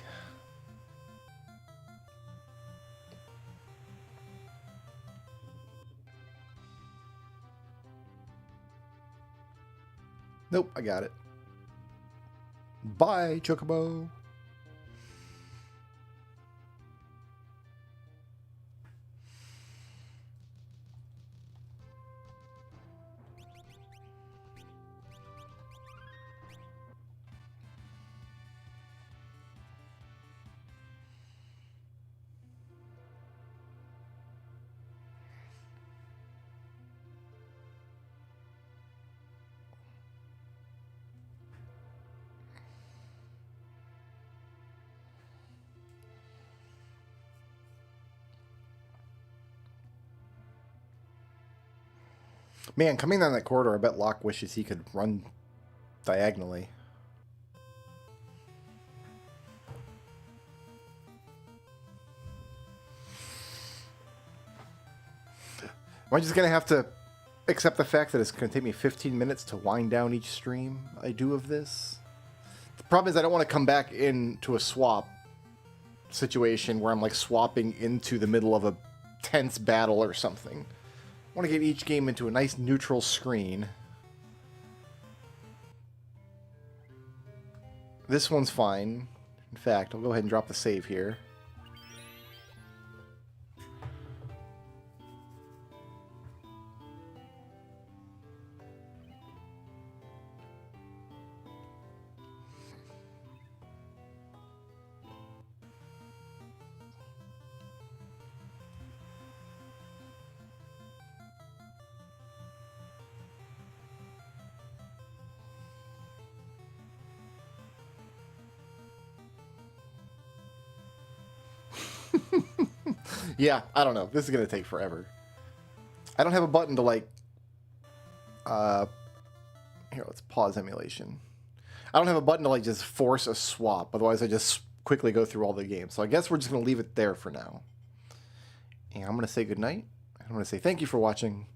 Nope, I got it. Bye, Chocobo. Man, coming down that corridor, I bet Locke wishes he could run diagonally. Am I just going to have to accept the fact that it's going to take me 15 minutes to wind down each stream I do of this? The problem is I don't want to come back into a swap situation where I'm like swapping into the middle of a tense battle or something. I want to get each game into a nice neutral screen. This one's fine. In fact, I'll go ahead and drop the save here. Yeah, I don't know. This is going to take forever. I don't have a button to, like... Here, let's pause emulation. I don't have a button to, like, just force a swap. Otherwise, I just quickly go through all the games. So I guess we're just going to leave it there for now. And I'm going to say goodnight. I'm going to say thank you for watching.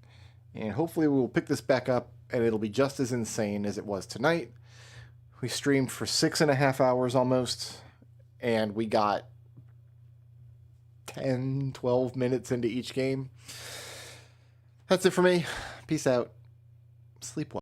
And hopefully we'll pick this back up, and it'll be just as insane as it was tonight. We streamed for 6.5 hours almost. And we got 10, 12 minutes into each game. That's it for me. Peace out. Sleep well.